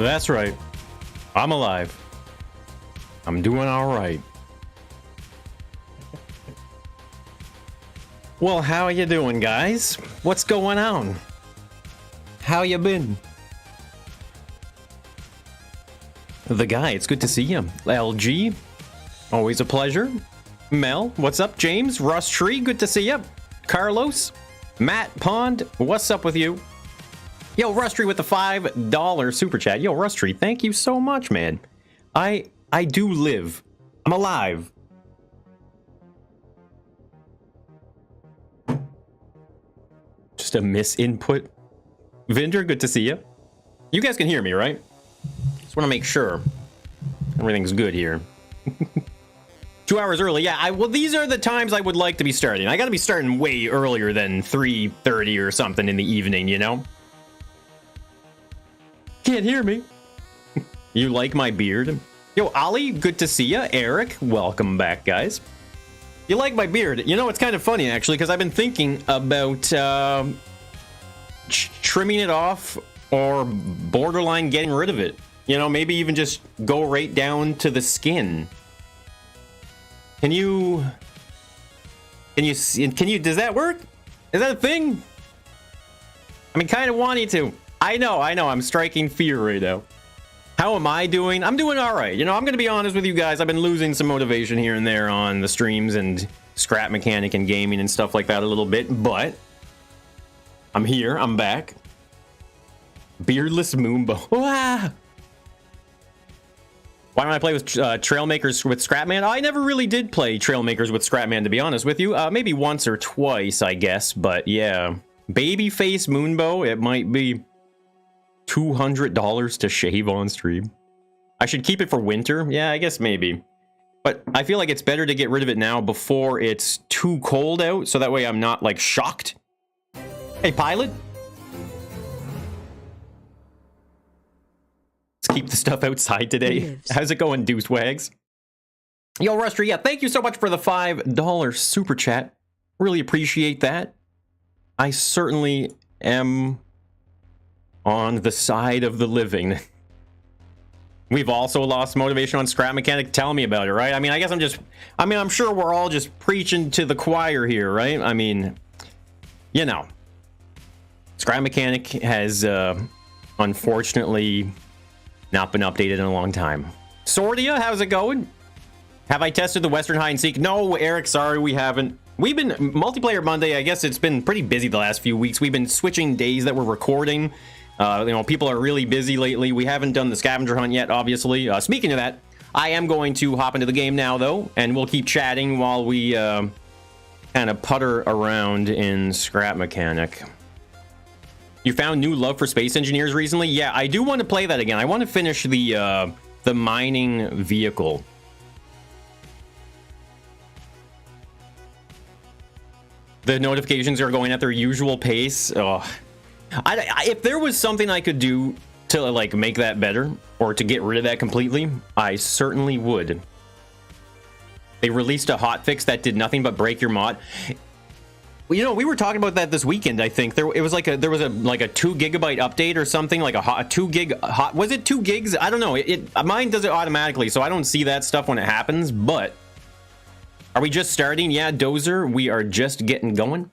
That's right. I'm alive. I'm doing all right. Well, how you doing, guys? What's going on? How you been? The guy, it's good to see you. LG, always a pleasure. Mel, what's up? James, Russ Tree, good to see you. Carlos, Matt Pond, what's up with you? Yo, Rustry with the $5 super chat. Yo, Rustry, thank you so much, man. I do live. I'm alive. Just a misinput. Vinder, good to see you. You guys can hear me, right? Just want to make sure everything's good here. 2 hours early. Yeah, well, these are the times I would like to be starting. I got to be starting way earlier than 3:30 or something in the evening, you know? Can't hear me. You like my beard? Yo, Ollie, good to see you. Eric, welcome back, guys. You like my beard? You know, it's kind of funny, actually, because I've been thinking about trimming it off or borderline getting rid of it. You know, maybe even just go right down to the skin. Can you, does that work? Is that a thing? I mean, kind of want you to. I know, I'm striking fear right now. How am I doing? I'm doing all right. You know, I'm going to be honest with you guys. I've been losing some motivation here and there on the streams and scrap mechanic and gaming and stuff like that a little bit, but I'm here. I'm back. Beardless Moonbow. Why don't I play with Trailmakers with Scrapman? I never really did play Trailmakers with Scrapman, to be honest with you. Maybe once or twice, I guess, but yeah. Babyface Moonbow, it might be $200 to shave on stream. I should keep it for winter. Yeah, I guess maybe. But I feel like it's better to get rid of it now before it's too cold out, so that way I'm not, like, shocked. Hey, pilot? Let's keep the stuff outside today. How's it going, Deuce Wags? Yo, Ruster, yeah, thank you so much for the $5 super chat. Really appreciate that. I certainly am on the side of the living. We've also lost motivation on Scrap Mechanic. Tell me about it, right? I mean, I guess I'm sure we're all just preaching to the choir here, right? I mean, you know, Scrap Mechanic has unfortunately not been updated in a long time. Sordia, how's it going? Have I tested the Western Hide and Seek? No, Eric, sorry, we haven't. We've been multiplayer Monday. I guess it's been pretty busy the last few weeks. We've been switching days that we're recording. You know, people are really busy lately. We haven't done the scavenger hunt yet, obviously. Speaking of that, I am going to hop into the game now, though, and we'll keep chatting while we kind of putter around in Scrap Mechanic. You found new love for space engineers recently? Yeah, I do want to play that again. I want to finish the mining vehicle. The notifications are going at their usual pace. Oh. If there was something I could do to like make that better or to get rid of that completely, I certainly would. They released a hotfix that did nothing but break your mod. You know, we were talking about that this weekend. I think there was a 2 gigabyte update or something, like a 2 gig hot. Was it 2 gigs? I don't know. Mine does it automatically, so I don't see that stuff when it happens. But are we just starting? Yeah, Dozer, we are just getting going.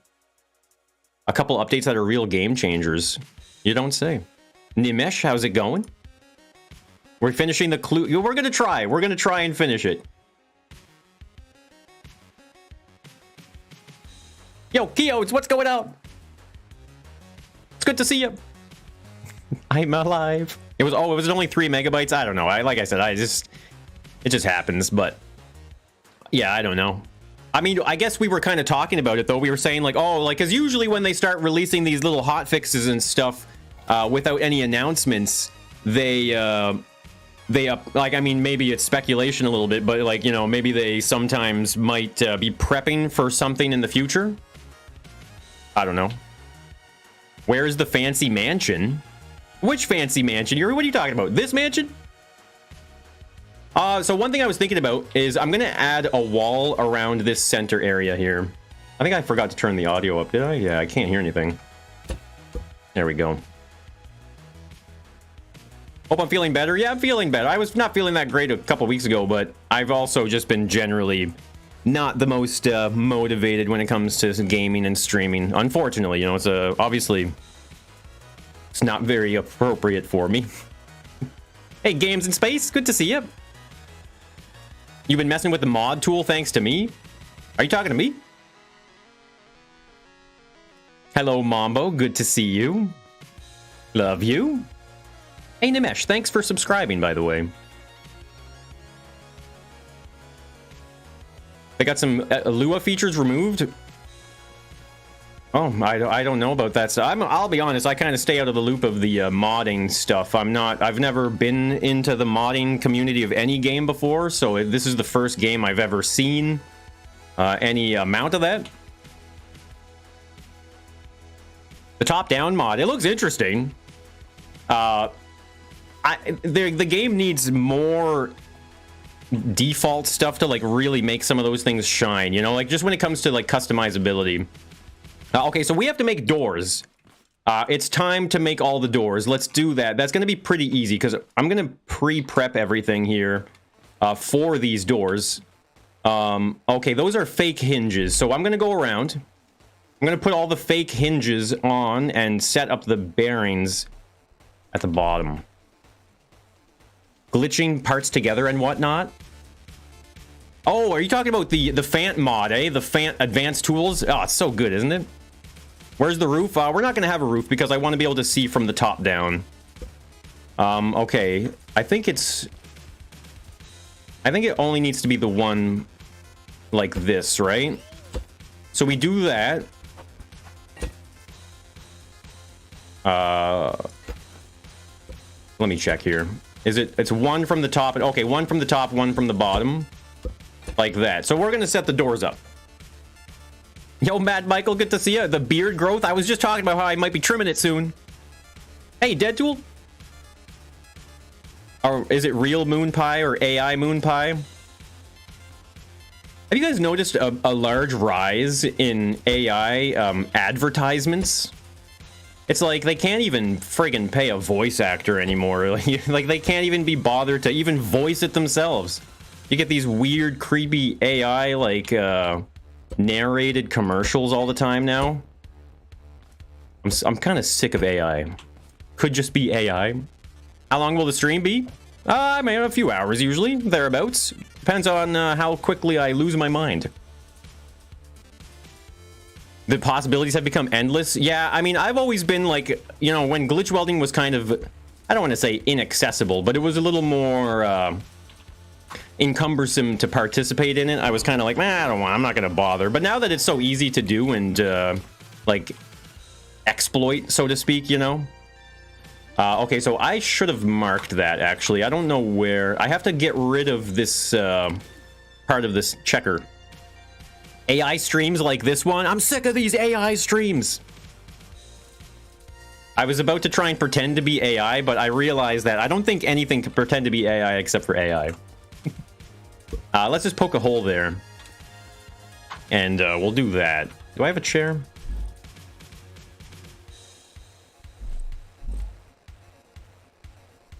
A couple updates that are real game changers. You don't say. Nimesh, how's it going? We're finishing the clue. We're gonna try. We're gonna try and finish it. Yo, Keos, what's going on? It's good to see you. I'm alive. It was only 3 megabytes. I don't know. Like I said, it just happens. But yeah, I don't know. I mean, I guess we were kind of talking about it, though. We were saying, like, oh, like, because usually when they start releasing these little hot fixes and stuff without any announcements, they like, I mean, maybe it's speculation a little bit, but, like, you know, maybe they sometimes might be prepping for something in the future. I don't know. Where's the fancy mansion? Which fancy mansion? What are you talking about? This mansion? So one thing I was thinking about is I'm going to add a wall around this center area here. I think I forgot to turn the audio up, did I? Yeah, I can't hear anything. There we go. Hope I'm feeling better. Yeah, I'm feeling better. I was not feeling that great a couple weeks ago, but I've also just been generally not the most motivated when it comes to gaming and streaming. Unfortunately, you know, it's obviously it's not very appropriate for me. Hey, Games in Space, good to see you. You've been messing with the mod tool thanks to me? Are you talking to me? Hello, Mambo, good to see you. Love you. Hey, Nimesh, thanks for subscribing, by the way. They got some Lua features removed. Oh, I don't know about that. So I'll be honest, I kind of stay out of the loop of the modding stuff. I've never been into the modding community of any game before, so this is the first game I've ever seen any amount of that. The top-down mod, it looks interesting. The game needs more default stuff to like really make some of those things shine, you know, like just when it comes to like customizability. Okay, so we have to make doors. It's time to make all the doors. Let's do that. That's going to be pretty easy because I'm going to pre-prep everything here for these doors. Okay, those are fake hinges. So I'm going to go around. I'm going to put all the fake hinges on and set up the bearings at the bottom. Glitching parts together and whatnot. Oh, are you talking about the Fant mod, eh? The Fant advanced tools? Oh, it's so good, isn't it? Where's the roof? We're not going to have a roof because I want to be able to see from the top down. Okay. I think it only needs to be the one like this, right? So we do that. Let me check here. It's one from the top. Okay, one from the top, one from the bottom. Like that. So we're going to set the doors up. Yo, Mad Michael, good to see you. The beard growth. I was just talking about how I might be trimming it soon. Hey, Dead Tool. Or is it real Moon Pie or AI Moon Pie? Have you guys noticed a large rise in AI advertisements? It's like they can't even friggin' pay a voice actor anymore. Like they can't even be bothered to even voice it themselves. You get these weird, creepy AI, like, narrated commercials all the time now. I'm kind of sick of AI. Could just be AI. How long will the stream be? I mean, a few hours usually, thereabouts. Depends on how quickly I lose my mind. The possibilities have become endless. Yeah, I mean, I've always been like, you know, when glitch welding was kind of, I don't want to say inaccessible, but it was a little more encumbersome to participate in it. I was kind of like, man, I'm not going to bother. But now that it's so easy to do and like exploit, so to speak, you know. Okay, so I should have marked that actually. I don't know where. I have to get rid of this part of this checker. AI streams like this one. I'm sick of these AI streams. I was about to try and pretend to be AI, but I realized that I don't think anything can pretend to be AI except for AI. Let's just poke a hole there. And we'll do that. Do I have a chair?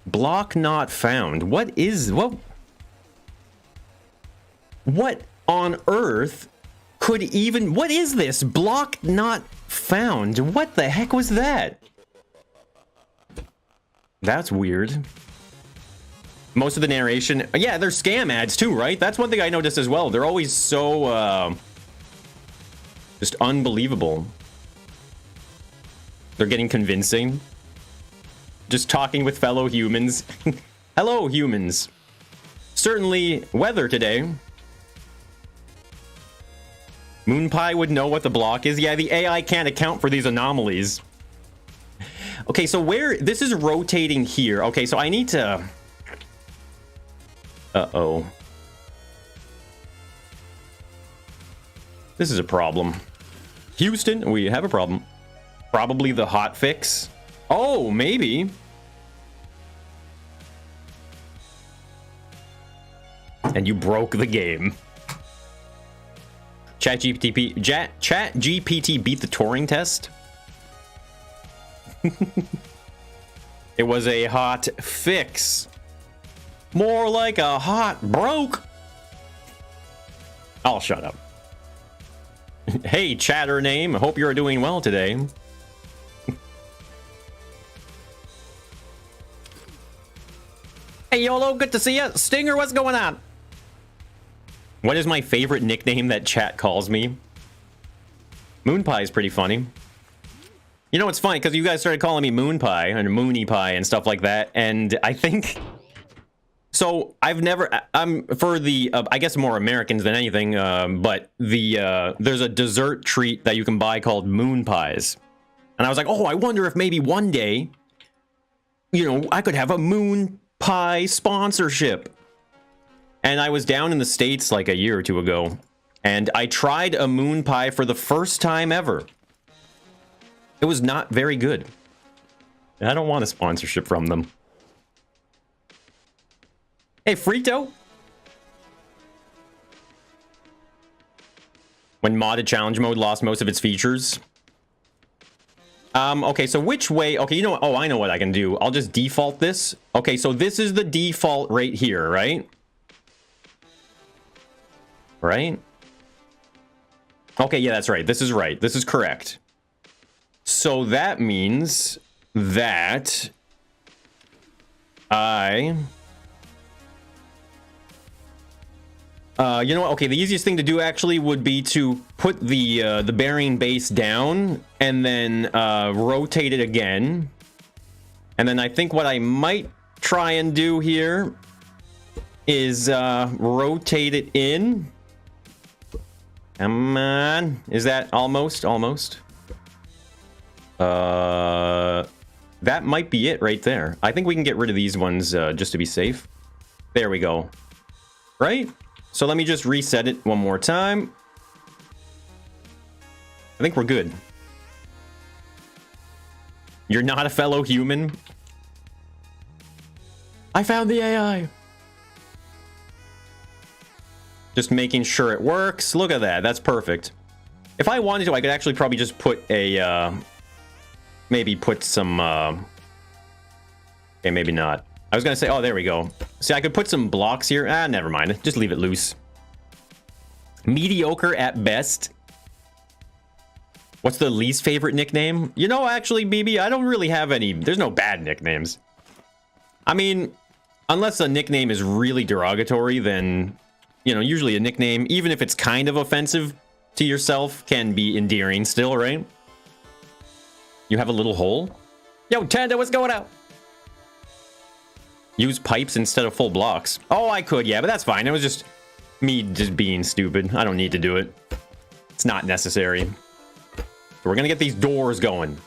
Block not found. What on earth could even... What is this? Block not found. What the heck was that? That's weird. Most of the narration... Yeah, they're scam ads too, right? That's one thing I noticed as well. They're always so... just unbelievable. They're getting convincing. Just talking with fellow humans. Hello, humans. Certainly weather today. Moon Pie would know what the block is. Yeah, the AI can't account for these anomalies. Okay, so where... This is rotating here. Okay, so I need to... Uh-oh. This is a problem. Houston, we have a problem. Probably the hot fix. Oh, maybe. And you broke the game. ChatGPT beat the Turing test. It was a hot fix. More like a hot broke. I'll shut up. Hey, chatter name. I hope you're doing well today. Hey, YOLO, good to see you. Stinger, what's going on? What is my favorite nickname that chat calls me? Moon Pie is pretty funny. You know, it's funny because you guys started calling me Moon Pie and Moony Pie and stuff like that. And I think... So, I'm for the, I guess more Americans than anything, but there's a dessert treat that you can buy called Moon Pies. And I was like, oh, I wonder if maybe one day, you know, I could have a Moon Pie sponsorship. And I was down in the States like a year or two ago, and I tried a Moon Pie for the first time ever. It was not very good. I don't want a sponsorship from them. Hey, Frito. When modded challenge mode lost most of its features. Okay, so which way? Okay, you know what? Oh, I know what I can do. I'll just default this. Okay, so this is the default right here, right? Right? Okay, yeah, that's right. This is right. This is correct. So that means that you know what? Okay, the easiest thing to do actually would be to put the bearing base down and then rotate it again. And then I think what I might try and do here is rotate it in. Come on. Is that almost? Almost. That might be it right there. I think we can get rid of these ones just to be safe. There we go. Right? So let me just reset it one more time. I think we're good. You're not a fellow human? I found the AI. Just making sure it works. Look at that. That's perfect. If I wanted to, I could actually probably just put a... maybe put some... Okay, maybe not. I was gonna say, oh, there we go. See, I could put some blocks here. Ah, never mind. Just leave it loose. Mediocre at best. What's the least favorite nickname? You know, actually, BB, I don't really have any. There's no bad nicknames. I mean, unless a nickname is really derogatory, then, you know, usually a nickname, even if it's kind of offensive to yourself, can be endearing still, right? You have a little hole? Yo, Tanda, what's going on? Use pipes instead of full blocks. Oh, I could, yeah, but that's fine. It was just me just being stupid. I don't need to do it. It's not necessary. So we're gonna get these doors going.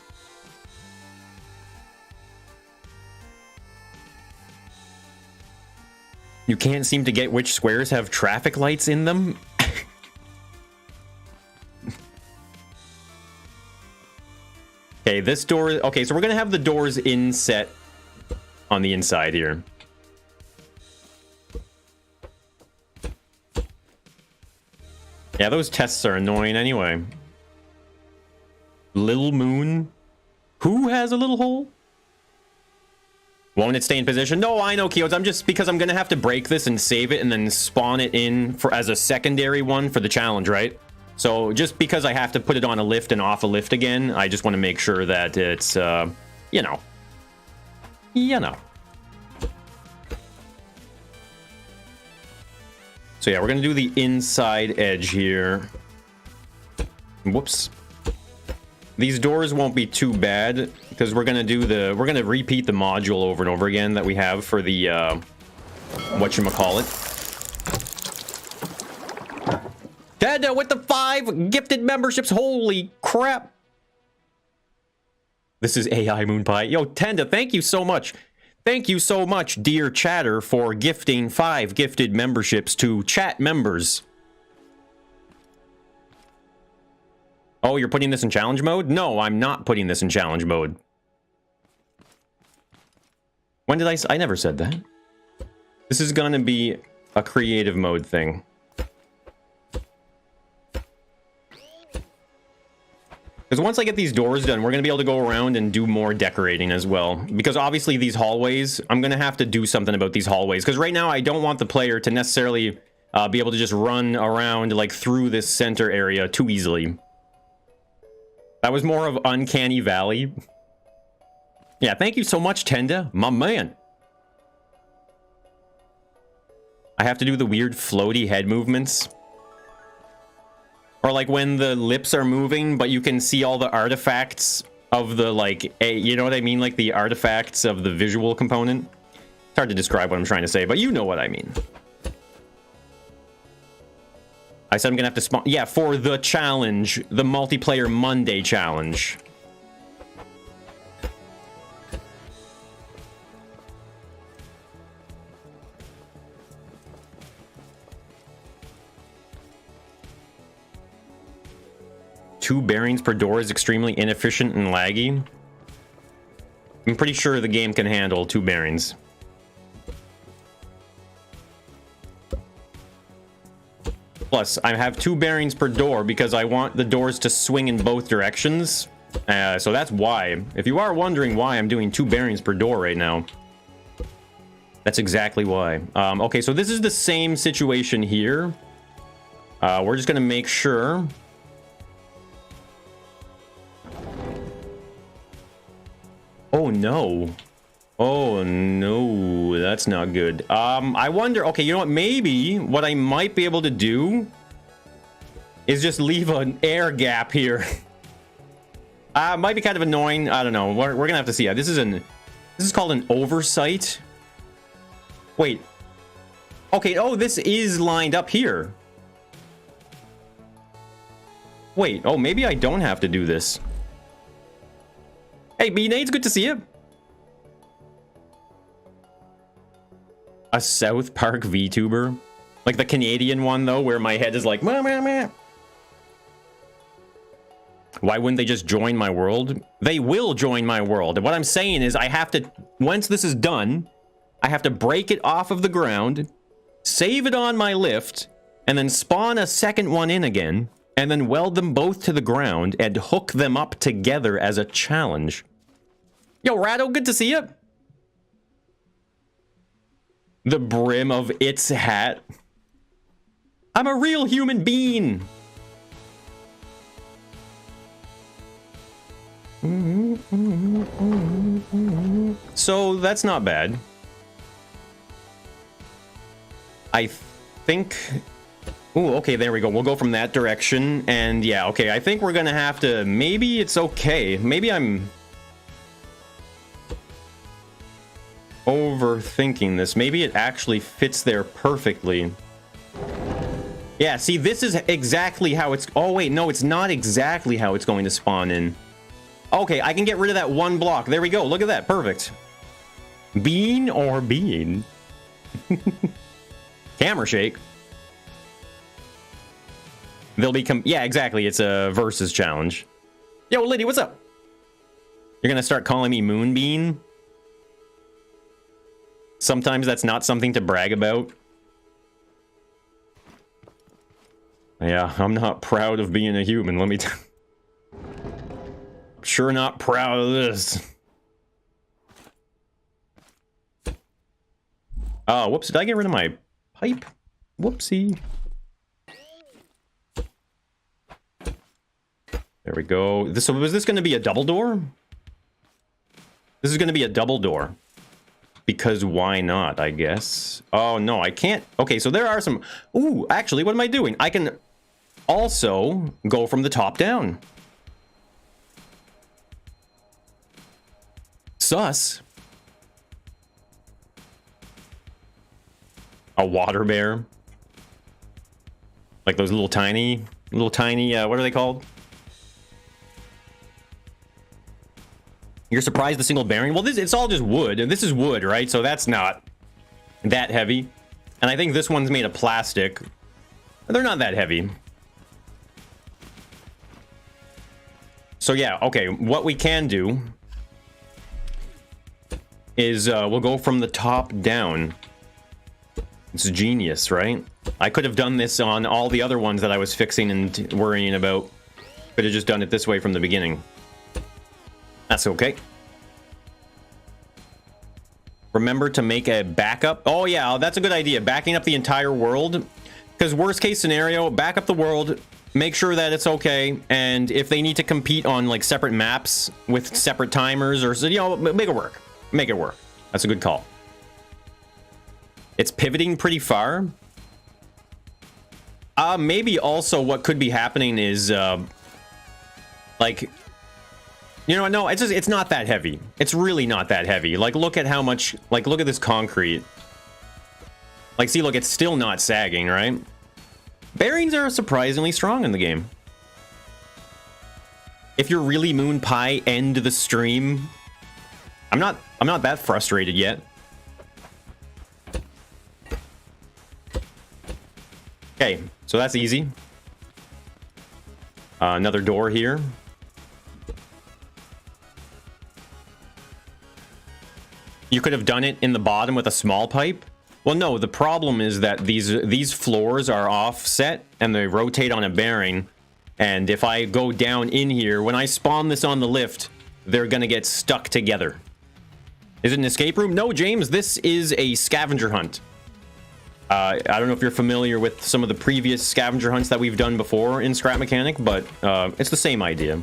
You can't seem to get which squares have traffic lights in them? Okay, this door... Okay, so we're gonna have the doors inset on the inside here. Yeah, those tests are annoying anyway. Little moon? Who has a little hole? Won't it stay in position? No, I know, Keyos. I'm just... Because I'm gonna have to break this and save it and then spawn it in for as a secondary one for the challenge, right? So just because I have to put it on a lift and off a lift again, I just want to make sure that it's, you know. You know. So yeah, we're gonna do the inside edge here. Whoops. These doors won't be too bad because we're gonna repeat the module over and over again that we have for the whatchamacallit. Dada with the 5 gifted memberships. Holy crap. This is AI Moon Pie. Yo, Tenda, thank you so much. Thank you so much, dear chatter, for gifting 5 gifted memberships to chat members. Oh, you're putting this in challenge mode? No, I'm not putting this in challenge mode. When did I never said that. This is gonna be a creative mode thing. Because once I get these doors done, we're going to be able to go around and do more decorating as well. Because obviously these hallways, I'm going to have to do something about these hallways. Because right now I don't want the player to necessarily be able to just run around like through this center area too easily. That was more of Uncanny Valley. Yeah, thank you so much, Tenda. My man. I have to do the weird floaty head movements. Or like when the lips are moving, but you can see all the artifacts of the, like, you know what I mean? Like the artifacts of the visual component. It's hard to describe what I'm trying to say, but you know what I mean. I said I'm gonna have to spawn. Yeah, for the challenge, the multiplayer Monday challenge. Two bearings per door is extremely inefficient and laggy. I'm pretty sure the game can handle 2 bearings. Plus, I have 2 bearings per door because I want the doors to swing in both directions. So that's why. If you are wondering why I'm doing 2 bearings per door right now, that's exactly why. Okay, so this is the same situation here. We're just gonna make sure. Oh no. Oh no, that's not good. I wonder, okay, you know what, maybe what I might be able to do is just leave an air gap here. Might be kind of annoying, I don't know, we're gonna have to see. This is called an oversight. Wait. Okay, oh, this is lined up here. Wait, oh, maybe I don't have to do this. Hey, B-Nades, good to see you. A South Park VTuber? Like the Canadian one, though, where my head is like, meh, meh, meh. Why wouldn't they just join my world? They will join my world. And what I'm saying is I have to, once this is done, I have to break it off of the ground, save it on my lift, and then spawn a second one in again, and then weld them both to the ground and hook them up together as a challenge. Yo, Rado, good to see you. The brim of its hat. I'm a real human being. So that's not bad. I think... Ooh, okay, there we go. We'll go from that direction. And yeah, okay, I think we're gonna have to... Maybe it's okay. Maybe I'm overthinking this. Maybe it actually fits there perfectly. Yeah, see, this is exactly how it's... Oh, wait, no, it's not exactly how it's going to spawn in. Okay, I can get rid of that one block. There we go. Look at that. Perfect. Bean or bean? Camera shake. They'll become... Yeah, exactly. It's a versus challenge. Yo, Liddy, what's up? You're gonna start calling me Moonbean? Sometimes that's not something to brag about. Yeah, I'm not proud of being a human, let me tell you. Sure not proud of this. Oh, whoops, did I get rid of my pipe? Whoopsie. There we go. So was this going to be a double door? This is going to be a double door. Because why not, I guess. Oh, no, I can't. Okay, so there are some... Ooh, actually, what am I doing? I can also go from the top down. Sus. A water bear. Like those little tiny, what are they called? You're surprised the single bearing? Well, it's all just wood, and this is wood, right? So that's not that heavy. And I think this one's made of plastic. They're not that heavy. So yeah, okay, what we can do is we'll go from the top down. It's genius, right? I could have done this on all the other ones that I was fixing and worrying about. Could have just done it this way from the beginning. That's okay. Remember to make a backup. Oh yeah, that's a good idea. Backing up the entire world. Because worst case scenario, back up the world, make sure that it's okay, and if they need to compete on like separate maps with separate timers or, you know, make it work. Make it work. That's a good call. It's pivoting pretty far. Maybe also what could be happening is like, you know, no, it's not that heavy. It's really not that heavy. Like, look at how much, like, look at this concrete. Like, see, look, it's still not sagging, right? Bearings are surprisingly strong in the game. If you're really Moon Pie, end the stream. I'm not that frustrated yet. Okay, so that's easy. Another door here. You could have done it in the bottom with a small pipe. Well, no, the problem is that these floors are offset and they rotate on a bearing. And if I go down in here, when I spawn this on the lift, they're gonna get stuck together. Is it an escape room? No, James, this is a scavenger hunt. I don't know if you're familiar with some of the previous scavenger hunts that we've done before in Scrap Mechanic, but it's the same idea.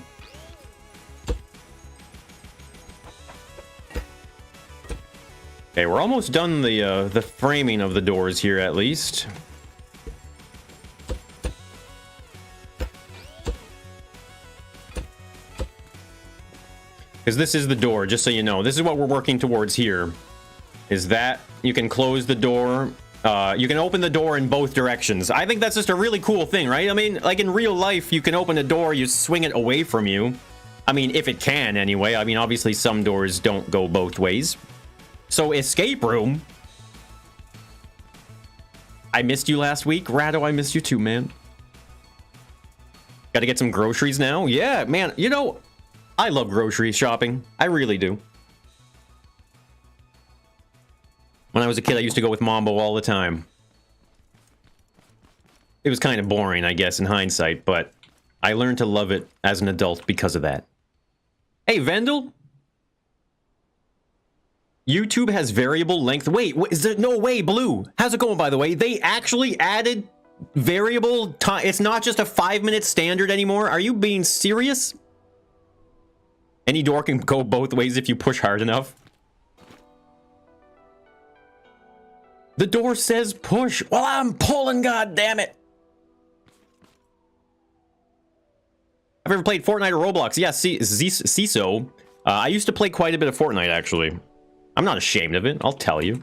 Okay, we're almost done the framing of the doors here, at least. Because this is the door, just so you know. This is what we're working towards here. Is that you can close the door. You can open the door in both directions. I think that's just a really cool thing, right? I mean, like in real life, you can open a door, you swing it away from you. I mean, if it can, anyway. I mean, obviously, some doors don't go both ways. So, escape room. I missed you last week. Rado, I missed you too, man. Gotta get some groceries now. Yeah, man. You know, I love grocery shopping. I really do. When I was a kid, I used to go with Mambo all the time. It was kind of boring, I guess, in hindsight, but I learned to love it as an adult because of that. Hey, Vendel? YouTube has variable length. Wait, is there no way, Blue? How's it going, by the way? They actually added variable time. It's not just a 5-minute standard anymore. Are you being serious? Any door can go both ways if you push hard enough. The door says push. Well, I'm pulling, goddammit. Have you ever played Fortnite or Roblox? Yeah, CISO. I used to play quite a bit of Fortnite, actually. I'm not ashamed of it, I'll tell you.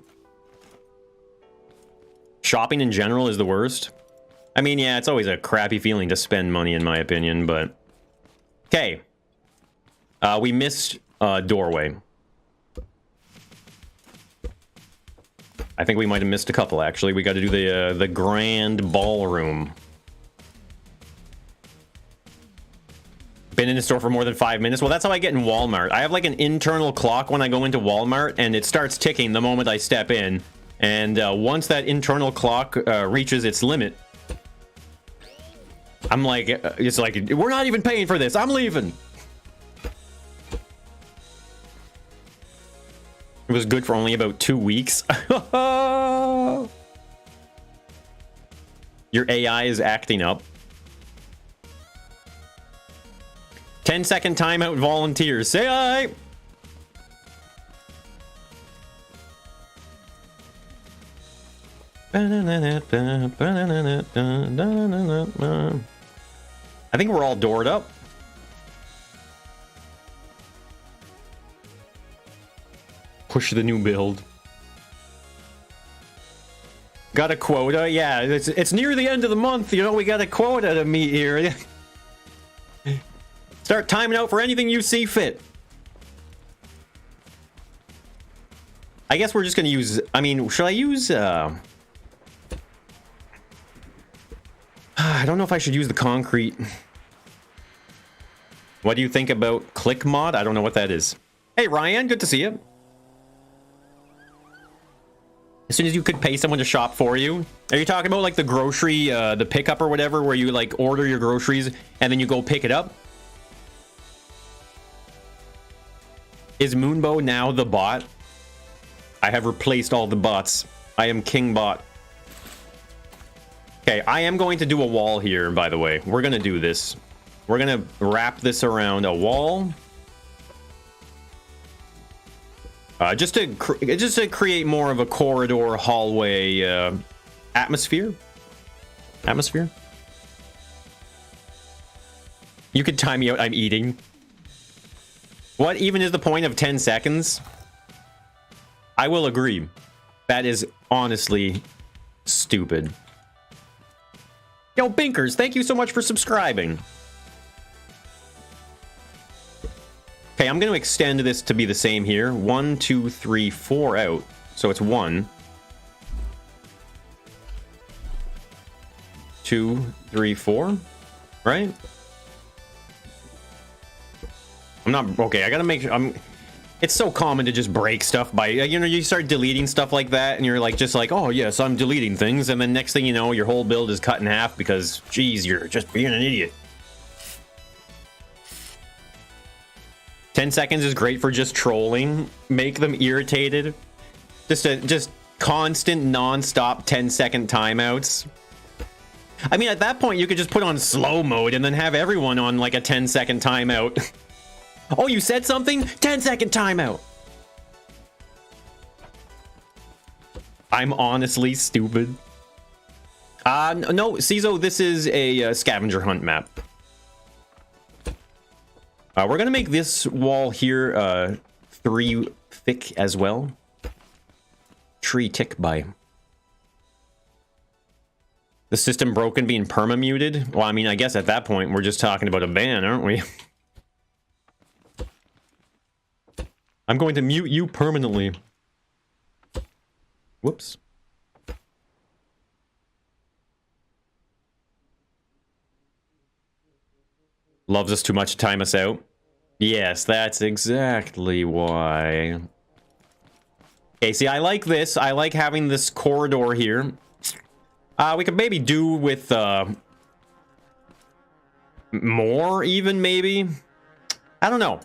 Shopping in general is the worst. I mean, yeah, it's always a crappy feeling to spend money, in my opinion, but... Okay. We missed a doorway. I think we might have missed a couple, actually. We got to do the grand ballroom. Been in the store for more than 5 minutes. Well, that's how I get in Walmart. I have like an internal clock when I go into Walmart, and it starts ticking the moment I step in. And once that internal clock reaches its limit, I'm like, it's like, we're not even paying for this. I'm leaving. It was good for only about 2 weeks. Your AI is acting up. 10-second timeout volunteers. Say hi! I think we're all doored up. Push the new build. Got a quota? Yeah, it's near the end of the month. You know, we got a quota to meet here. Start timing out for anything you see fit. I guess we're just gonna use... I mean, should I use... I don't know if I should use the concrete. What do you think about click mod? I don't know what that is. Hey, Ryan, good to see you. As soon as you could pay someone to shop for you. Are you talking about like the grocery, the pickup or whatever, where you like order your groceries and then you go pick it up? Is Moonbow now the bot? I have replaced all the bots. I am King Bot. Okay, I am going to do a wall here, by the way. We're going to do this. We're going to wrap this around a wall. Just to create more of a corridor, hallway atmosphere. You could time me out. I'm eating. What even is the point of 10 seconds? I will agree. That is honestly stupid. Yo, Binkers, thank you so much for subscribing. Okay, I'm going to extend this to be the same here. 1, 2, 3, 4 out. So it's 1, 2, 3, 4. Right? I'm not... Okay, I gotta make sure... It's so common to just break stuff by... You know, you start deleting stuff like that, and you're like, just like, oh, yes, I'm deleting things, and then next thing you know, your whole build is cut in half because, geez, you're just being an idiot. 10 seconds is great for just trolling. Make them irritated. Just constant, non-stop 10-second timeouts. I mean, at that point, you could just put on slow mode and then have everyone on, like, a 10-second timeout. Oh, you said something? 10-second timeout. I'm honestly stupid. No, Cizo, this is a scavenger hunt map. We're gonna make this wall here 3 thick as well. Tree tick by. The system broken being perma-muted? Well, I mean, I guess at that point, we're just talking about a ban, aren't we? I'm going to mute you permanently. Whoops. Loves us too much to time us out. Yes, that's exactly why. Okay, see, I like this. I like having this corridor here. We could maybe do with more even, maybe. I don't know.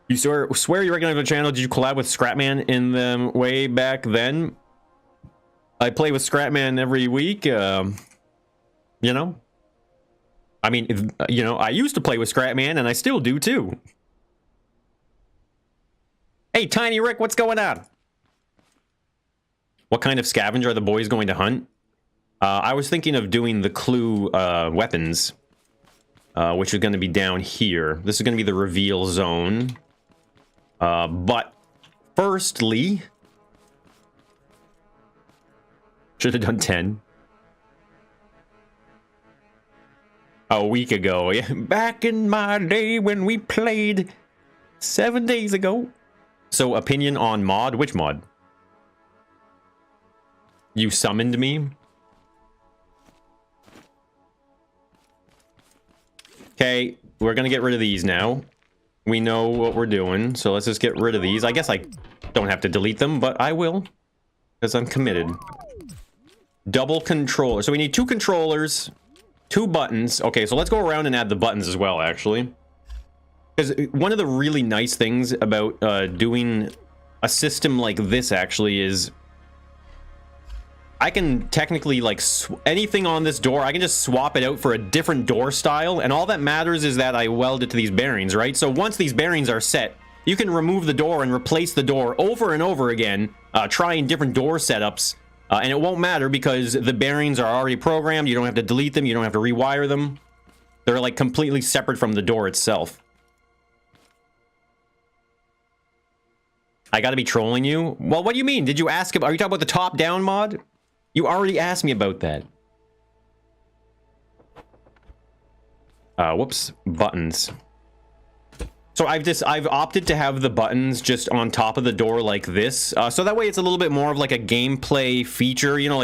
You swear you're regular on the channel. Did you collab with Scrapman in the way back then? I play with Scrapman every week. You know? I mean, you know, I used to play with Scrapman, and I still do, too. Hey, Tiny Rick, what's going on? What kind of scavenger are the boys going to hunt? I was thinking of doing the clue weapons, which is going to be down here. This is going to be the reveal zone. But firstly, should have done 10. A week ago. Yeah. Back in my day when we played 7 days ago. So, opinion on mod? Which mod? You summoned me? Okay, we're gonna get rid of these now. We know what we're doing, so let's just get rid of these. I guess I don't have to delete them, but I will, because I'm committed. Double controller. So we need 2 controllers, 2 buttons. Okay, so let's go around and add the buttons as well, actually. Because one of the really nice things about doing a system like this, actually, is I can technically, like, anything on this door, I can just swap it out for a different door style, and all that matters is that I weld it to these bearings, right? So once these bearings are set, you can remove the door and replace the door over and over again, trying different door setups, and it won't matter because the bearings are already programmed. You don't have to delete them. You don't have to rewire them. They're, like, completely separate from the door itself. I gotta be trolling you? Well, what do you mean? Did you ask about... Are you talking about the top-down mod? You already asked me about that. Whoops. Buttons. So I've opted to have the buttons just on top of the door like this. So that way it's a little bit more of like a gameplay feature, you know,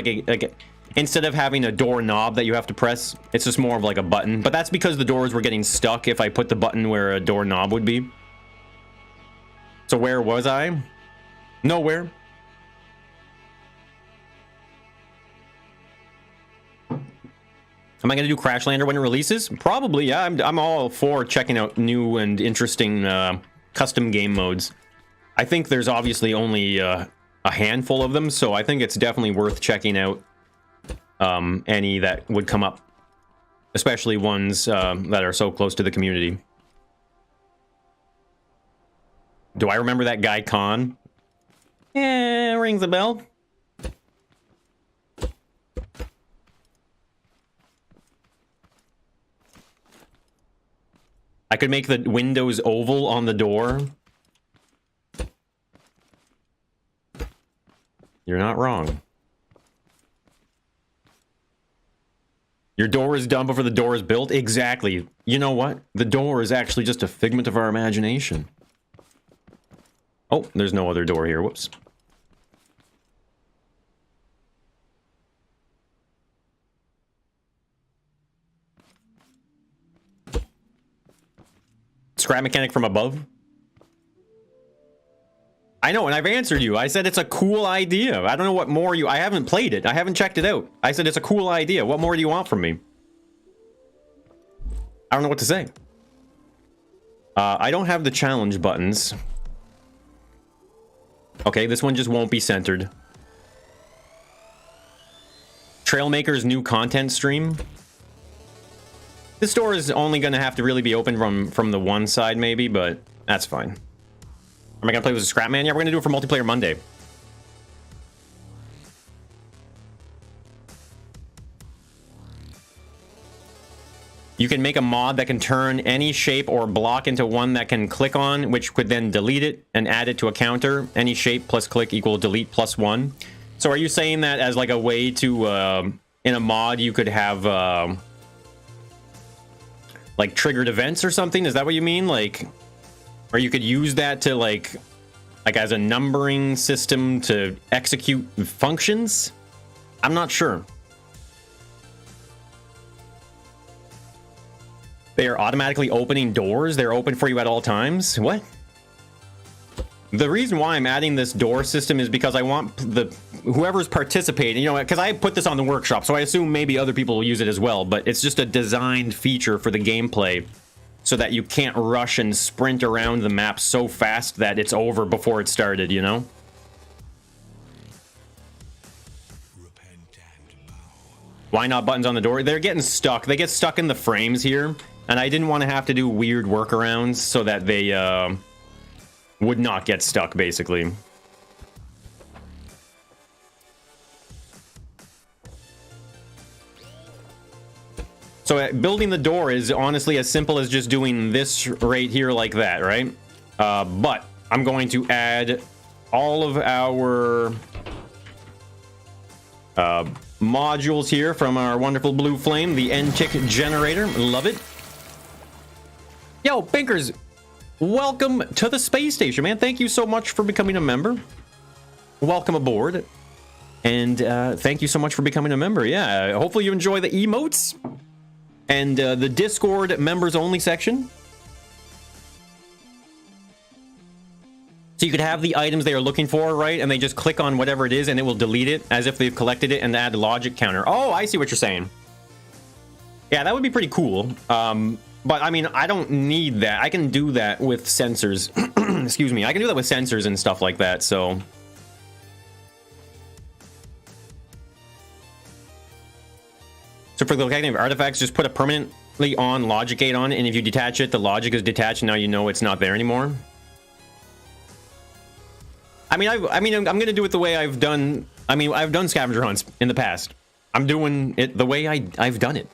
instead of having a door knob that you have to press, it's just more of like a button. But that's because the doors were getting stuck if I put the button where a door knob would be. So where was I? Nowhere. Am I going to do Crash Lander when it releases? Probably, yeah. I'm all for checking out new and interesting custom game modes. I think there's obviously only a handful of them, so I think it's definitely worth checking out any that would come up, especially ones that are so close to the community. Do I remember that guy Khan? Yeah, rings a bell. I could make the windows oval on the door. You're not wrong. Your door is done before the door is built? Exactly. You know what? The door is actually just a figment of our imagination. Oh, there's no other door here. Whoops. Scrap mechanic from above? I know, and I've answered you. I said it's a cool idea. I don't know what more you... I haven't played it. I haven't checked it out. I said it's a cool idea. What more do you want from me? I don't know what to say. I don't have the challenge buttons. Okay, this one just won't be centered. Trailmaker's new content stream. This door is only going to have to really be open from the one side, maybe, but that's fine. Am I going to play with a Scrapman? Yeah, we're going to do it for Multiplayer Monday. You can make a mod that can turn any shape or block into one that can click on, which could then delete it and add it to a counter. Any shape plus click equal delete plus 1. So are you saying that as like a way to, in a mod, you could have... like triggered events or something? Is that what you mean? Like, or you could use that to like as a numbering system to execute functions? I'm not sure. They are automatically opening doors. They're open for you at all times. What? The reason why I'm adding this door system is because I want whoever's participating, you know, because I put this on the workshop, so I assume maybe other people will use it as well, but it's just a designed feature for the gameplay so that you can't rush and sprint around the map so fast that it's over before it started, you know? Why not buttons on the door? They're getting stuck. They get stuck in the frames here, and I didn't want to have to do weird workarounds so that they, would not get stuck, basically. So building the door is honestly as simple as just doing this right here like that, right? But I'm going to add all of our modules here from our wonderful blue flame, the N-tick generator. Love it. Yo, Pinkers, welcome to the space station, man. Thank you so much for becoming a member. Welcome aboard. And thank you so much for becoming a member. Yeah, hopefully you enjoy the emotes and the Discord members only section. So you could have the items they are looking for, right? And they just click on whatever it is and it will delete it as if they've collected it and add logic counter. Oh, I see what you're saying. Yeah, that would be pretty cool. But I mean, I don't need that. I can do that with sensors. Excuse me. I can do that with sensors and stuff like that, so. So for the collecting of artifacts, just put a permanently on logic gate on it, and if you detach it, the logic is detached, and now you know it's not there anymore. I mean, I'm gonna do it the way I've done. I mean, I've done scavenger hunts in the past. I'm doing it the way I've done it.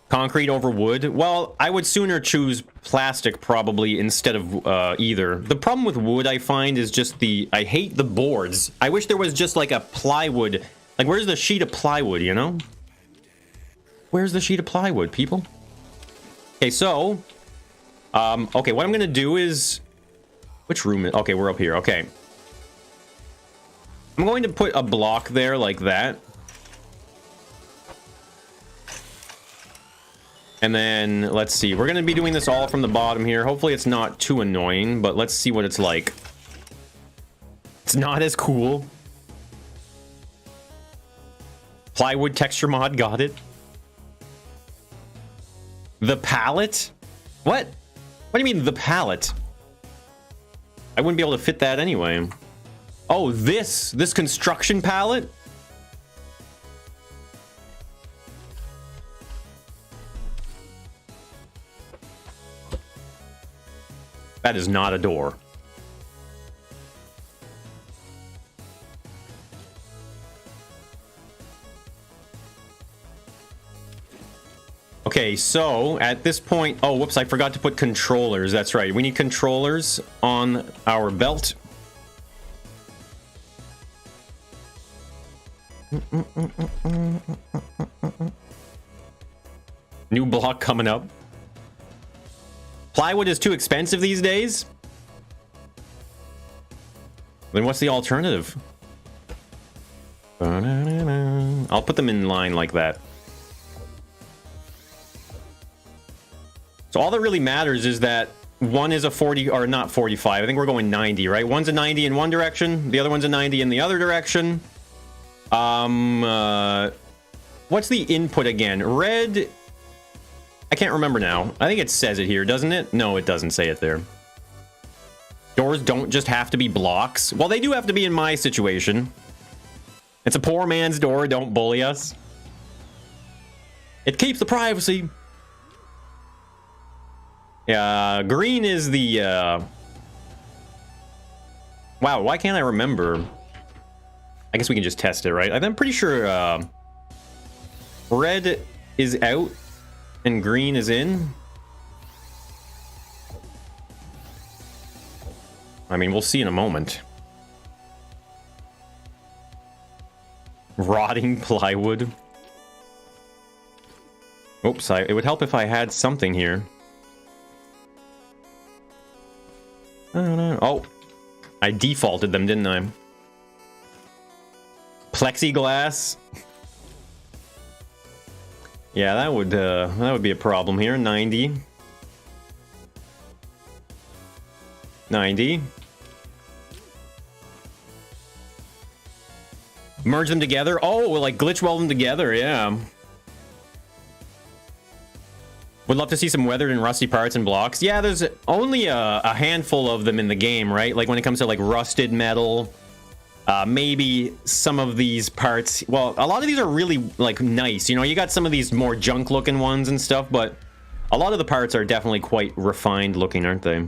Concrete over wood? Well, I would sooner choose plastic probably instead of either. The problem with wood I find is just I hate the boards. I wish there was just like a plywood. Like, where's the sheet of plywood, you know? Where's the sheet of plywood, people? Okay, so, okay, what I'm gonna do is, which room is, okay, we're up here, okay. I'm going to put a block there like that. And then, let's see. We're going to be doing this all from the bottom here. Hopefully it's not too annoying, but let's see what it's like. It's not as cool. Plywood texture mod, got it. The palette? What? What do you mean, the palette? I wouldn't be able to fit that anyway. Oh, this construction palette? That is not a door. Okay, so at this point, oh, whoops, I forgot to put controllers. That's right. We need controllers on our belt. New block coming up. Plywood is too expensive these days? Then what's the alternative? I'll put them in line like that. So all that really matters is that one is a 40, or not 45. I think we're going 90, right? One's a 90 in one direction. The other one's a 90 in the other direction. What's the input again? Red... I can't remember now. I think it says it here, doesn't it? No, it doesn't say it there. Doors don't just have to be blocks. Well, they do have to be in my situation. It's a poor man's door. Don't bully us. It keeps the privacy. Yeah, green is the... Wow, why can't I remember? I guess we can just test it, right? I'm pretty sure red is out and green is in. I mean, we'll see in a moment. Rotting plywood. Oops, it would help if I had something here. I don't know. Oh, I defaulted them, didn't I? Plexiglass. Yeah, that would be a problem here. 90. 90. Merge them together. Oh, we'll like glitch weld them together. Yeah. Would love to see some weathered and rusty parts and blocks. Yeah, there's only a handful of them in the game, right? Like when it comes to like rusted metal. Maybe some of these parts, well, a lot of these are really like nice, you know, you got some of these more junk looking ones and stuff, but a lot of the parts are definitely quite refined looking, aren't they?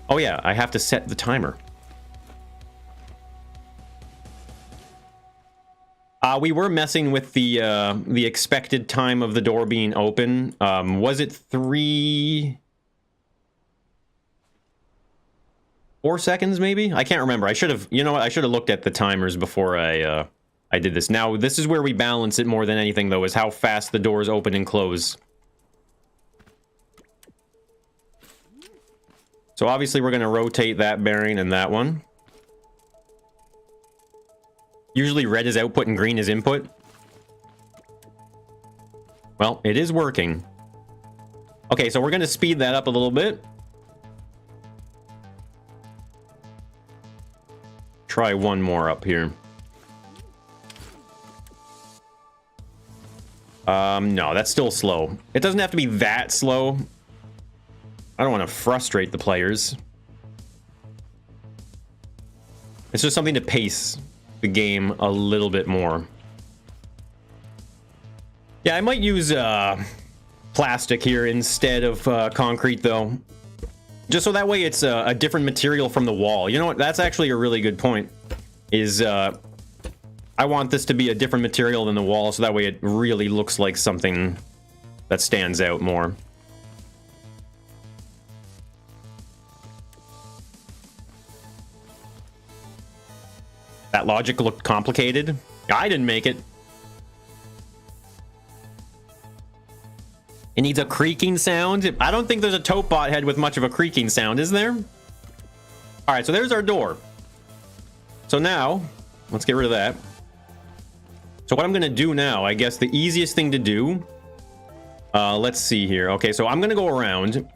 Oh yeah, I have to set the timer. We were messing with the expected time of the door being open. Was it 4 seconds maybe? I can't remember. I should have, you know what? I should have looked at the timers before I did this. Now, this is where we balance it more than anything, though, is how fast the doors open and close. So obviously we're going to rotate that bearing and that one. Usually red is output and green is input. Well, it is working. Okay, so we're going to speed that up a little bit. Try one more up here. No, that's still slow. It doesn't have to be that slow. I don't want to frustrate the players. It's just something to pace the game a little bit more. Yeah, I might use plastic here instead of concrete, though. Just so that way it's a different material from the wall. You know what? That's actually a really good point. Is I want this to be a different material than the wall, so that way it really looks like something that stands out more. That logic looked complicated. I didn't make it. It needs a creaking sound. I don't think there's a Topebot head with much of a creaking sound, is there? All right, so there's our door. So now, let's get rid of that. So So what I'm gonna do now, I guess the easiest thing to do, let's see here. Okay, so I'm gonna go around,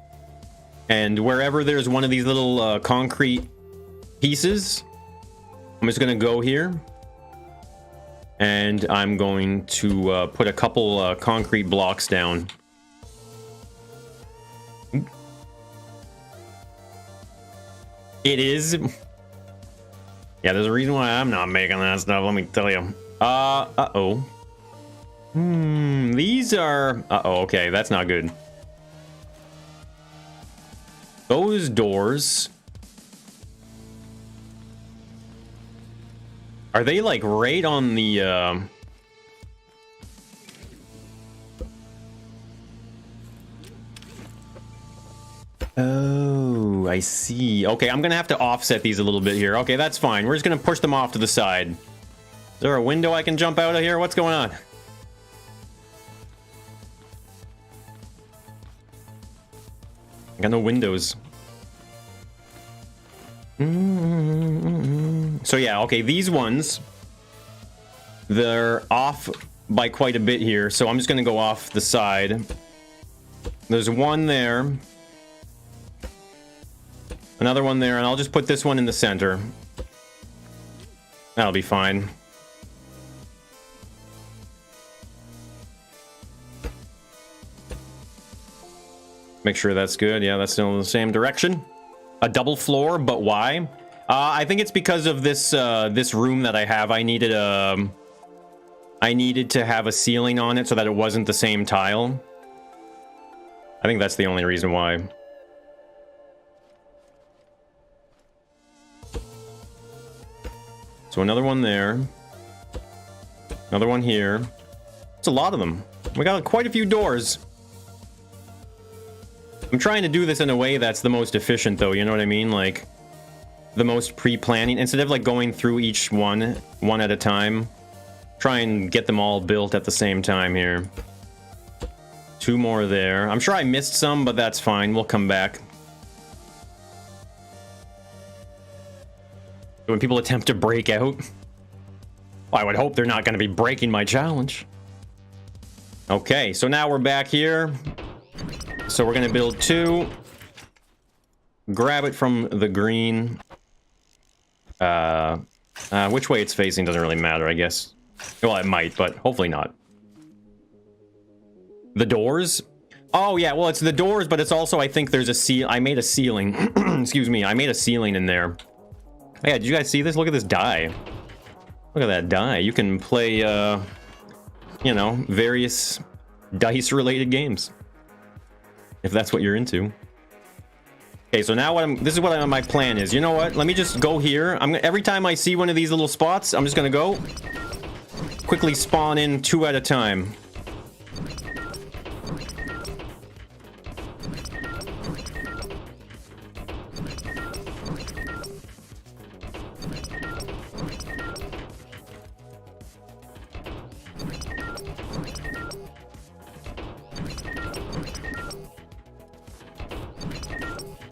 and wherever there's one of these little concrete pieces, I'm just gonna go here, and I'm going to put a couple concrete blocks down. It is. Yeah, there's a reason why I'm not making that stuff, let me tell you. Uh-oh. These are... Uh-oh, okay, that's not good. Those doors... Are they, like, right on the, Oh, I see. Okay, I'm gonna have to offset these a little bit here. Okay, that's fine. We're just gonna push them off to the side. Is there a window I can jump out of here? What's going on? I got no windows. So yeah, okay, these ones, they're off by quite a bit here, so I'm just gonna go off the side. There's one there. Another one there, and I'll just put this one in the center. That'll be fine. Make sure that's good. Yeah, that's still in the same direction. A double floor, but why? I think it's because of this this room that I have. I needed to have a ceiling on it so that it wasn't the same tile. I think that's the only reason why. So another one there. Another one here. It's a lot of them. We got quite a few doors. I'm trying to do this in a way that's the most efficient, though, you know what I mean? Like, the most pre-planning. Instead of, like, going through each one at a time, try and get them all built at the same time here. Two more there. I'm sure I missed some, but that's fine. We'll come back. When people attempt to break out, well, I would hope they're not going to be breaking my challenge. Okay, so now we're back here. So we're going to build two. Grab it from the green. Which way it's facing doesn't really matter, I guess. Well, it might, but hopefully not. The doors? Oh, yeah, well, it's the doors, but it's also, I think there's a seal. I made a ceiling. Excuse me, I made a ceiling in there. Oh, yeah, did you guys see this? Look at this die. Look at that die. You can play, you know, various dice-related games. If that's what you're into. Okay, so now this is what my plan is. You know what? Let me just go here. Every time I see one of these little spots, I'm just gonna go quickly spawn in two at a time.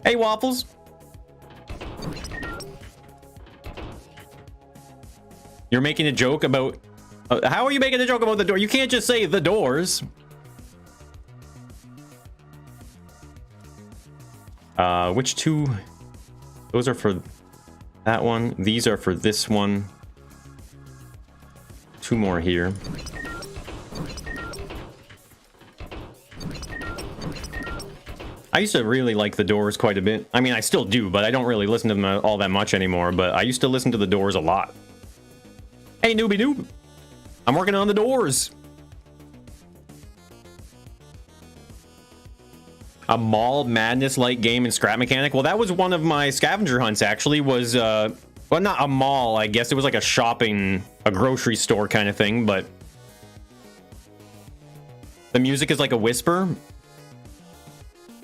Hey, Waffles. You're making a joke about... how are you making a joke about the door? You can't just say the doors. Which two? Those are for that one. These are for this one. Two more here. I used to really like the Doors quite a bit. I mean, I still do, but I don't really listen to them all that much anymore. But I used to listen to the Doors a lot. Hey, newbie noob. I'm working on the Doors. A Mall Madness-like game and scrap mechanic. Well, that was one of my scavenger hunts, actually, was... well, not a mall, I guess. It was like a grocery store kind of thing, but... The music is like a whisper.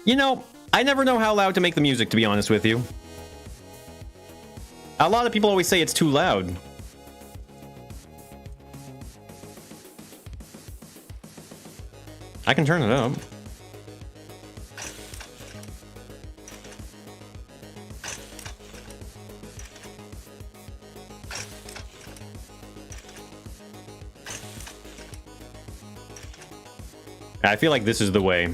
You know, I never know how loud to make the music, to be honest with you. A lot of people always say it's too loud. I can turn it up. I feel like this is the way.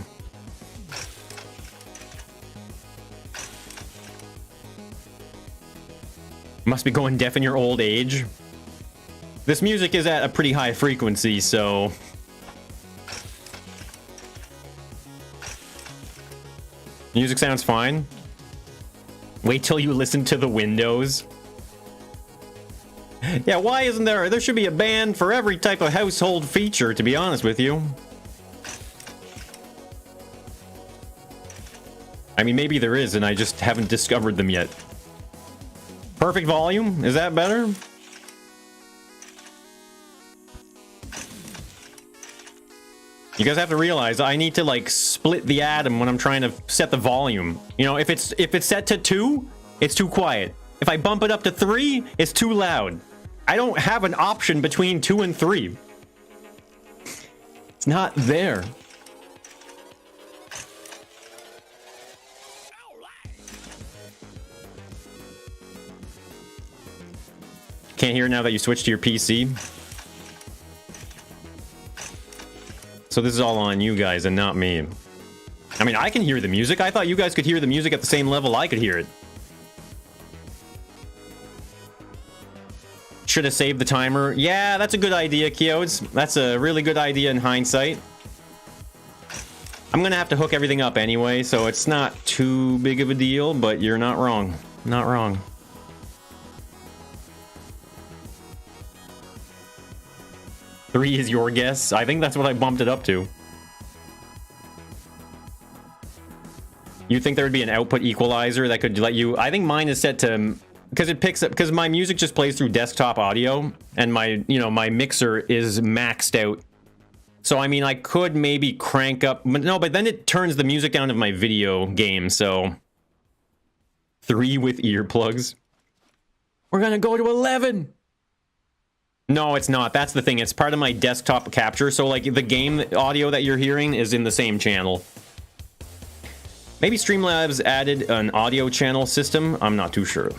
Must be going deaf in your old age. This music is at a pretty high frequency, so... Music sounds fine. Wait till you listen to the windows. Yeah, why isn't there? There should be a band for every type of household feature, to be honest with you. I mean, maybe there is, and I just haven't discovered them yet. Perfect volume? Is that better? You guys have to realize I need to like split the atom when I'm trying to set the volume. You know, if it's set to 2, it's too quiet. If I bump it up to 3, it's too loud. I don't have an option between 2 and 3. It's not there. Can't hear now that you switched to your PC. So this is all on you guys and not me. I mean, I can hear the music. I thought you guys could hear the music at the same level I could hear it. Should have saved the timer. Yeah, that's a good idea, Kyodes. That's a really good idea in hindsight. I'm gonna have to hook everything up anyway, so it's not too big of a deal, but you're not wrong. Not wrong. Three is your guess. I think that's what I bumped it up to. You think there would be an output equalizer that could let you... I think mine is set to... Because it picks up... Because my music just plays through desktop audio, and my, you know, my mixer is maxed out. So, I mean, I could maybe crank up... But no, but then it turns the music down of my video game, so... 3 with earplugs. We're gonna go to 11! No, it's not. That's the thing. It's part of my desktop capture. So, like, the game audio that you're hearing is in the same channel. Maybe Streamlabs added an audio channel system. I'm not too sure.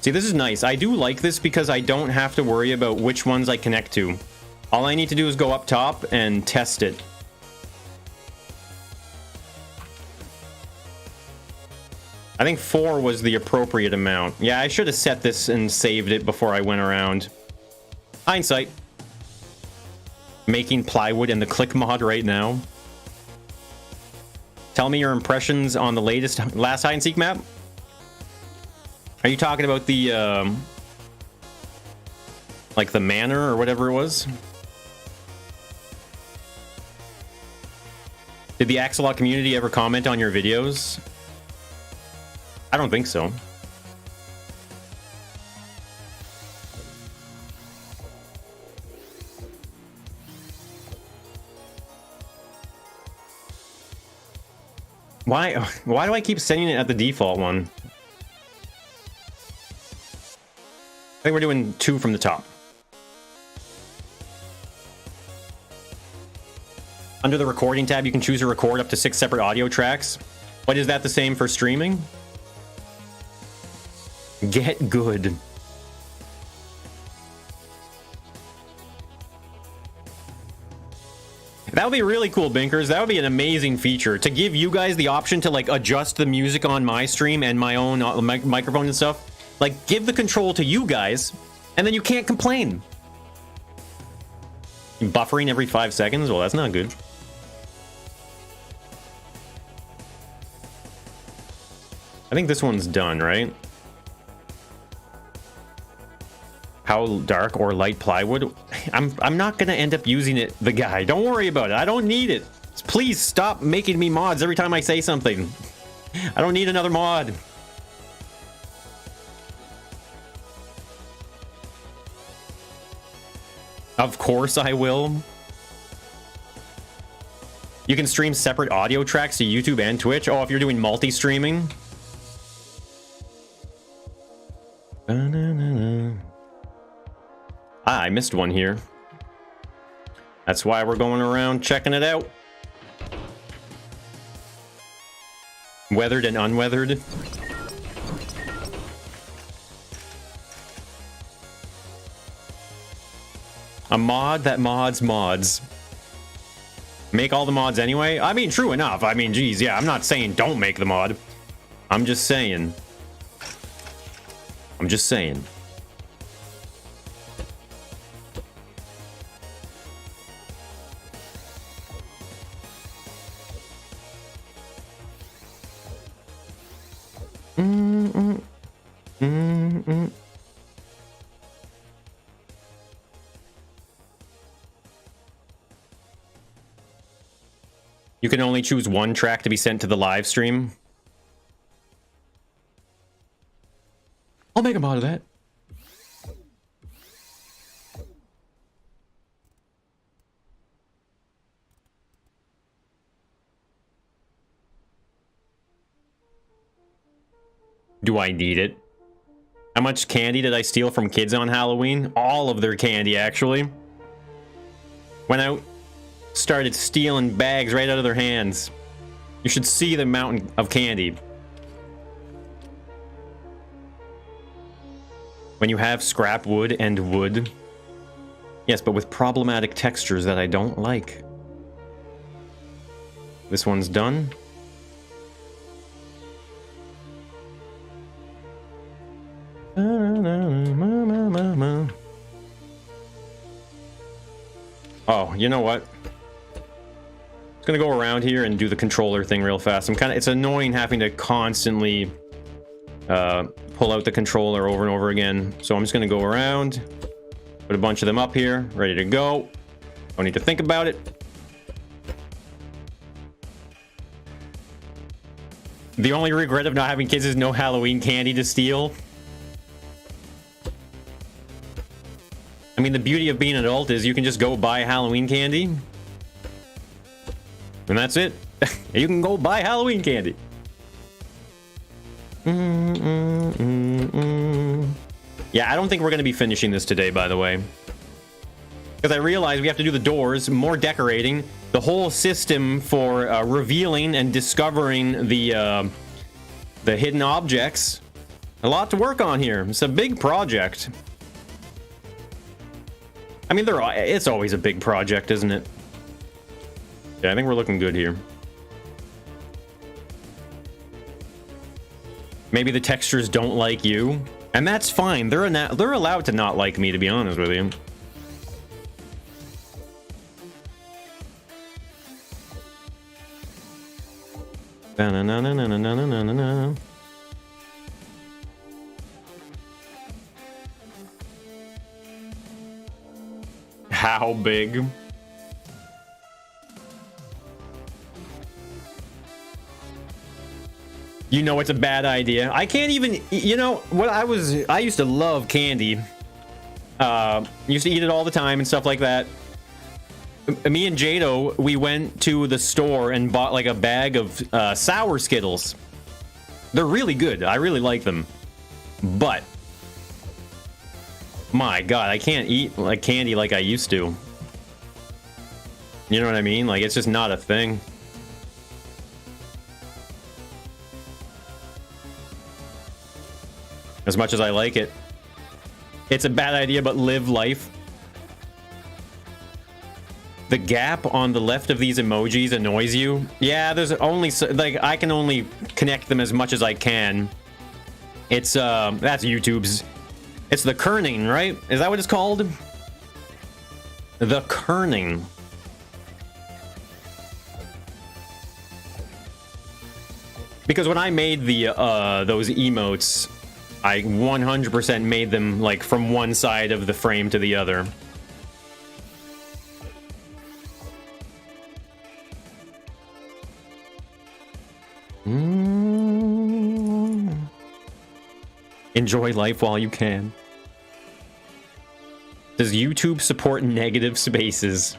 See, this is nice. I do like this because I don't have to worry about which ones I connect to. All I need to do is go up top and test it. I think 4 was the appropriate amount. Yeah, I should have set this and saved it before I went around. Hindsight. Making plywood in the click mod right now. Tell me your impressions on the last hide and seek map. Are you talking about the like the manor or whatever it was? Did the Axolot community ever comment on your videos? I don't think so. Why do I keep sending it at the default one? I think we're doing 2 from the top. Under the recording tab, you can choose to record up to 6 separate audio tracks. What is that the same for streaming? Get good. That would be really cool, Binkers. That would be an amazing feature to give you guys the option to like adjust the music on my stream and my own microphone and stuff. Like, give the control to you guys, and then you can't complain. Buffering every 5 seconds? Well, that's not good. I think this one's done, right? How dark or light plywood? I'm not gonna end up using it, the guy. Don't worry about it. I don't need it. Please stop making me mods every time I say something. I don't need another mod. Of course I will. You can stream separate audio tracks to YouTube and Twitch. Oh, if you're doing multi-streaming. Ah, I missed one here. That's why we're going around checking it out. Weathered and unweathered. A mod that mods mods. Make all the mods anyway? I mean, true enough. I mean, geez, yeah, I'm not saying don't make the mod. I'm just saying. I'm just saying. You can only choose one track to be sent to the live stream. I'll make a mod of that. Do I need it? How much candy did I steal from kids on Halloween? All of their candy, actually. Went out, started stealing bags right out of their hands. You should see the mountain of candy. When you have scrap wood and wood. Yes, but with problematic textures that I don't like. This one's done. Oh, you know what? I'm gonna go around here and do the controller thing real fast. It's annoying having to constantly pull out the controller over and over again. So I'm just gonna go around, put a bunch of them up here, ready to go. Don't need to think about it. The only regret of not having kids is no Halloween candy to steal. I mean, the beauty of being an adult is you can just go buy Halloween candy. And that's it. You can go buy Halloween candy. Yeah, I don't think we're going to be finishing this today, by the way. Because I realize we have to do the doors, more decorating, the whole system for revealing and discovering the hidden objects. A lot to work on here. It's a big project. I mean, it's always a big project, isn't it? Yeah, I think we're looking good here. Maybe the textures don't like you, and that's fine. They're allowed to not like me, to be honest with you. Na-na-na-na-na-na-na-na-na. How big? You know it's a bad idea. I can't even, you know, I used to love candy. Used to eat it all the time and stuff like that. Me and Jado, we went to the store and bought like a bag of sour Skittles. They're really good. I really like them. But my God, I can't eat like candy like I used to. You know what I mean? Like, it's just not a thing. As much as I like it. It's a bad idea, but live life. The gap on the left of these emojis annoys you. Yeah, there's only, like, I can only connect them as much as I can. It's, that's YouTube's. It's the kerning, right? Is that what it's called? The kerning. Because when I made the those emotes, I 100% made them like from one side of the frame to the other. Enjoy life while you can. Does YouTube support negative spaces?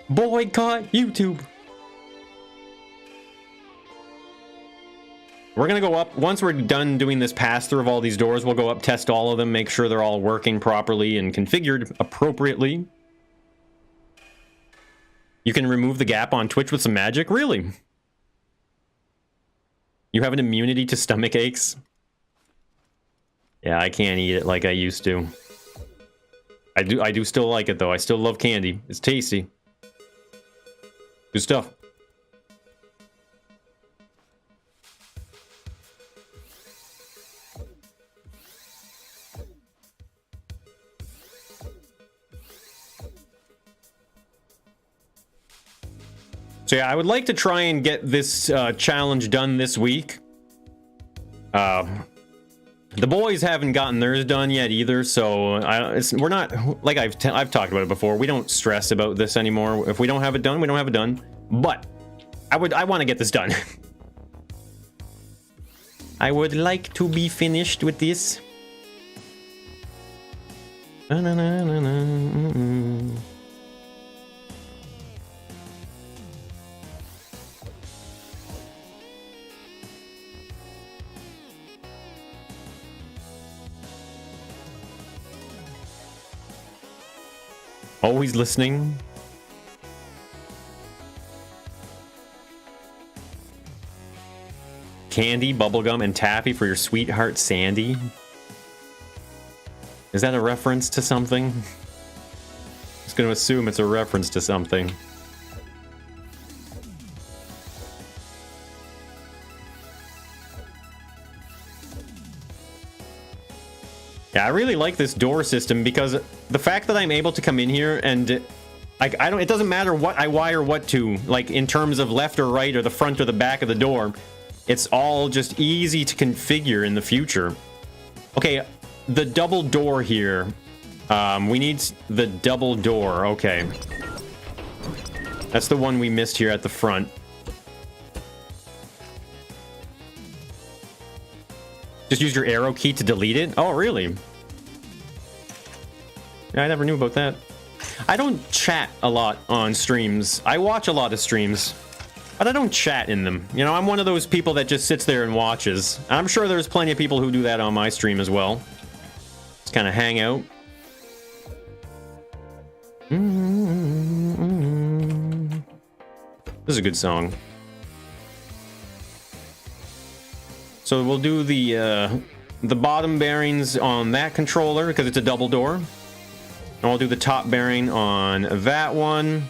Boycott YouTube. We're gonna go up, once we're done doing this pass-through of all these doors, we'll go up, test all of them, make sure they're all working properly and configured appropriately. You can remove the gap on Twitch with some magic? Really? You have an immunity to stomach aches? Yeah, I can't eat it like I used to. I do still like it though. I still love candy. It's tasty. Good stuff. So yeah, I would like to try and get this challenge done this week. The boys haven't gotten theirs done yet either, so we're not, like I've talked about it before. We don't stress about this anymore. If we don't have it done, we don't have it done. But I want to get this done. I would like to be finished with this. Na, na, na, na, na, Always listening. Candy, bubblegum, and taffy for your sweetheart Sandy. Is that a reference to something? Just gonna assume it's a reference to something. Yeah, I really like this door system because the fact that I'm able to come in here and like it doesn't matter what I wire what to, like in terms of left or right or the front or the back of the door. It's all just easy to configure in the future. Okay, the double door here. We need the double door. Okay. That's the one we missed here at the front. Just use your arrow key to delete it? Oh, really? Yeah, I never knew about that. I don't chat a lot on streams. I watch a lot of streams, but I don't chat in them. You know, I'm one of those people that just sits there and watches. I'm sure there's plenty of people who do that on my stream as well. Just kind of hang out. This is a good song. So we'll do the bottom bearings on that controller because it's a double door. And I'll do the top bearing on that one.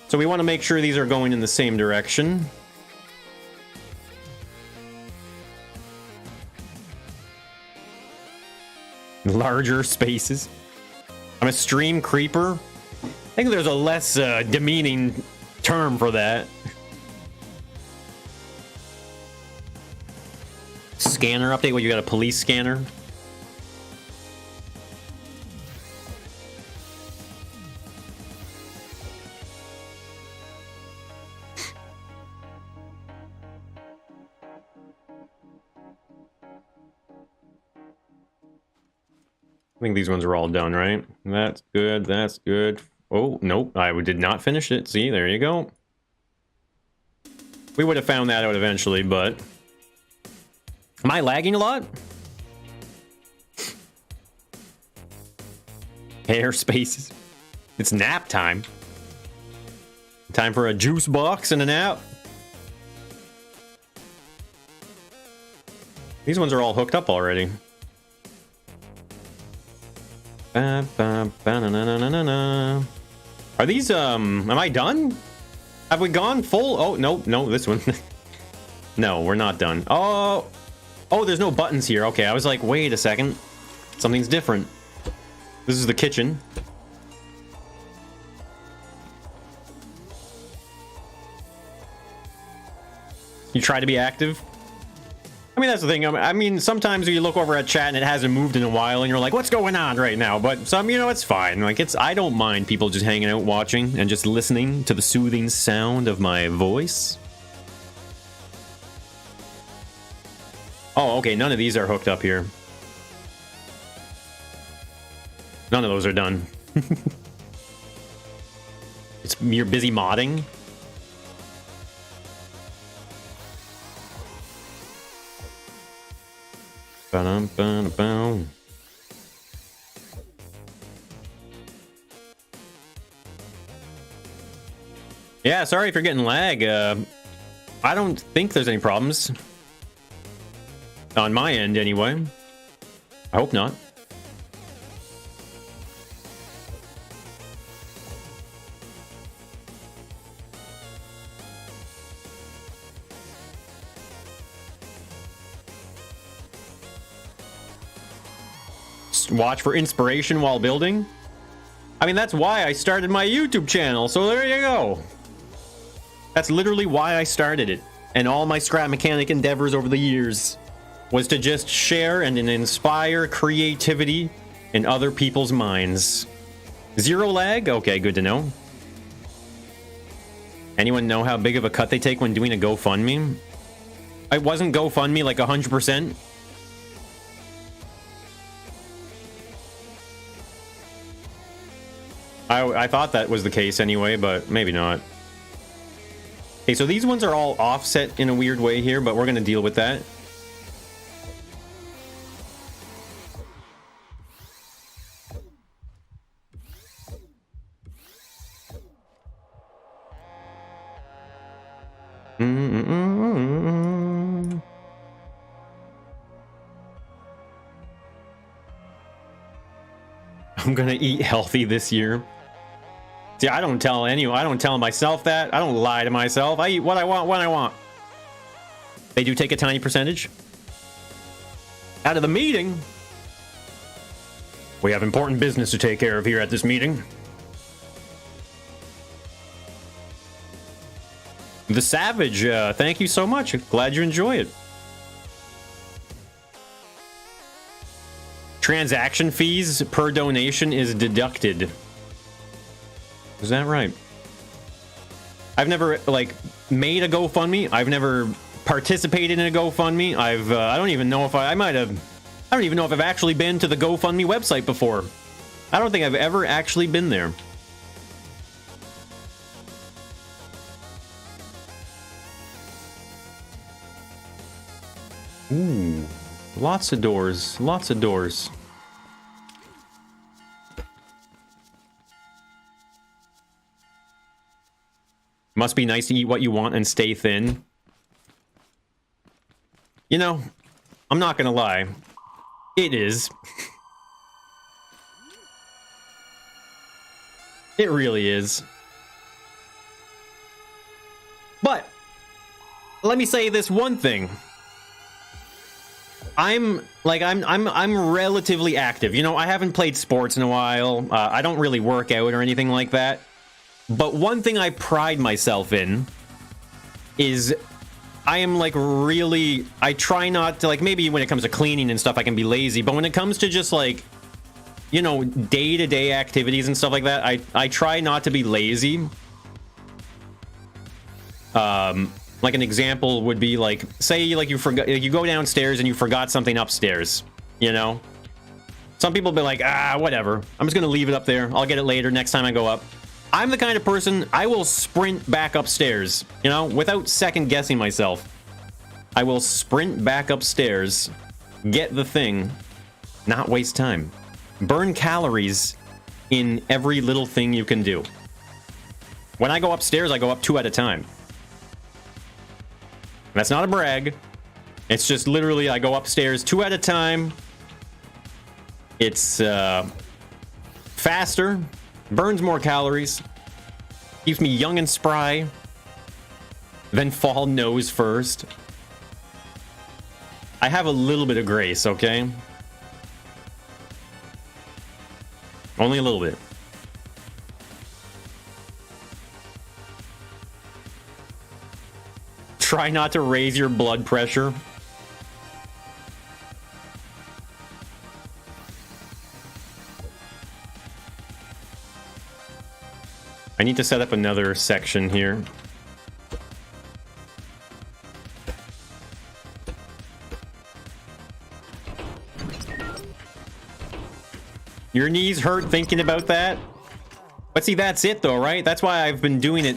So we want to make sure these are going in the same direction. Larger spaces. I'm a stream creeper. I think there's a less demeaning term for that. Scanner update. What, you got a police scanner? I think these ones are all done, right? That's good. That's good. Oh, nope. I did not finish it. See, there you go. We would have found that out eventually, but... Am I lagging a lot? Hair spaces. It's nap time. Time for a juice box and a nap. These ones are all hooked up already. Are these, am I done? Have we gone full? Oh, no, no, this one. No, we're not done. Oh, there's no buttons here. Okay, I was like, wait a second. Something's different. This is the kitchen. You try to be active? I mean, that's the thing. I mean, sometimes you look over at chat and it hasn't moved in a while and you're like, what's going on right now? But some, you know, it's fine. Like, I don't mind people just hanging out watching and just listening to the soothing sound of my voice. Oh, okay. None of these are hooked up here. None of those are done. You're busy modding? Ba-dum-ba-dum-bum. Yeah, sorry if you're getting lag. I don't think there's any problems. On my end, anyway. I hope not. watch for inspiration while building. I mean, that's why I started my YouTube channel, so there you go. That's literally why I started it. And all my scrap mechanic endeavors over the years was to just share and inspire creativity in other people's minds. Zero lag? Okay, good to know. Anyone know how big of a cut they take when doing a GoFundMe? It wasn't GoFundMe like 100%. I thought that was the case anyway, but maybe not. Okay, so these ones are all offset in a weird way here, but we're going to deal with that. I'm gonna eat healthy this year. See, I don't tell anyone. I don't tell myself that. I don't lie to myself. I eat what I want when I want. They do take a tiny percentage out of the meeting. We have important business to take care of here at this meeting. The Savage, thank you so much. Glad you enjoy it. Transaction fees per donation is deducted. Is that right? I've never like made a GoFundMe. I've never participated in a GoFundMe. I don't even know if I don't even know if I've actually been to the GoFundMe website before. I don't think I've ever actually been there. Ooh, lots of doors, lots of doors. Must be nice to eat what you want and stay thin. You know, I'm not gonna lie. It is. It really is. But let me say this one thing. I'm relatively active. You know, I haven't played sports in a while. I don't really work out or anything like that. But one thing I pride myself in is I am like really, I try not to, like, maybe when it comes to cleaning and stuff I can be lazy, but when it comes to just like, you know, day-to-day activities and stuff like that, I try not to be lazy. Like an example would be like, say like you forgot, like you go downstairs and you forgot something upstairs, you know? Some people be like, whatever, I'm just gonna leave it up there, I'll get it later next time I go up. I'm the kind of person, I will sprint back upstairs, you know, without second guessing myself. I will sprint back upstairs, get the thing, not waste time. Burn calories in every little thing you can do. When I go upstairs, I go up 2 at a time. That's not a brag. It's just literally I go upstairs 2 at a time. It's faster. Burns more calories, keeps me young and spry, then fall nose first. I have a little bit of grace, okay? Only a little bit. Try not to raise your blood pressure. I need to set up another section here. Your knees hurt thinking about that? But see, that's it though, right? That's why I've been doing it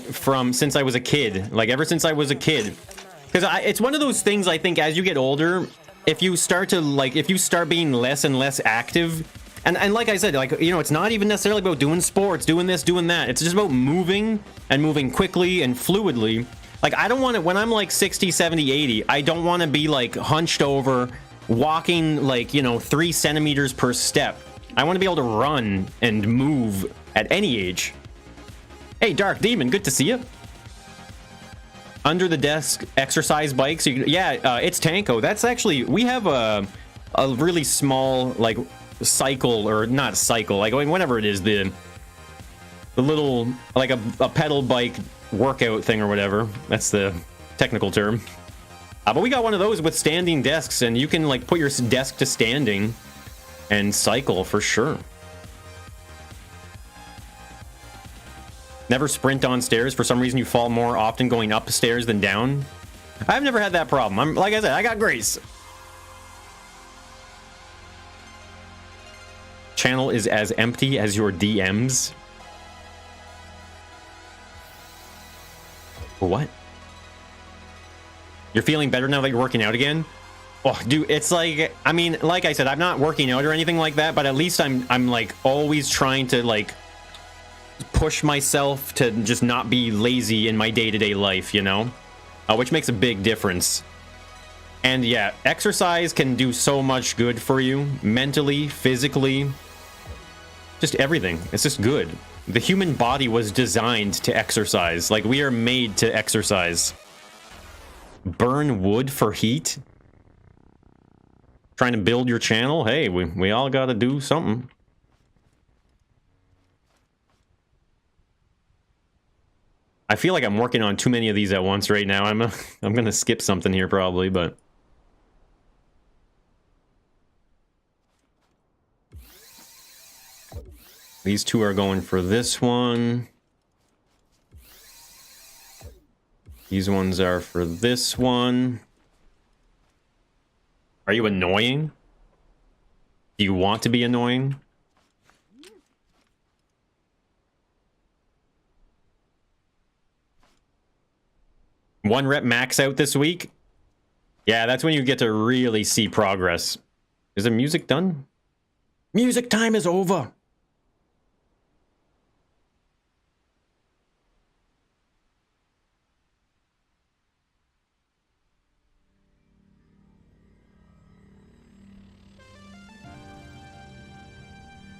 since I was a kid. Like ever since I was a kid. Because it's one of those things, I think, as you get older, if you start being less and less active, and like I said, like, you know, it's not even necessarily about doing sports, doing this, doing that. It's just about moving and moving quickly and fluidly. Like, I don't want to, when I'm like 60, 70, 80, I don't want to be like hunched over, walking like, you know, 3 centimeters per step. I want to be able to run and move at any age. Hey, Dark Demon, good to see you. Under the desk exercise bike. So yeah, it's Tanko. That's actually, we have a really small, like, cycle, or not cycle, like whatever it is, the little, like a pedal bike workout thing or whatever. That's the technical term. But we got one of those with standing desks, and you can like put your desk to standing and cycle for sure. Never sprint on stairs. For some reason, you fall more often going upstairs than down. I've never had that problem. Like I said, I got grace. Channel is as empty as your DMs. What? You're feeling better now that you're working out again? Oh, dude, it's like, I mean, like I said, I'm not working out or anything like that, but at least I'm like always trying to like push myself to just not be lazy in my day-to-day life, you know? Which makes a big difference. And yeah, exercise can do so much good for you, mentally, physically, just everything. It's just good. The human body was designed to exercise. Like, we are made to exercise. Burn wood for heat? Trying to build your channel? Hey, we all gotta do something. I feel like I'm working on too many of these at once right now. I'm gonna skip something here probably, but... These two are going for this one. These ones are for this one. Are you annoying? Do you want to be annoying? One rep max out this week? Yeah, that's when you get to really see progress. Is the music done? Music time is over!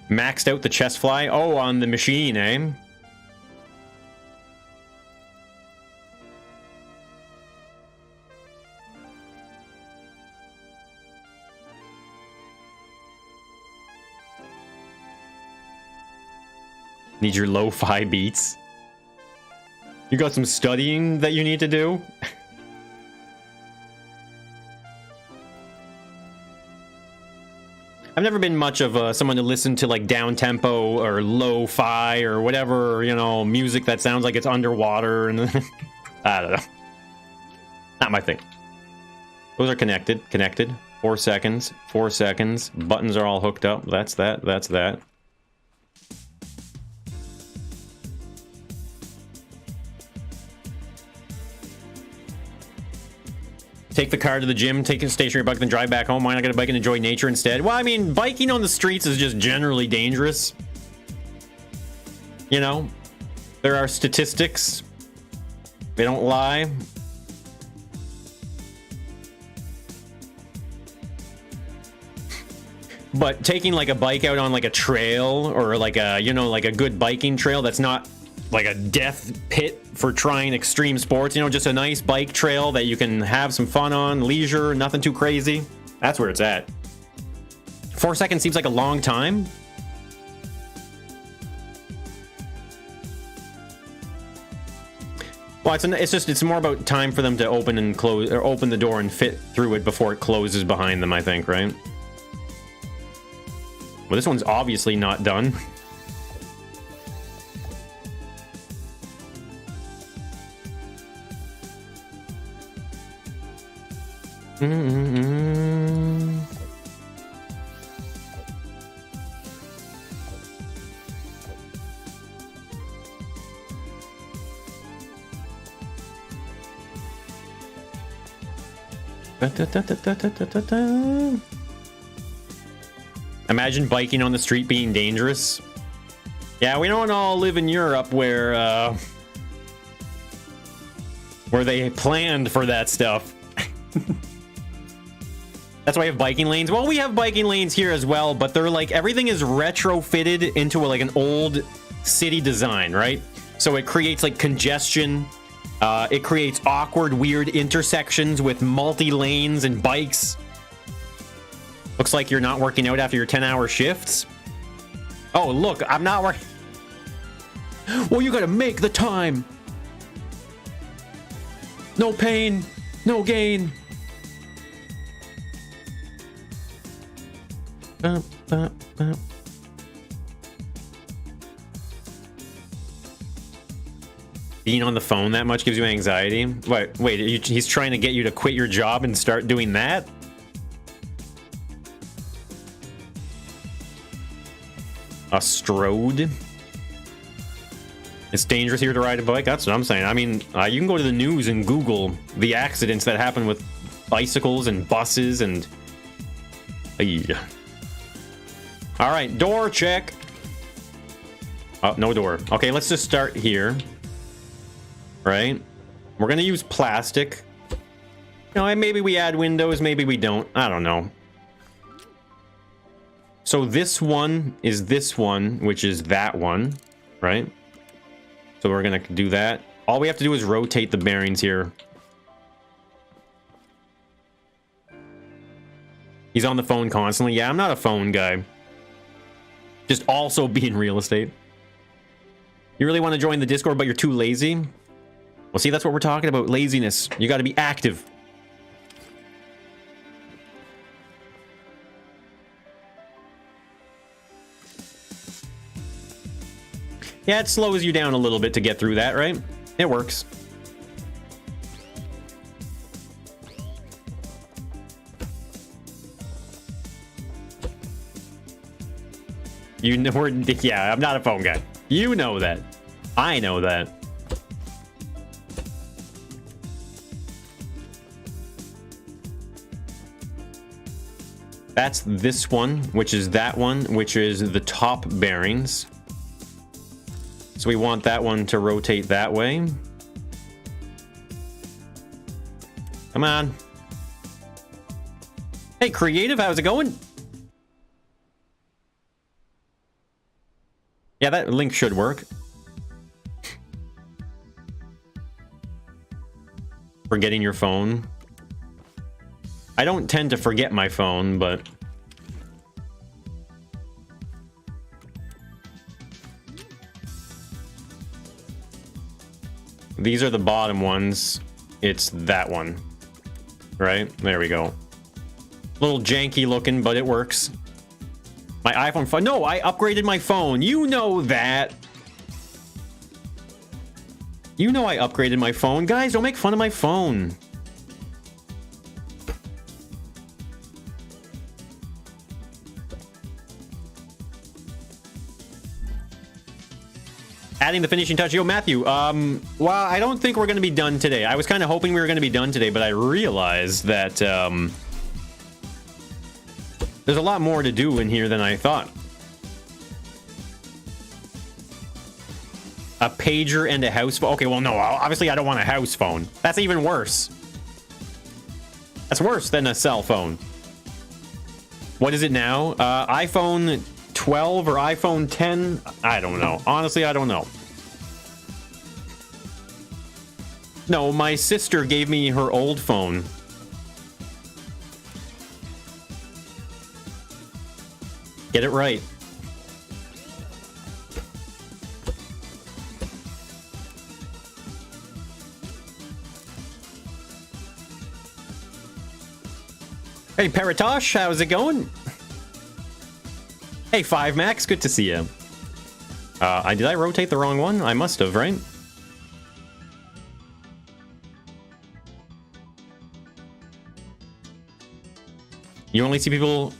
Maxed out the chest fly? Oh, on the machine, eh? Need your lo-fi beats. You got some studying that you need to do? I've never been much of someone to listen to like down-tempo or lo-fi or whatever, you know, music that sounds like it's underwater and I don't know. Not my thing. Those are connected. 4 seconds. 4 seconds. Buttons are all hooked up. That's that. That's that. Take the car to the gym, take a stationary bike, then drive back home. Why not get a bike and enjoy nature instead? Well, I mean, biking on the streets is just generally dangerous. You know? There are statistics. They don't lie. But taking like a bike out on like a trail or like a, you know, like a good biking trail that's not like a death pit for trying extreme sports, you know, just a nice bike trail that you can have some fun on, leisure, nothing too crazy. That's where it's at. 4 seconds seems like a long time. Well, it's more about time for them to open and close, or open the door and fit through it before it closes behind them, I think, right? Well, this one's obviously not done. Imagine biking on the street being dangerous. Yeah, we don't all live in Europe where they planned for that stuff. That's why we have biking lanes. Well, we have biking lanes here as well, but they're like, everything is retrofitted into like an old city design, right? So it creates like congestion. It creates awkward, weird intersections with multi-lanes and bikes. Looks like you're not working out after your 10-hour shifts. Oh, look, I'm not working. Well, you gotta make the time. No pain, no gain. Being on the phone that much gives you anxiety? Wait, he's trying to get you to quit your job and start doing that? A strode? It's dangerous here to ride a bike? That's what I'm saying. I mean, you can go to the news and Google the accidents that happen with bicycles and buses and... All right, door check. Oh, no door. Okay, let's just start here. Right? We're gonna use plastic. You know, maybe we add windows, maybe we don't. I don't know. So this one is this one, which is that one, right? So we're gonna do that. All we have to do is rotate the bearings here. He's on the phone constantly. Yeah, I'm not a phone guy. Just also be in real estate. You really want to join the Discord, but you're too lazy? Well, see, that's what we're talking about. Laziness. You got to be active. Yeah, it slows you down a little bit to get through that, right? It works. You know, yeah, I'm not a phone guy. You know that. I know that. That's this one, which is that one, which is the top bearings. So we want that one to rotate that way. Come on. Hey, creative, how's it going? Yeah, that link should work. Forgetting your phone. I don't tend to forget my phone, but... These are the bottom ones. It's that one. Right? There we go. A little janky looking, but it works. My iPhone phone. No, I upgraded my phone. You know that. You know I upgraded my phone. Guys, don't make fun of my phone. Adding the finishing touch. Yo, Matthew, well, I don't think we're going to be done today. I was kind of hoping we were going to be done today, but I realized that there's a lot more to do in here than I thought. A pager and a house phone. Okay, well, no, obviously I don't want a house phone. That's even worse. That's worse than a cell phone. What is it now? iPhone 12 or iPhone 10? I don't know. Honestly, I don't know. No, my sister gave me her old phone. Get it right. Hey, Paratosh, how's it going? Hey, 5Max, good to see you. Did I rotate the wrong one? I must have, right? You only see people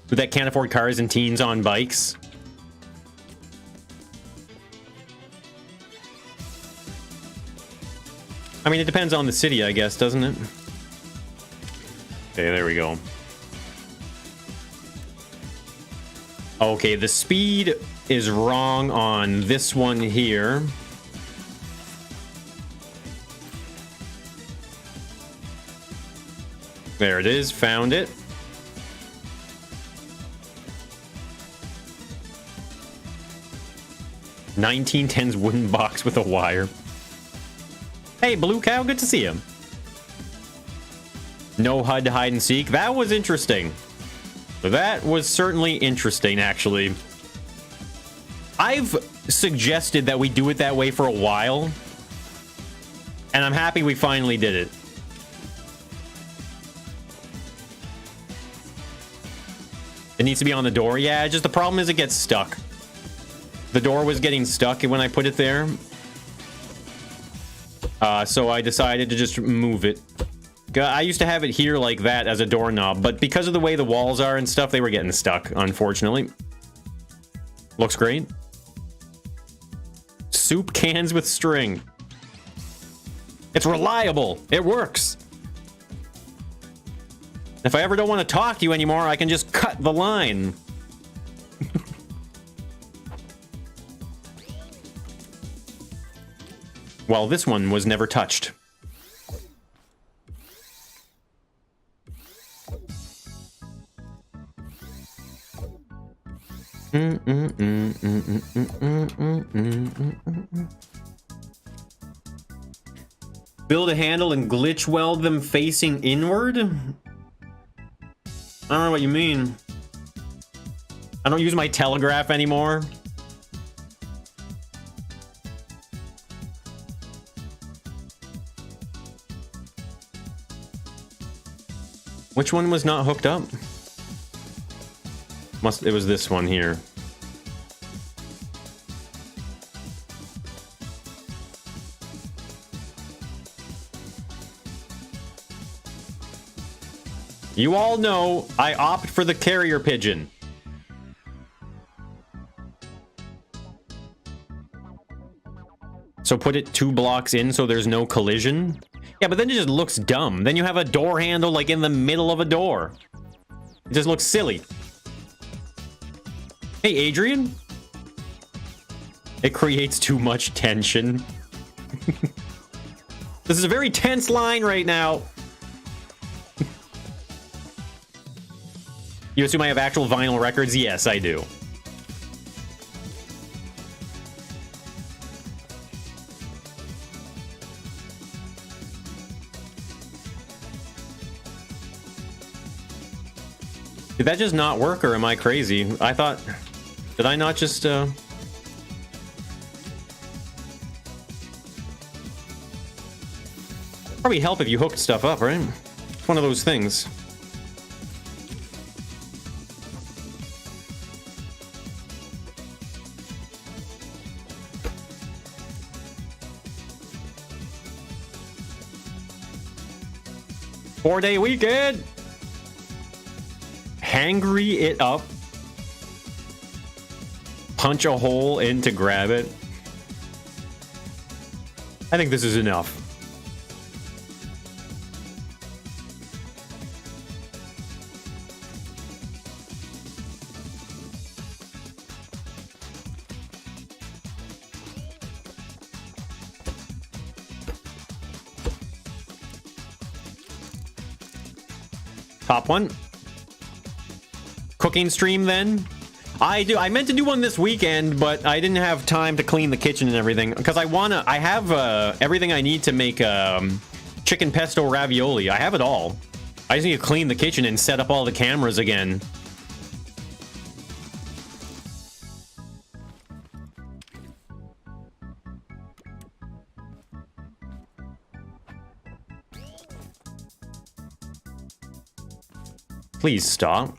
that can't afford cars and teens on bikes. I mean, it depends on the city, I guess, doesn't it? Okay, there we go. Okay, the speed is wrong on this one here. There it is, found it. $1910's wooden box with a wire. Hey, Blue Cow, good to see you. No HUD hide and seek. That was interesting. That was certainly interesting, actually. I've suggested that we do it that way for a while, and I'm happy we finally did it. It needs to be on the door. Yeah, just the problem is it gets stuck. The door was getting stuck when I put it there. So I decided to just move it. I used to have it here like that as a doorknob, but because of the way the walls are and stuff, they were getting stuck, unfortunately. Looks great. Soup cans with string. It's reliable. It works. If I ever don't want to talk to you anymore, I can just cut the line. Well, this one was never touched. Build a handle and glitch weld them facing inward? I don't know what you mean. I don't use my telegraph anymore. Which one was not hooked up? It was this one here. You all know I opt for the carrier pigeon. So put it 2 blocks in so there's no collision. Yeah, but then it just looks dumb. Then you have a door handle like in the middle of a door. It just looks silly. Hey, Adrian. It creates too much tension. This is a very tense line right now. You assume I have actual vinyl records? Yes, I do. Did that just not work, or am I crazy? I thought... Did I not just, Probably help if you hooked stuff up, right? It's one of those things. Four-day weekend! Hangry it up. Punch a hole in to grab it. I think this is enough. Top one. Cooking stream then. I meant to do one this weekend, but I didn't have time to clean the kitchen and everything because I have everything I need to make chicken pesto ravioli. I have it all. I just need to clean the kitchen and set up all the cameras again. Please stop.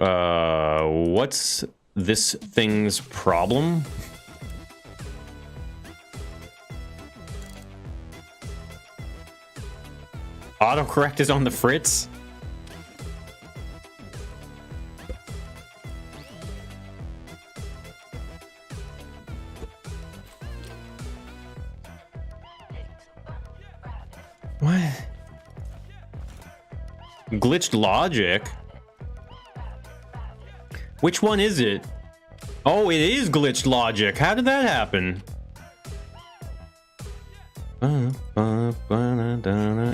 What's this thing's problem? Autocorrect is on the fritz. What? Glitched logic? Which one is it? Oh, it is glitched logic. How did that happen?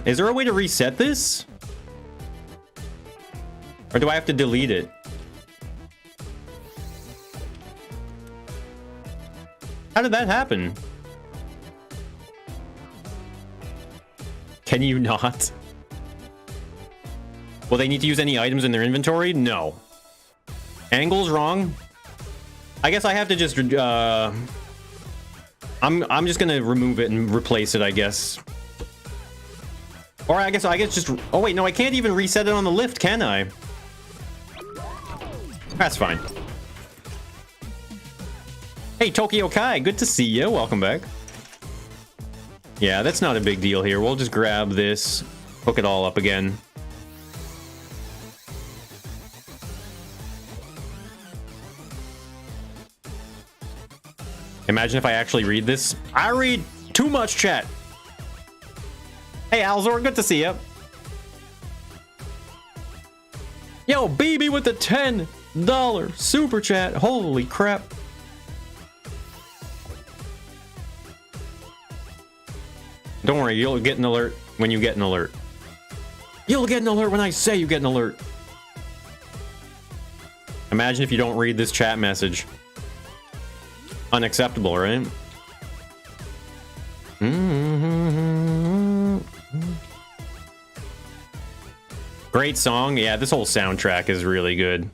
Is there a way to reset this? Or do I have to delete it? How did that happen? Can you not? Will they need to use any items in their inventory? No. Angle's wrong. I guess I have to just I'm just gonna remove it and replace it, I guess. Or I guess just, oh wait, no, I can't even reset it on the lift, can I? That's fine. Hey, Tokyo Kai, good to see you. Welcome back. Yeah, that's not a big deal here. We'll just grab this, hook it all up again. Imagine if I actually read this. I read too much chat. Hey, Alzor, good to see you. Yo, BB with the $10 super chat. Holy crap. Don't worry, you'll get an alert when you get an alert. You'll get an alert when I say you get an alert. Imagine if you don't read this chat message. Unacceptable, right? Great song. Yeah, this whole soundtrack is really good.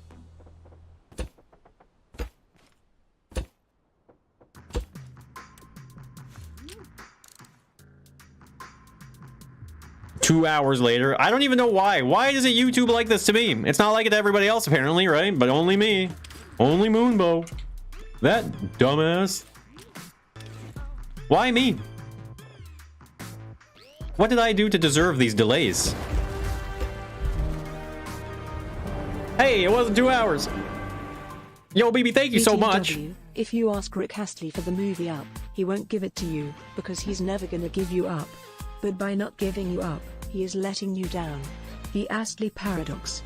Two hours later. I don't even know why. Why does it YouTube like this to me? It's not like it to everybody else, apparently, right? But only me. Only Moonbow. That dumbass. Why me? What did I do to deserve these delays? Hey, it wasn't 2 hours. Yo, BB, thank you so much. If you ask Rick Astley for the movie Up, he won't give it to you, because he's never gonna give you up. But by not giving you up, he is letting you down. The Astley paradox.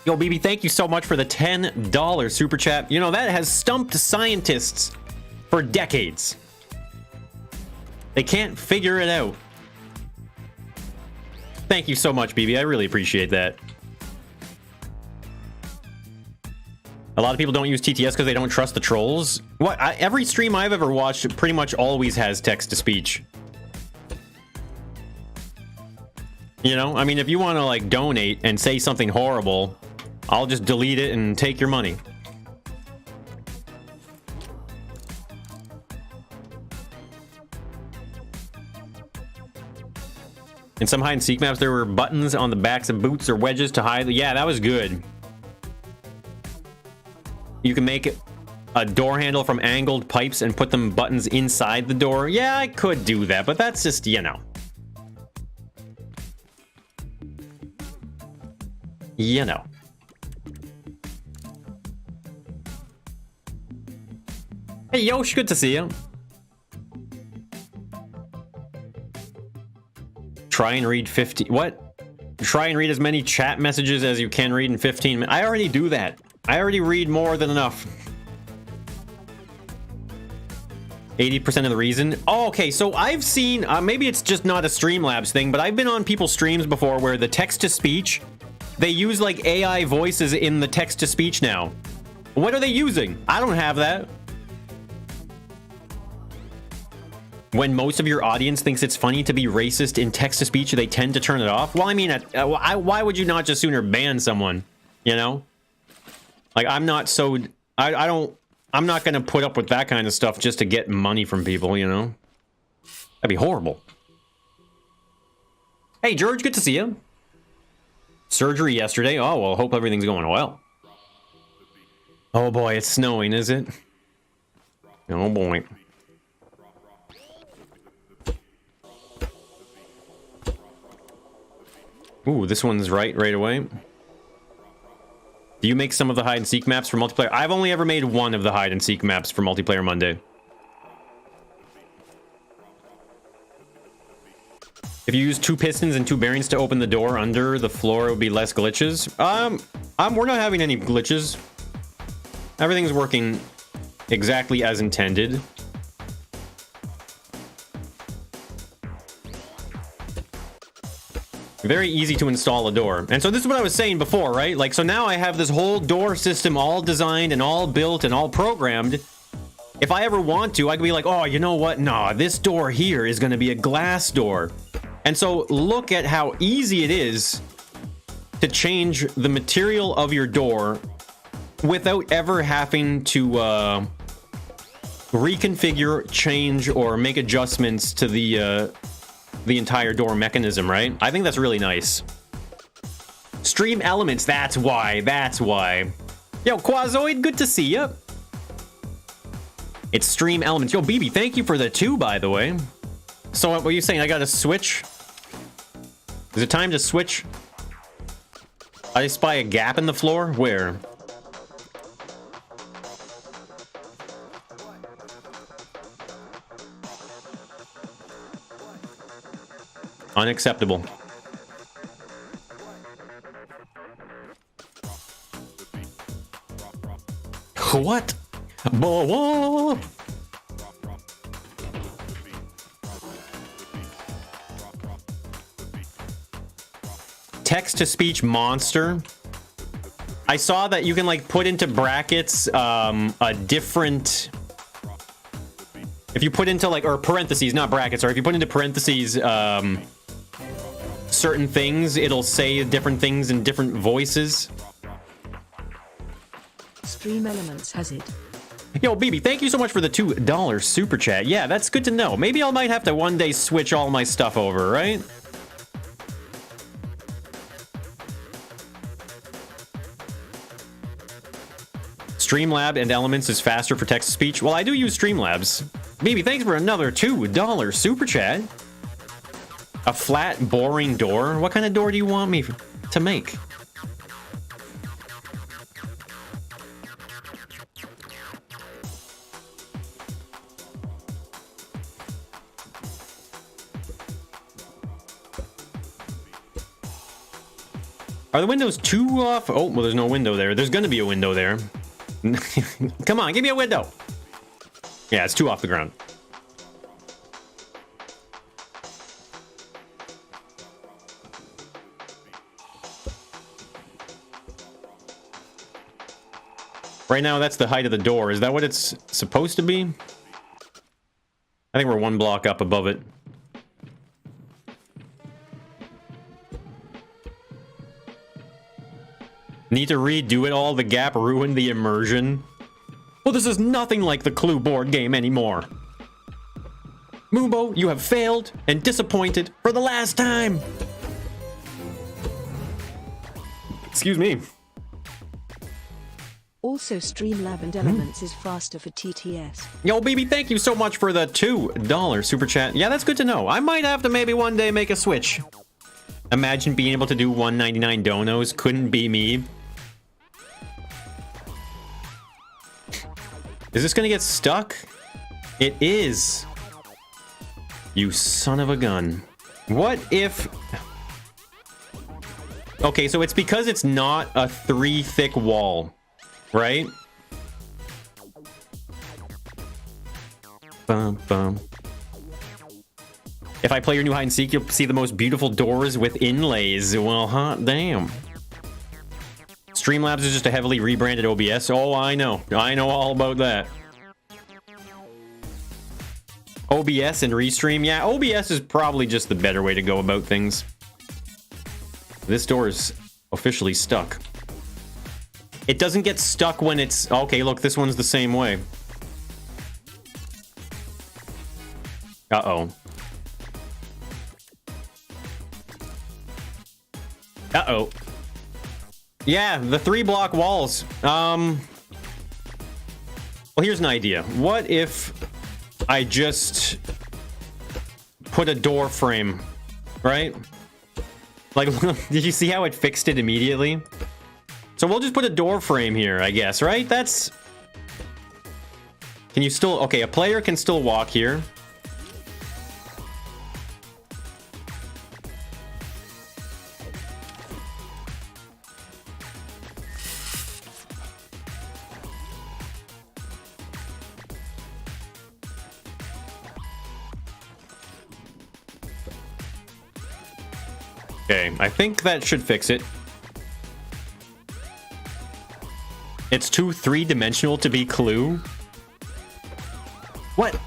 Yo, BB, thank you so much for the $10 super chat. You know, that has stumped scientists for decades. They can't figure it out. Thank you so much, BB. I really appreciate that. A lot of people don't use TTS because they don't trust the trolls. What? Every stream I've ever watched pretty much always has text-to-speech. You know, I mean, if you want to, like, donate and say something horrible, I'll just delete it and take your money. In some hide-and-seek maps, there were buttons on the backs of boots or wedges to hide. Yeah, that was good. You can make a door handle from angled pipes and put them buttons inside the door. Yeah, I could do that, but that's just, you know. You know. Hey, Yosh, good to see you. Try and read 50... What? Try and read as many chat messages as you can read in 15 minutes. I already do that. I already read more than enough. 80% of the reason. Oh, okay, so I've seen... maybe it's just not a Streamlabs thing, but I've been on people's streams before where the text-to-speech... They use, like, AI voices in the text-to-speech now. What are they using? I don't have that. When most of your audience thinks it's funny to be racist in text-to-speech, they tend to turn it off. Well, I mean, why would you not just sooner ban someone? You know? Like, I'm not so... I'm not gonna put up with that kind of stuff just to get money from people, you know? That'd be horrible. Hey, George, good to see you. Surgery yesterday. Oh, well, hope everything's going well. Oh boy, it's snowing, is it? Oh boy. Ooh, this one's right away. Do you make some of the hide-and-seek maps for multiplayer? I've only ever made one of the hide-and-seek maps for Multiplayer Monday. If you use 2 pistons and 2 bearings to open the door under the floor, it would be less glitches. We're not having any glitches. Everything's working exactly as intended. Very easy to install a door. And so this is what I was saying before, right? Like, so now I have this whole door system all designed and all built and all programmed. If I ever want to, I could be like, oh, you know what? Nah, this door here is going to be a glass door. And so look at how easy it is to change the material of your door without ever having to reconfigure, change, or make adjustments to the entire door mechanism, right? I think that's really nice. Stream elements, that's why. Yo, Quazoid, good to see ya. It's stream elements. Yo, BB, thank you for the 2, by the way. So what were you saying? I gotta switch? Is it time to switch? I spy a gap in the floor? Where? Unacceptable. What? Whoa. Text-to-speech monster. I saw that you can like put into brackets a different... If you put into like, or parentheses, not brackets, or if you put into parentheses certain things, it'll say different things in different voices. Stream Elements has it. Yo, BB, thank you so much for the $2 super chat. Yeah, that's good to know. Maybe I might have to one day switch all my stuff over, right? Streamlab and Elements is faster for text-to-speech. Well, I do use Streamlabs. BB, thanks for another $2 super chat. A flat, boring door? What kind of door do you want me to make? Are the windows 2 off? Oh, well, there's no window there. There's gonna be a window there. Come on, give me a window. Yeah, it's 2 off the ground. Right now, that's the height of the door. Is that what it's supposed to be? I think we're 1 block up above it. Need to redo it all. The gap ruined the immersion. Well, this is nothing like the Clue board game anymore. Moombo, you have failed and disappointed for the last time. Excuse me. Also, Streamlab and Elements is faster for TTS. Yo, baby, thank you so much for the $2 super chat. Yeah, that's good to know. I might have to maybe one day make a switch. Imagine being able to do 199 donos. Couldn't be me. Is this gonna get stuck? It is. You son of a gun. What if... Okay, so it's because it's not a 3 thick wall, right? Bum, bum. If I play your new hide and seek, you'll see the most beautiful doors with inlays. Well, hot damn. Streamlabs is just a heavily rebranded OBS. Oh, I know. I know all about that. OBS and Restream. Yeah, OBS is probably just the better way to go about things. This door is officially stuck. It doesn't get stuck when it's... Okay, look, this one's the same way. Uh-oh. Uh-oh. Yeah, the 3 block walls. Well, here's an idea. What if I just put a door frame, right? Like, did you see how it fixed it immediately? So we'll just put a door frame here, I guess, right? That's... Can you still... Okay, a player can still walk here. Okay, I think that should fix it. It's too 3-dimensional to be Clue. What?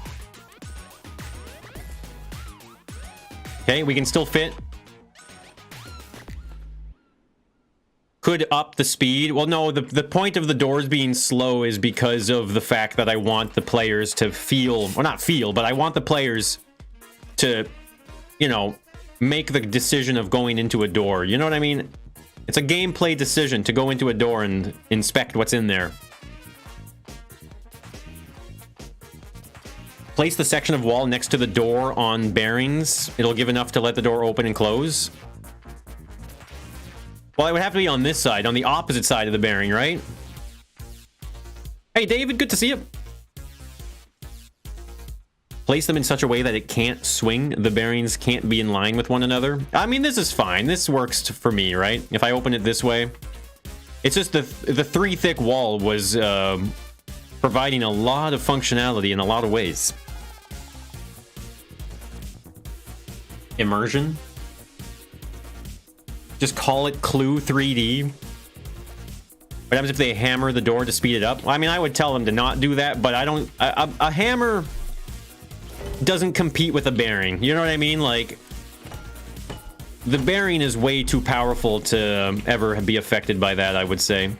Okay, we can still fit. could up the speed. Well, no, the point of the doors being slow is because of the fact that I want the players to feel, or not feel, but I want the players to, you know, make the decision of going into a door. You know what I mean? It's a gameplay decision to go into a door and inspect what's in there. Place the section of wall next to the door on bearings. It'll give enough to let the door open and close. Well, it would have to be on this side, on the opposite side of the bearing, right? Hey, David, good to see you. Place them in such a way that it can't swing. The bearings can't be in line with one another. I mean, this is fine. This works for me, right? If I open it this way. It's just the 3 thick wall was providing a lot of functionality in a lot of ways. Immersion. Just call it Clue 3D. What happens if they hammer the door to speed it up? Well, I mean, I would tell them to not do that, but I don't... A hammer doesn't compete with a bearing. You know what I mean? Like, the bearing is way too powerful to ever be affected by that, I would say.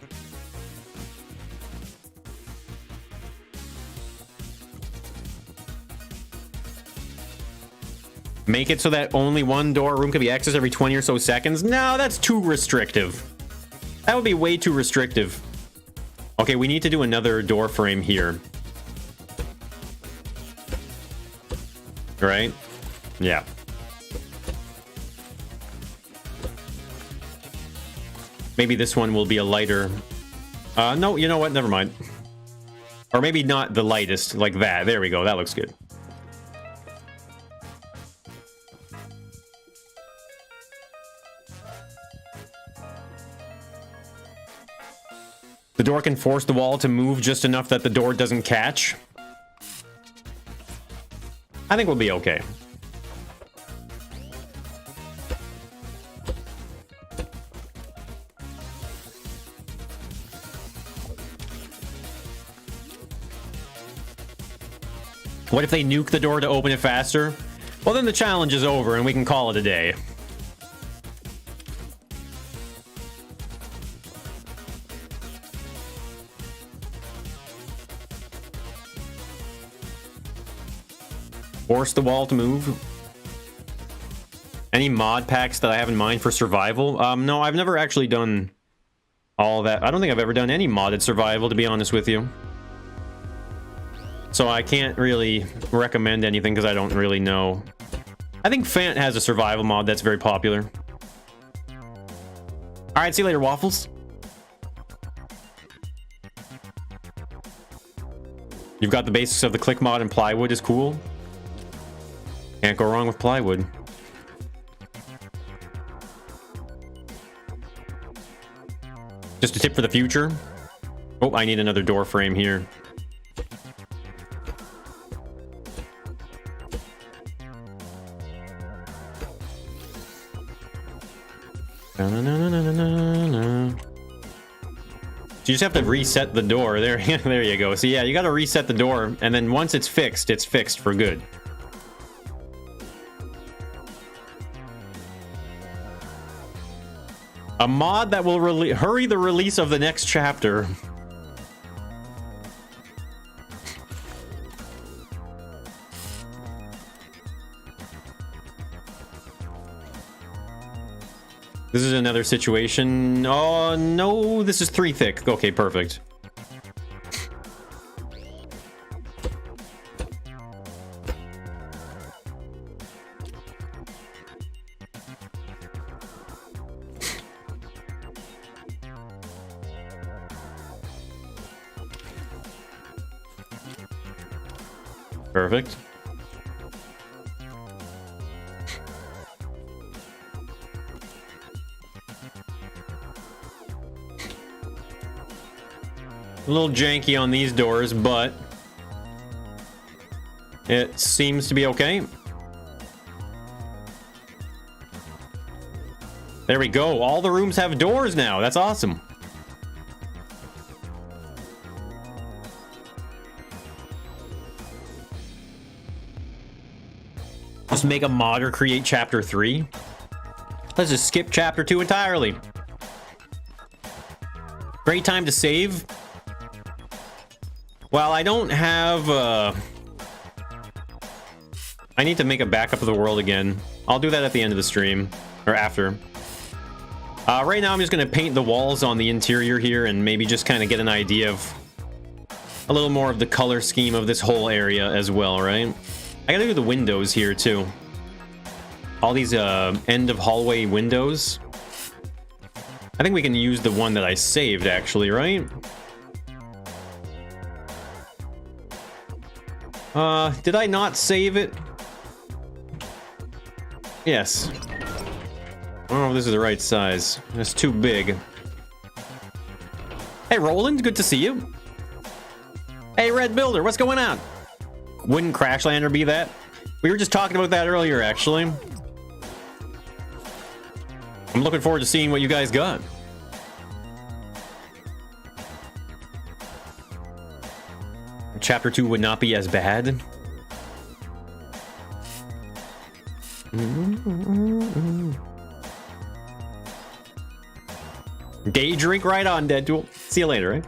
Make it so that only one door room can be accessed every 20 or so seconds? No, that's too restrictive. That would be way too restrictive. Okay, we need to do another door frame here. Right? Yeah. Maybe this one will be a lighter... no, you know what? Never mind. Or maybe not the lightest, like that. There we go. That looks good. The door can force the wall to move just enough that the door doesn't catch. I think we'll be okay. What if they nuke the door to open it faster? Well, then the challenge is over and we can call it a day. Force the wall to move. Any mod packs that I have in mind for survival? No, I've never actually done all that. I don't think I've ever done any modded survival, to be honest with you. So I can't really recommend anything because I don't really know. I think Fant has a survival mod that's very popular. All right, see you later, Waffles. You've got the basics of the click mod, and plywood is cool. Can't go wrong with plywood. Just a tip for the future. Oh, I need another door frame here. So you just have to reset the door. There, there you go. So yeah, you got to reset the door, and then once it's fixed for good. A mod that will hurry the release of the next chapter. This is another situation. Oh, no, this is 3 thick. Okay, perfect. Perfect. A little janky on these doors, but it seems to be okay. There we go. All the rooms have doors now. That's awesome. Just make a modder create chapter 3. Let's just skip chapter 2 entirely. Great time to save. Well, I don't have... I need to make a backup of the world again. I'll do that at the end of the stream. Or after. Right now, I'm just going to paint the walls on the interior here and maybe just kind of get an idea of a little more of the color scheme of this whole area as well, right? I gotta do the windows here, too. All these end of hallway windows. I think we can use the one that I saved, actually, right? Did I not save it? Yes. I don't know if this is the right size. It's too big. Hey, Roland, good to see you. Hey, Red Builder, what's going on? Wouldn't Crashlander be that? We were just talking about that earlier, actually. I'm looking forward to seeing what you guys got. Chapter 2 would not be as bad. Day drink right on, Deadpool. See you later, right?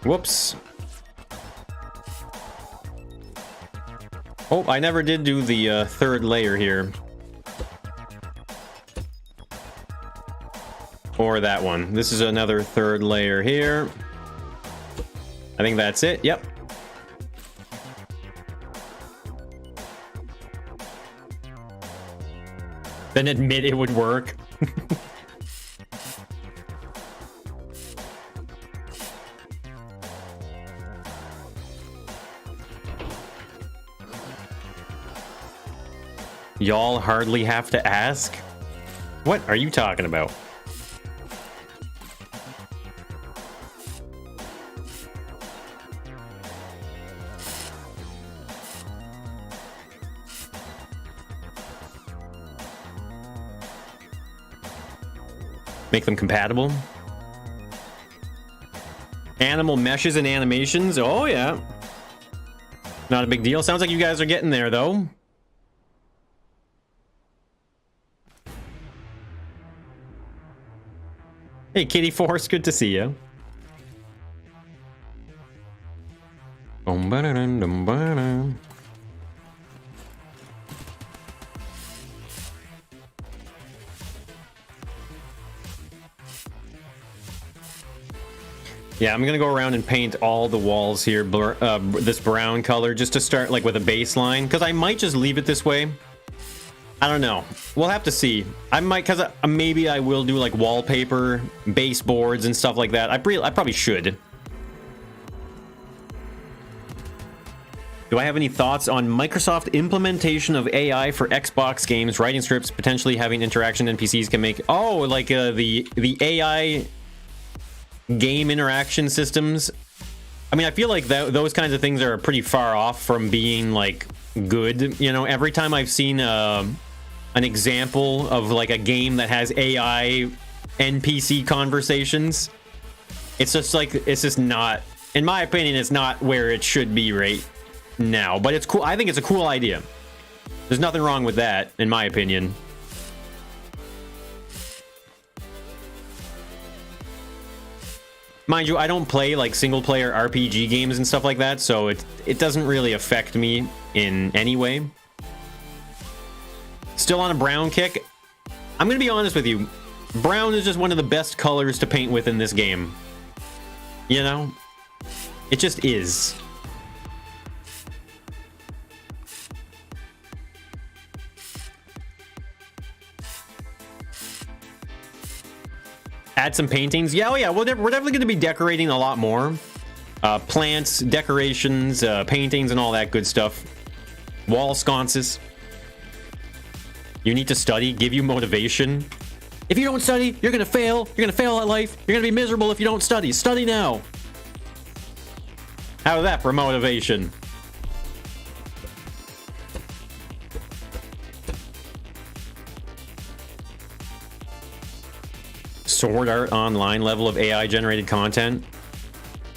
Whoops. Oh, I never did do the third layer here. Or that one. This is another third layer here. I think that's it. Yep. Then admit it would work. Y'all hardly have to ask? What are you talking about? Make them compatible. Animal meshes and animations. Oh, yeah. Not a big deal. Sounds like you guys are getting there, though. Hey, Kitty Force, good to see you. Yeah, I'm gonna go around and paint all the walls here this brown color just to start like with a baseline, because I might just leave it this way. I don't know. We'll have to see. I might, because maybe I will do like wallpaper, baseboards, and stuff like that. I probably should. Do I have any thoughts on Microsoft implementation of AI for Xbox games, writing scripts, potentially having interaction NPCs can make? Oh, like the AI game interaction systems. I mean, I feel like those kinds of things are pretty far off from being like good. You know, every time I've seen an example of like a game that has AI NPC conversations, it's just not, in my opinion, it's not where it should be right now. But it's cool. I think it's a cool idea. There's nothing wrong with that, in my opinion. Mind you, I don't play like single player RPG games and stuff like that, so it doesn't really affect me in any way. Still on a brown kick. I'm gonna be honest with you. Brown is just one of the best colors to paint with in this game. You know? It just is. Add some paintings. Yeah, oh yeah, we're definitely going to be decorating a lot more. Plants, decorations, paintings, and all that good stuff. Wall sconces. You need to study, give you motivation. If you don't study, you're going to fail. You're going to fail at life. You're going to be miserable if you don't study. Study now. How's that for motivation? Sword Art Online level of AI generated content.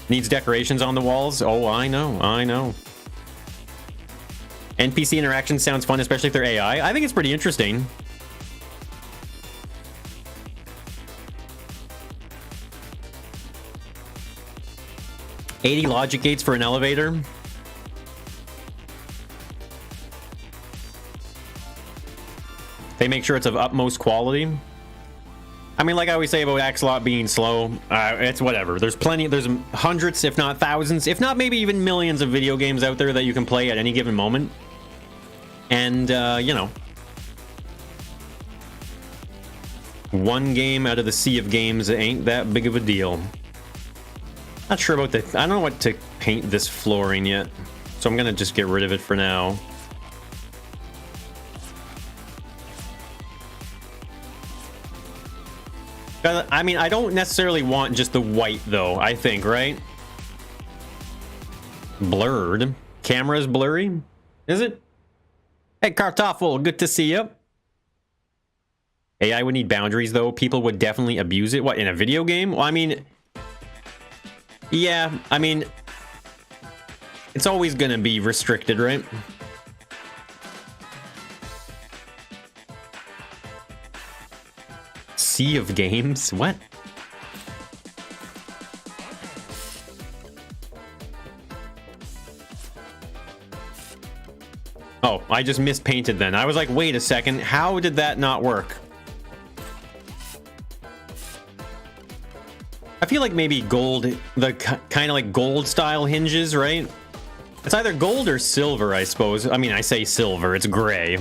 Needs decorations on the walls. Oh, I know. NPC interaction sounds fun, especially if they're AI. I think it's pretty interesting. $80 logic gates for an elevator. They make sure it's of utmost quality. I mean, like I always say about Axolot being slow, it's whatever. There's hundreds, if not thousands, if not maybe even millions of video games out there that you can play at any given moment. And, you know, one game out of the sea of games ain't that big of a deal. Not sure about I don't know what to paint this flooring yet, so I'm gonna just get rid of it for now. I mean, I don't necessarily want just the white, though, I think, right? Blurred. Camera's blurry? Is it? Hey, Kartoffel, good to see you. AI would need boundaries, though. People would definitely abuse it. What, in a video game? Well, I mean... Yeah, I mean... It's always gonna be restricted, right? Sea of games? What? Oh, I just mispainted then. I was like, wait a second, how did that not work? I feel like maybe gold, the kind of like gold style hinges, right? It's either gold or silver, I suppose. I mean, I say silver, it's gray.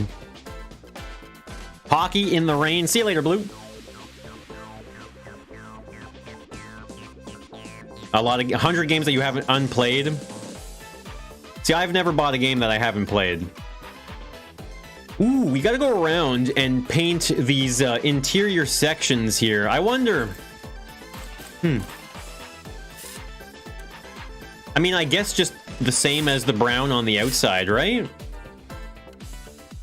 Hockey in the rain. See you later, Blue. A lot of 100 games that you haven't unplayed. See, I've never bought a game that I haven't played. Ooh, we gotta go around and paint these interior sections here. I wonder... I mean, I guess just the same as the brown on the outside, right?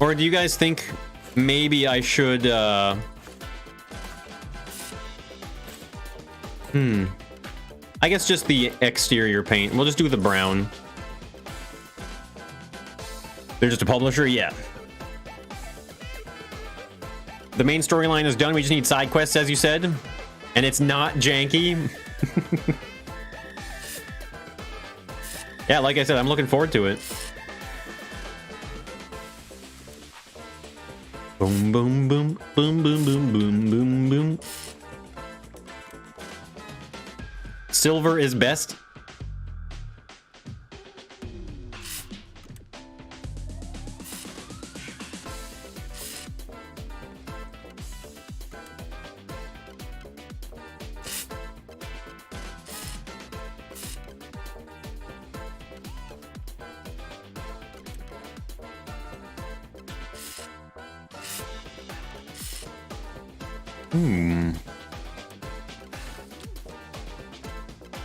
Or do you guys think maybe I should... I guess just the exterior paint. We'll just do the brown. They're just a publisher? Yeah. The main storyline is done. We just need side quests, as you said. And it's not janky. Yeah, like I said, I'm looking forward to it. Boom, boom, boom, boom, boom, boom, boom, boom, boom. Silver is best.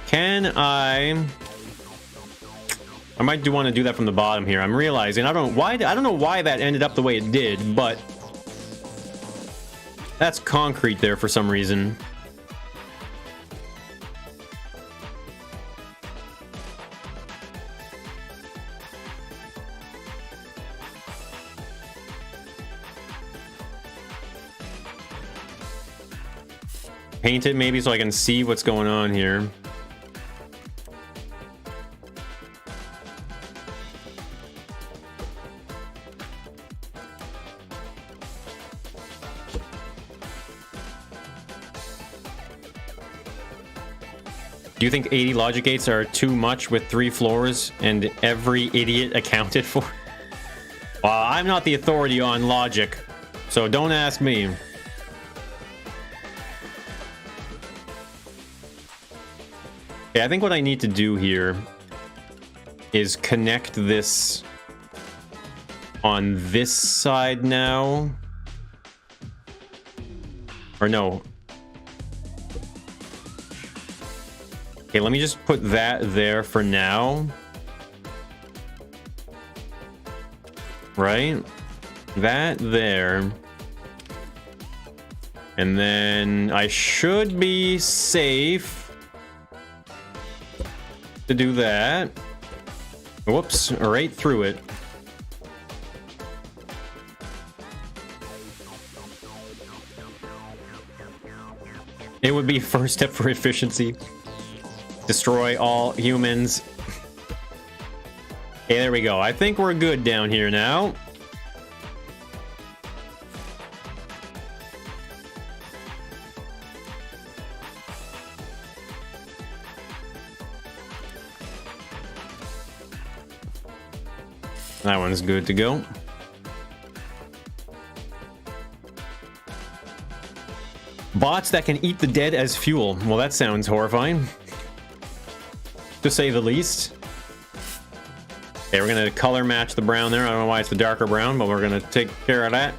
Can I might do want to do that from the bottom here. I'm realizing I don't know why that ended up the way it did, but that's concrete there for some reason. Paint it maybe so I can see what's going on here. Do you think 80 logic gates are too much with 3 floors and every idiot accounted for? Well, I'm not the authority on logic, so don't ask me. Okay, I think what I need to do here is connect this on this side now. Or no. Okay, let me just put that there for now. Right? That there. And then I should be safe to do that. Whoops, right through it. It would be first step for efficiency. Destroy all humans. Okay, there we go. I think we're good down here now. That one's good to go. Bots that can eat the dead as fuel. Well, that sounds horrifying, to say the least. Okay, we're gonna color match the brown there. I don't know why it's the darker brown, but we're gonna take care of that.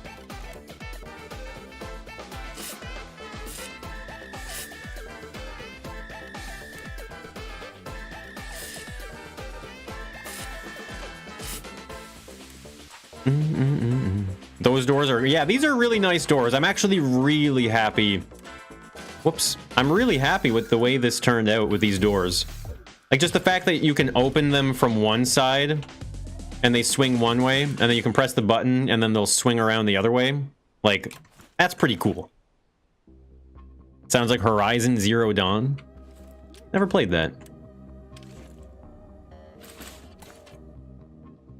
Those doors are, yeah, these are really nice doors. I'm actually really happy. Whoops. I'm really happy with the way this turned out with these doors. Like, just the fact that you can open them from one side and they swing one way, and then you can press the button and then they'll swing around the other way. Like, that's pretty cool. Sounds like Horizon Zero Dawn. Never played that.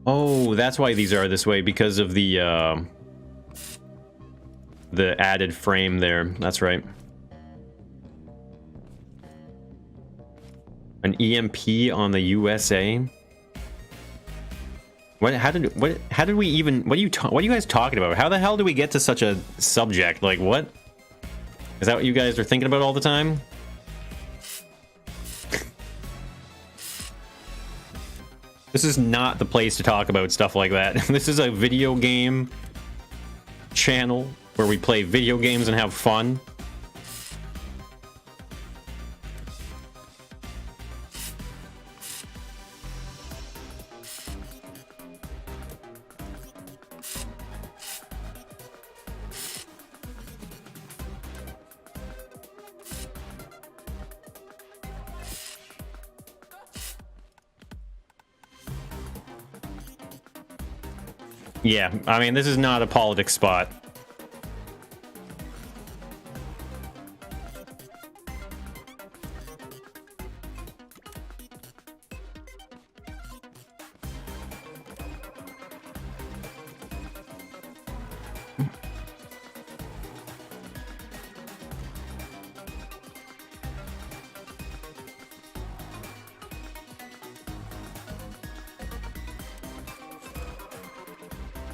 Oh, that's why these are this way, because of the added frame there. That's right. An EMP on the USA. How did we even? What are you guys talking about? How the hell do we get to such a subject? Like, what? Is that what you guys are thinking about all the time? This is not the place to talk about stuff like that. This is a video game channel where we play video games and have fun. Yeah, I mean, this is not a politics spot.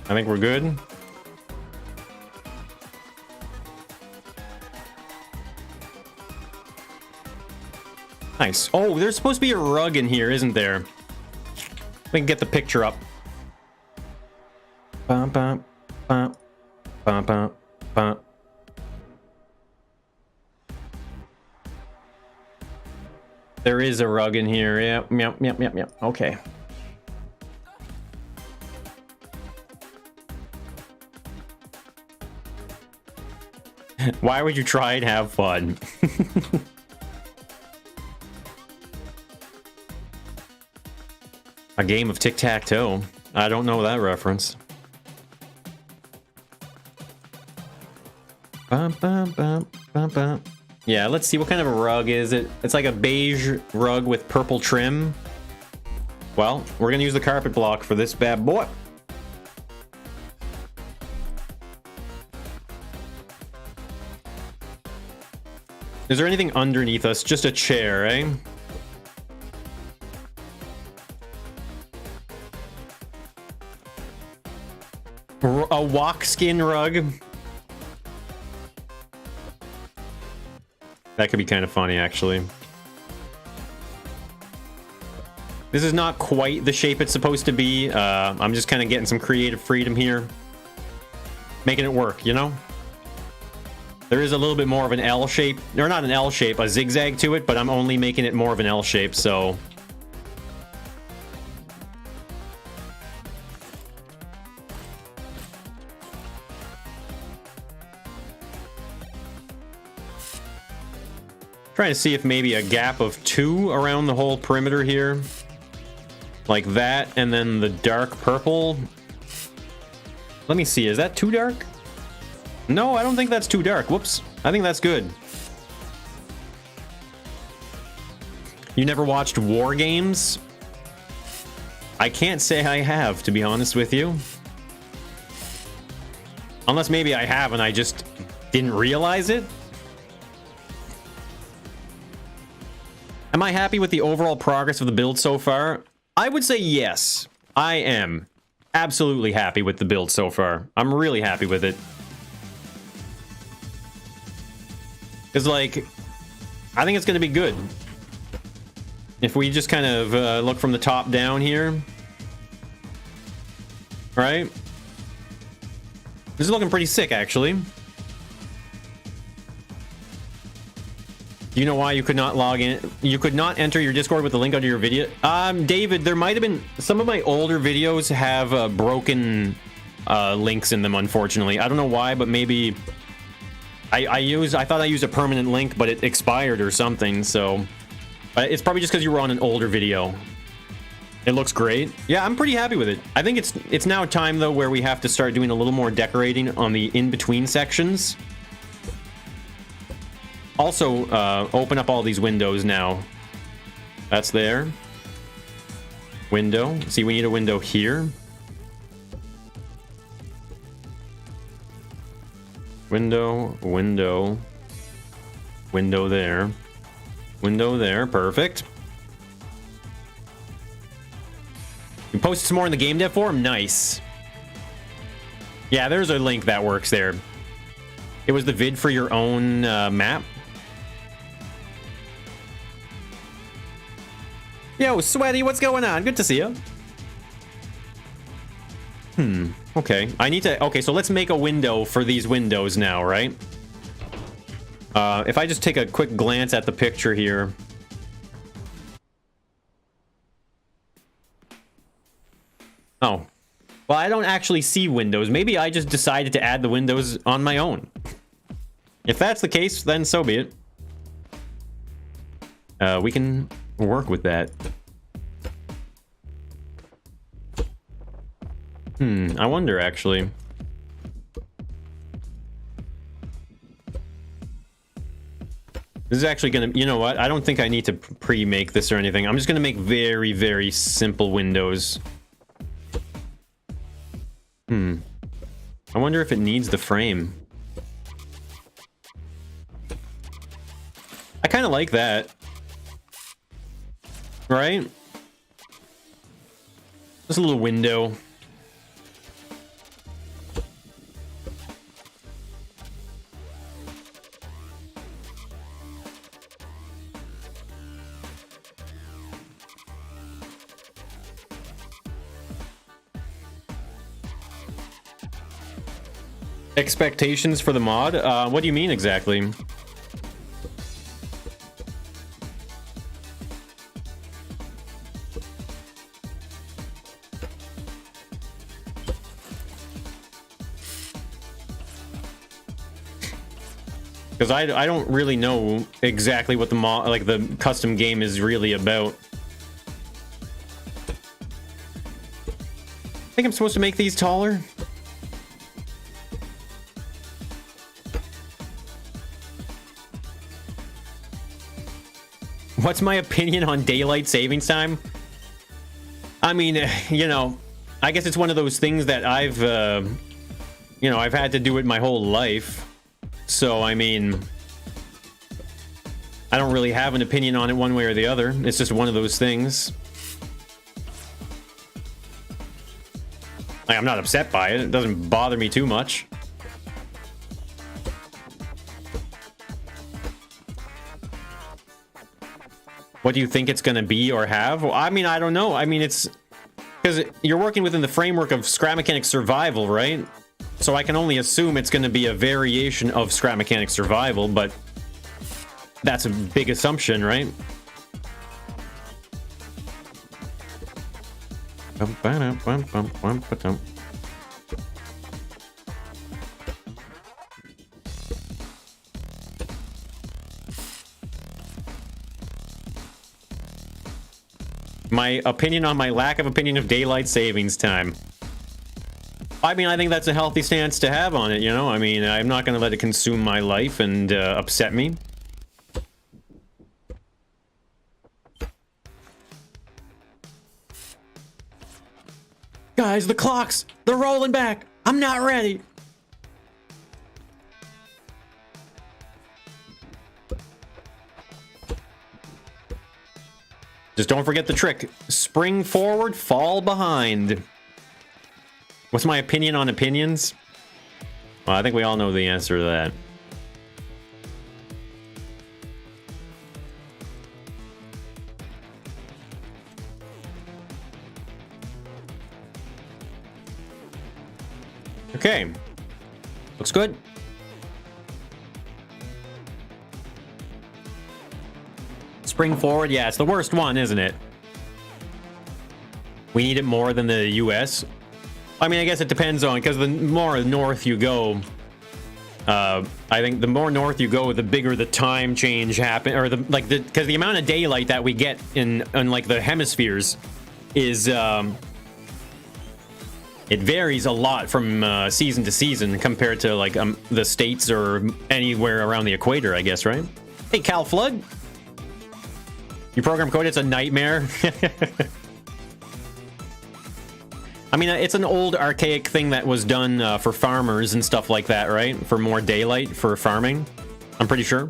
I think we're good. Nice. Oh, there's supposed to be a rug in here, isn't there? We can get the picture up. Bum, bum, bum, bum, bum, bum. There is a rug in here. Yep, yep, yep, yep, yep. Okay. Why would you try and have fun? A game of tic-tac-toe. I don't know that reference. Bum, bum, bum, bum, bum. Yeah, let's see. What kind of a rug is it? It's like a beige rug with purple trim. Well, we're gonna use the carpet block for this bad boy. Is there anything underneath us? Just a chair, eh? A walk skin rug? That could be kind of funny, actually. This is not quite the shape it's supposed to be. I'm just kind of getting some creative freedom here. Making it work, you know? There is a little bit more of an L shape, or not an L shape, a zigzag to it, but I'm only making it more of an L shape, so... Trying to see if maybe a gap of 2 around the whole perimeter here. Like that, and then the dark purple. Let me see, is that too dark? No, I don't think that's too dark. Whoops. I think that's good. You never watched War Games? I can't say I have, to be honest with you. Unless maybe I have and I just didn't realize it. Am I happy with the overall progress of the build so far? I would say yes. I am absolutely happy with the build so far. I'm really happy with it. Because, like, I think it's going to be good. If we just kind of look from the top down here. Right? This is looking pretty sick, actually. Do you know why you could not log in? You could not enter your Discord with the link under your video? David, there might have been... Some of my older videos have broken links in them, unfortunately. I don't know why, but maybe... I thought I used a permanent link, but it expired or something, so... it's probably just because you were on an older video. It looks great. Yeah, I'm pretty happy with it. I think it's now time, though, where we have to start doing a little more decorating on the in-between sections. Also, open up all these windows now. That's there. Window. See, we need a window here. Window, window. Window there. Window there. Perfect. You posted some more in the game dev forum? Nice. Yeah, there's a link that works there. It was the vid for your own map. Yo, Sweaty, what's going on? Good to see you. Okay. I need to... Okay, so let's make a window for these windows now, right? If I just take a quick glance at the picture here... Oh. Well, I don't actually see windows. Maybe I just decided to add the windows on my own. If that's the case, then so be it. We can work with that. I wonder, actually. This is actually gonna... You know what? I don't think I need to pre-make this or anything. I'm just gonna make very, very simple windows. I wonder if it needs the frame. I kind of like that. Right? Just a little window. Expectations for the mod? What do you mean exactly? Because I don't really know exactly what the mod, like the custom game is really about. I think I'm supposed to make these taller. What's my opinion on daylight savings time? I mean, you know, I guess it's one of those things that I've, you know, I've had to do it my whole life. So, I mean, I don't really have an opinion on it one way or the other. It's just one of those things. Like, I'm not upset by it. It doesn't bother me too much. What do you think it's going to be or have? Well, I mean, I don't know. I mean, it's... Because you're working within the framework of Scrap Mechanic Survival, right? So I can only assume it's going to be a variation of Scrap Mechanic Survival, but... That's a big assumption, right? my opinion on my lack of opinion of daylight savings time. I mean, I think that's a healthy stance to have on it, you know? I mean, I'm not going to let it consume my life and upset me. Guys, the clocks! They're rolling back! I'm not ready! Just don't forget the trick. Spring forward, fall behind. What's my opinion on opinions? Well, I think we all know the answer to that. Okay. Looks good. Spring forward, yeah, it's the worst one, isn't it? We need it more than the US. I mean, I guess it depends on, because the more north you go, I think the more north you go, the bigger the time change happen, or because the amount of daylight that we get in like the hemispheres is it varies a lot from season to season compared to like the states or anywhere around the equator, I guess, right? Hey, Cal Flood. You program code, it's a nightmare. I mean, it's an old archaic thing that was done for farmers and stuff like that, right? For more daylight for farming, I'm pretty sure.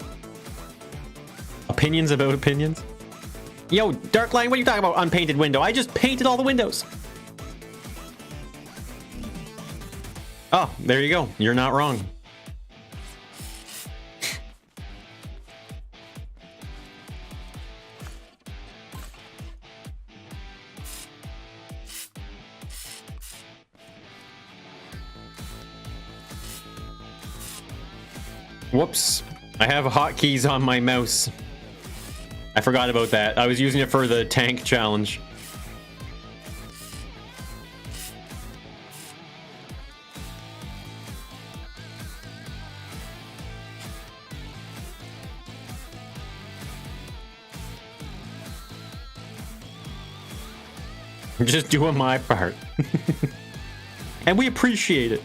Opinions about opinions? Yo, Darkline, what are you talking about? Unpainted window. I just painted all the windows. Oh, there you go. You're not wrong. Whoops. I have hotkeys on my mouse. I forgot about that. I was using it for the tank challenge. I'm just doing my part. And we appreciate it.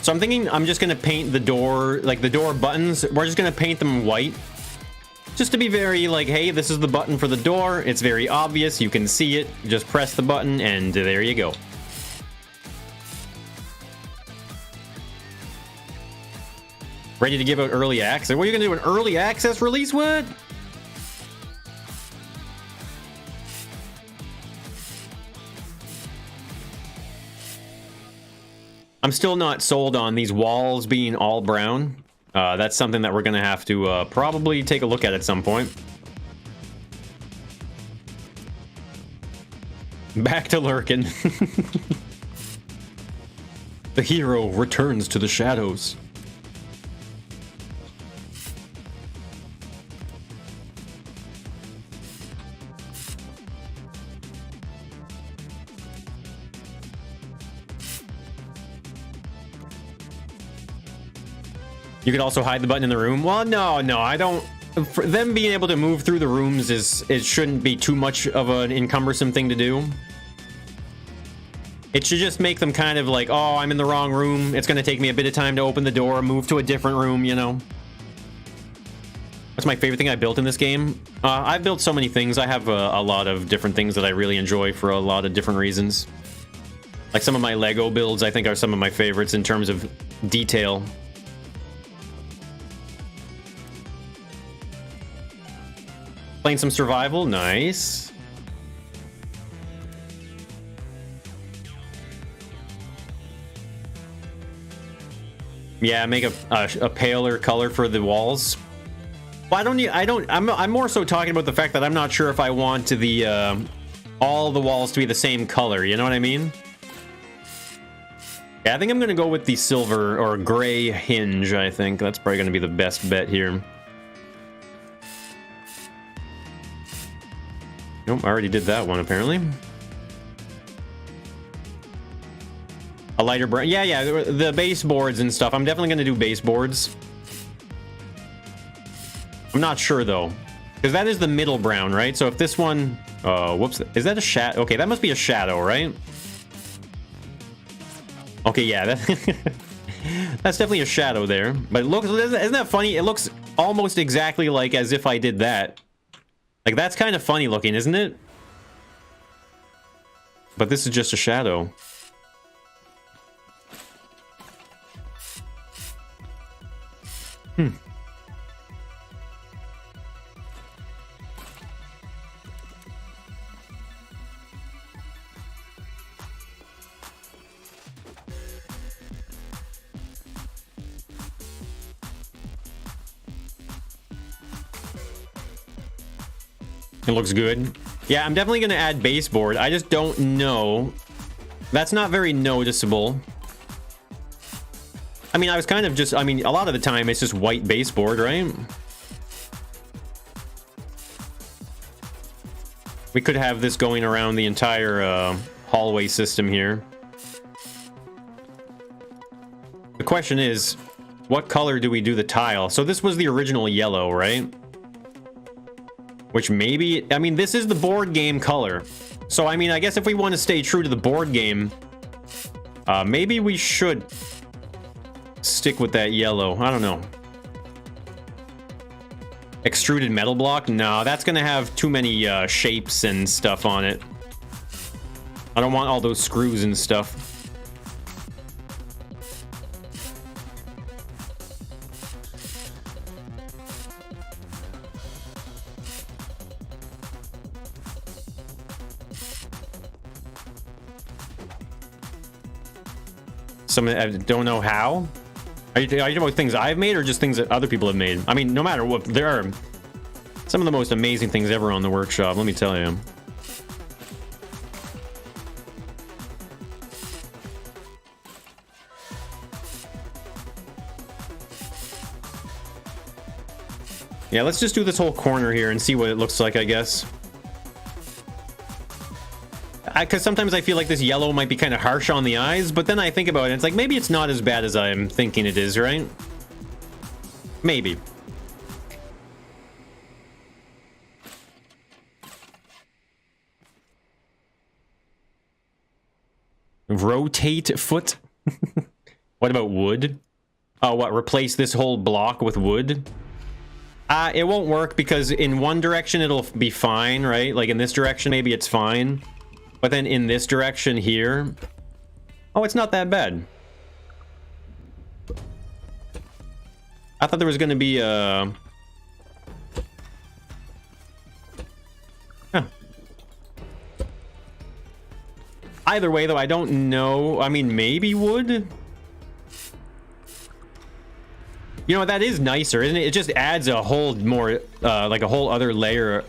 So I'm thinking I'm just going to paint the door, like the door buttons. We're just going to paint them white. Just to be very like, hey, this is the button for the door. It's very obvious. You can see it. Just press the button and there you go. Ready to give out early access? What are you going to do, an early access release? What? I'm still not sold on these walls being all brown. That's something that we're going to have to probably take a look at some point. Back to lurking. The hero returns to the shadows. You could also hide the button in the room. Well, no, I don't. For them being able to move through the rooms it shouldn't be too much of an encumbersome thing to do. It should just make them kind of like, oh, I'm in the wrong room. It's going to take me a bit of time to open the door, move to a different room, you know. That's my favorite thing I built in this game. I've built so many things. I have a lot of different things that I really enjoy for a lot of different reasons. Like some of my Lego builds, I think, are some of my favorites in terms of detail. Playing some survival, nice. Yeah, make a paler color for the walls. Well, I'm more so talking about the fact that I'm not sure if I want the all the walls to be the same color. You know what I mean? Yeah, I think I'm gonna go with the silver or gray hinge. I think that's probably gonna be the best bet here. Nope, I already did that one, apparently. A lighter brown. Yeah, the baseboards and stuff. I'm definitely going to do baseboards. I'm not sure, though. Because that is the middle brown, right? So if this one... Whoops. Is that a shadow? Okay, that must be a shadow, right? Okay, yeah, that's definitely a shadow there. But it looks, isn't that funny? It looks almost exactly like as if I did that. Like, that's kind of funny looking, isn't it? But this is just a shadow. It looks good. Yeah, I'm definitely going to add baseboard. I just don't know. That's not very noticeable. I mean, I was kind of just... I mean, a lot of the time, it's just white baseboard, right? We could have this going around the entire hallway system here. The question is, what color do we do the tile? So this was the original yellow, right? Which maybe, I mean, this is the board game color. So, I mean, I guess if we want to stay true to the board game, maybe we should stick with that yellow. I don't know. Extruded metal block? No, that's going to have too many shapes and stuff on it. I don't want all those screws and stuff. I don't know how. Are you talking about things I've made or just things that other people have made? I mean, no matter what, there are some of the most amazing things ever on the workshop, let me tell you. Yeah, let's just do this whole corner here and see what it looks like, I guess. Because sometimes I feel like this yellow might be kind of harsh on the eyes, but then I think about it, it's like, maybe it's not as bad as I'm thinking it is, right? Maybe. Rotate foot? What about wood? Oh, what, replace this whole block with wood? It won't work because in one direction it'll be fine, right? Like in this direction, maybe it's fine. But then in this direction here... Oh, it's not that bad. I thought there was going to be a... Huh. Either way, though, I don't know. I mean, maybe wood? You know, that is nicer, isn't it? It just adds a whole more... like a whole other layer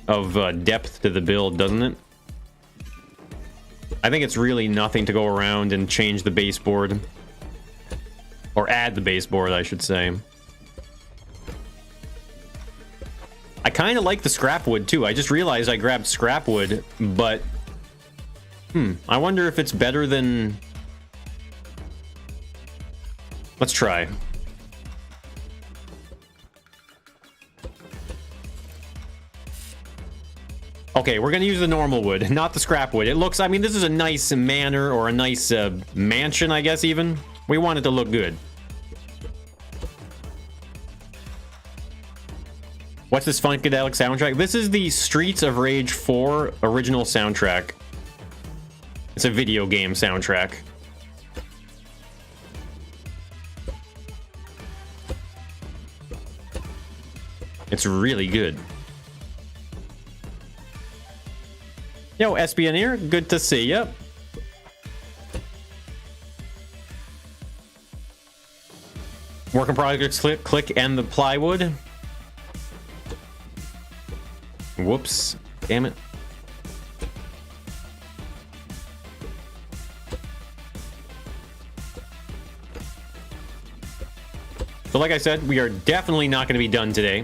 of depth to the build, doesn't it? I think it's really nothing to go around and change the baseboard. Or add the baseboard, I should say. I kind of like the scrap wood, too. I just realized I grabbed scrap wood, but... I wonder if it's better than... Let's try. Okay, we're gonna use the normal wood, not the scrap wood. It looks, I mean, this is a nice manor or a nice mansion, I guess, even. We want it to look good. What's this funkadelic soundtrack? This is the Streets of Rage 4 original soundtrack. It's a video game soundtrack. It's really good. Yo, Espioneer, good to see ya. Work in progress, click and the plywood. Whoops, damn it. So like I said, we are definitely not going to be done today.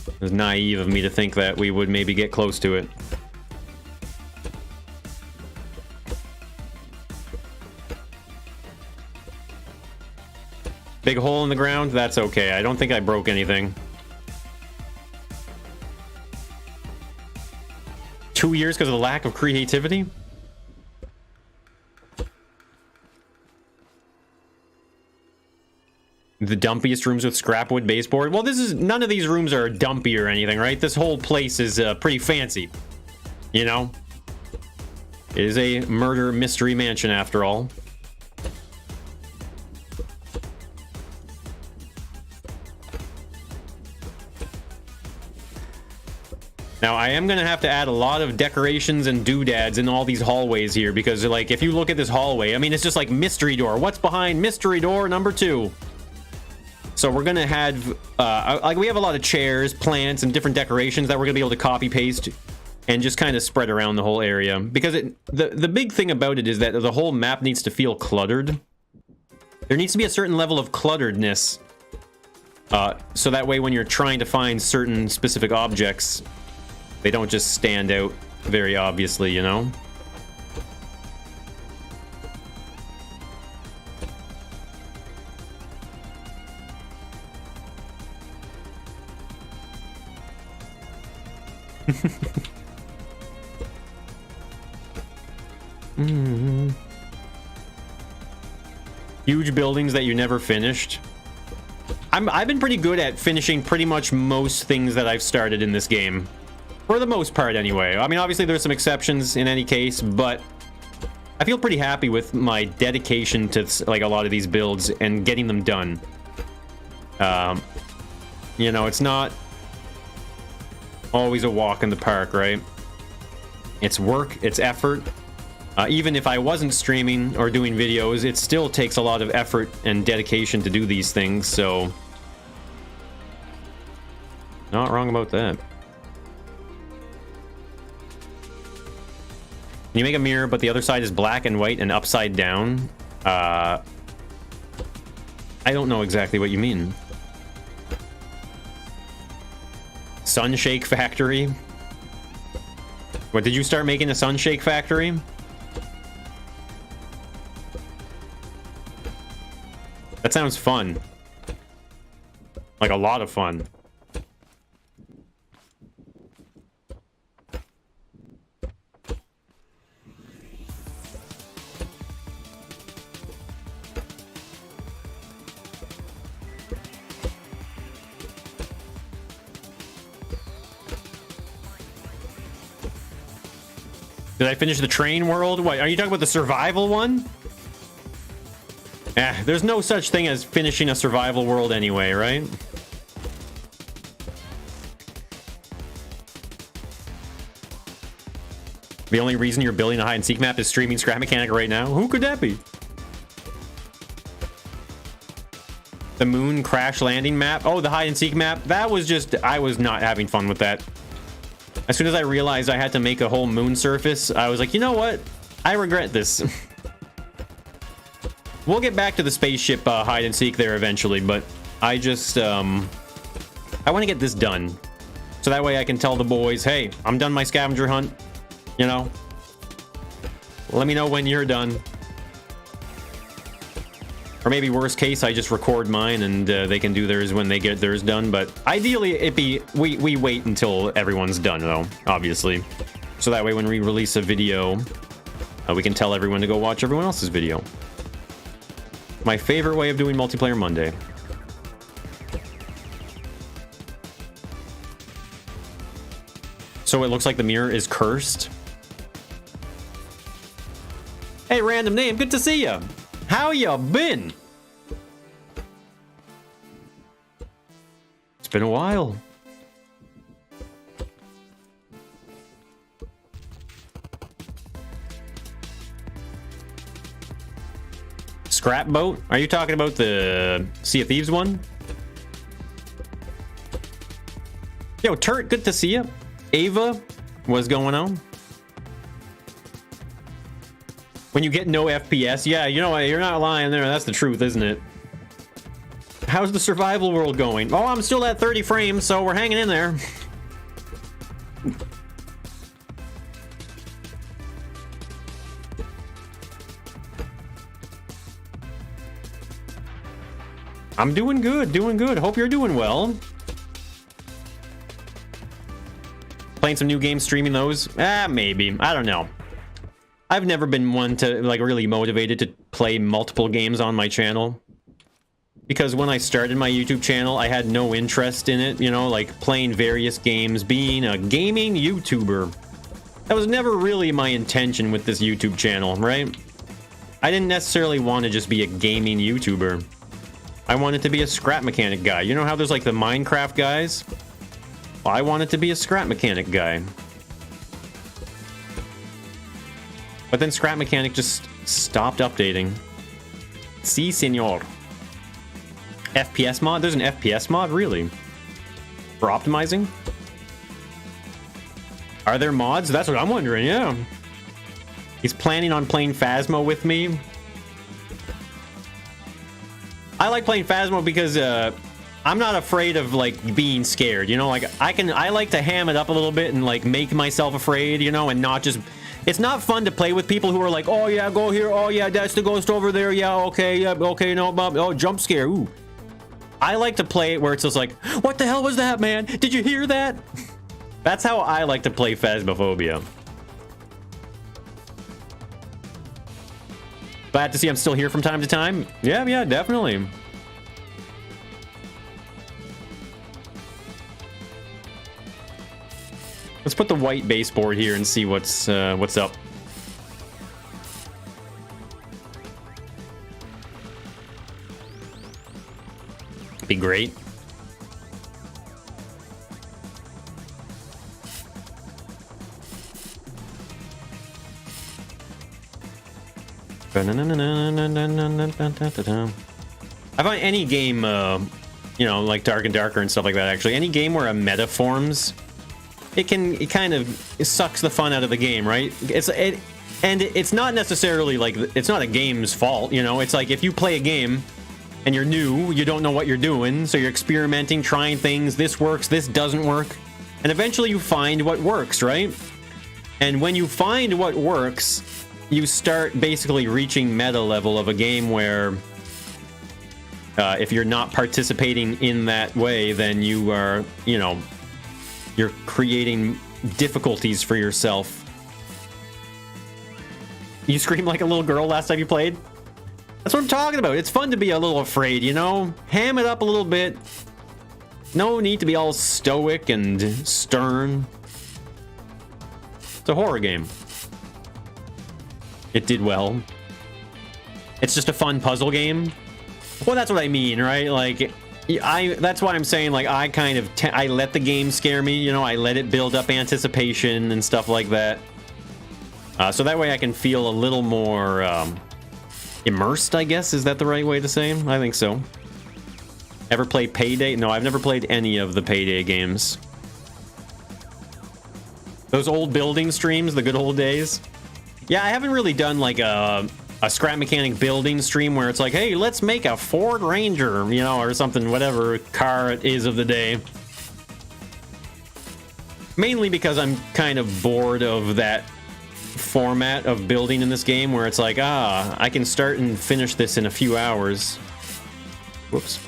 It was naive of me to think that we would maybe get close to it. Big hole in the ground? That's okay. I don't think I broke anything. 2 years because of the lack of creativity? The dumpiest rooms with scrapwood baseboard. Well, none of these rooms are dumpy or anything, right? This whole place is pretty fancy. You know? It is a murder mystery mansion after all. Now, I am going to have to add a lot of decorations and doodads in all these hallways here because, like, if you look at this hallway, I mean, it's just like mystery door. What's behind mystery door number 2? So we're going to have, like, we have a lot of chairs, plants, and different decorations that we're going to be able to copy paste and just kind of spread around the whole area. Because the big thing about it is that the whole map needs to feel cluttered. There needs to be a certain level of clutteredness. So that way when you're trying to find certain specific objects, they don't just stand out very obviously, you know? Huge buildings that you never finished. I've been pretty good at finishing pretty much most things that I've started in this game. For the most part, anyway. I mean, obviously, there's some exceptions in any case, but I feel pretty happy with my dedication to, like, a lot of these builds and getting them done. You know, it's not always a walk in the park, right? It's work, it's effort. Even if I wasn't streaming or doing videos, it still takes a lot of effort and dedication to do these things, so... Not wrong about that. You make a mirror, but the other side is black and white and upside down. I don't know exactly what you mean. Sunshake factory? What, did you start making a sunshake factory? That sounds fun. Like a lot of fun. Did I finish the train world? What, are you talking about the survival one? There's no such thing as finishing a survival world anyway, right? The only reason you're building a hide-and-seek map is streaming Scrap Mechanic right now? Who could that be? The moon crash landing map? Oh, the hide-and-seek map? That was just... I was not having fun with that. As soon as I realized I had to make a whole moon surface, I was like, you know what? I regret this. We'll get back to the spaceship hide and seek there eventually, but I just, I want to get this done. So that way I can tell the boys, hey, I'm done my scavenger hunt. You know? Let me know when you're done. Or maybe worst case, I just record mine and they can do theirs when they get theirs done. But ideally, we wait until everyone's done, though, obviously. So that way when we release a video, we can tell everyone to go watch everyone else's video. My favorite way of doing Multiplayer Monday. So it looks like the mirror is cursed. Hey, random name, good to see ya. How ya been? It's been a while. Scrap boat? Are you talking about the Sea of Thieves one? Yo, Turret, good to see ya. Ava, what's going on? When you get no FPS, yeah, you know what, you're not lying there. That's the truth, isn't it? How's the survival world going? Oh, I'm still at 30 frames, so we're hanging in there. I'm doing good, doing good. Hope you're doing well. Playing some new games, streaming those? Maybe. I don't know. I've never been one to, like, really motivated to play multiple games on my channel. Because when I started my YouTube channel, I had no interest in it, you know, like playing various games, being a gaming YouTuber. That was never really my intention with this YouTube channel, right? I didn't necessarily want to just be a gaming YouTuber. I wanted to be a scrap mechanic guy. You know how there's like the Minecraft guys? Well, I wanted to be a scrap mechanic guy. But then scrap mechanic just stopped updating. Si, senor. FPS mod? There's an FPS mod? Really? For optimizing? Are there mods? That's what I'm wondering, yeah. He's planning on playing Phasmo with me. I like playing Phasmo because I'm not afraid of like being scared, you know, like I like to ham it up a little bit and like make myself afraid, you know, and not just, it's not fun to play with people who are like, oh yeah, go here, oh yeah, that's the ghost over there, yeah, okay, no, Bob, oh, jump scare, ooh. I like to play it where it's just like, what the hell was that, man? Did you hear that? That's how I like to play Phasmophobia. Glad to see I'm still here from time to time. Yeah, definitely. Let's put the white baseboard here and see what's up. Be great. I find any game, you know, like Dark and Darker and stuff like that, actually, any game where a meta forms, it kind of sucks the fun out of the game, right? And it's not necessarily like, it's not a game's fault, you know? It's like if you play a game and you're new, you don't know what you're doing, so you're experimenting, trying things, this works, this doesn't work, and eventually you find what works, right? And when you find what works, you start basically reaching meta level of a game where if you're not participating in that way, then you are, you know, you're creating difficulties for yourself. You screamed like a little girl last time you played? That's what I'm talking about. It's fun to be a little afraid, you know? Ham it up a little bit. No need to be all stoic and stern. It's a horror game. It did well. It's just a fun puzzle game. Well, that's what I mean, right? Like, that's why I'm saying, like, I kind of, I let the game scare me, you know? I let it build up anticipation and stuff like that. So that way I can feel a little more, immersed, I guess. Is that the right way to say? I think so. Ever play Payday? No, I've never played any of the Payday games. Those old building streams, the good old days. Yeah, I haven't really done like a scrap mechanic building stream where it's like, hey, let's make a Ford Ranger, you know, or something, whatever car it is of the day. Mainly because I'm kind of bored of that format of building in this game where it's like, I can start and finish this in a few hours. Whoops.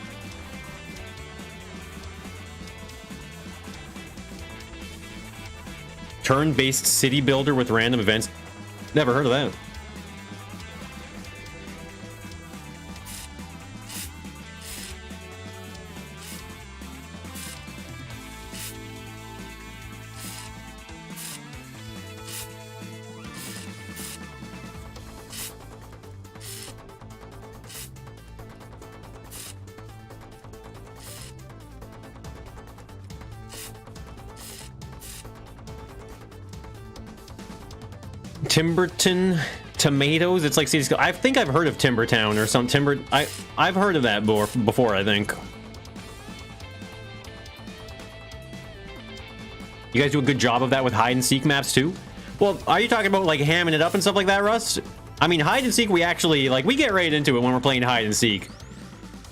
Turn-based city builder with random events. Never heard of that. Timberton tomatoes. It's like I think I've heard of Timbertown or some Timber. I've heard of that before. I think. You guys do a good job of that with hide and seek maps too. Well, are you talking about like hamming it up and stuff like that, Russ? I mean, hide and seek. We actually like we get right into it when we're playing hide and seek.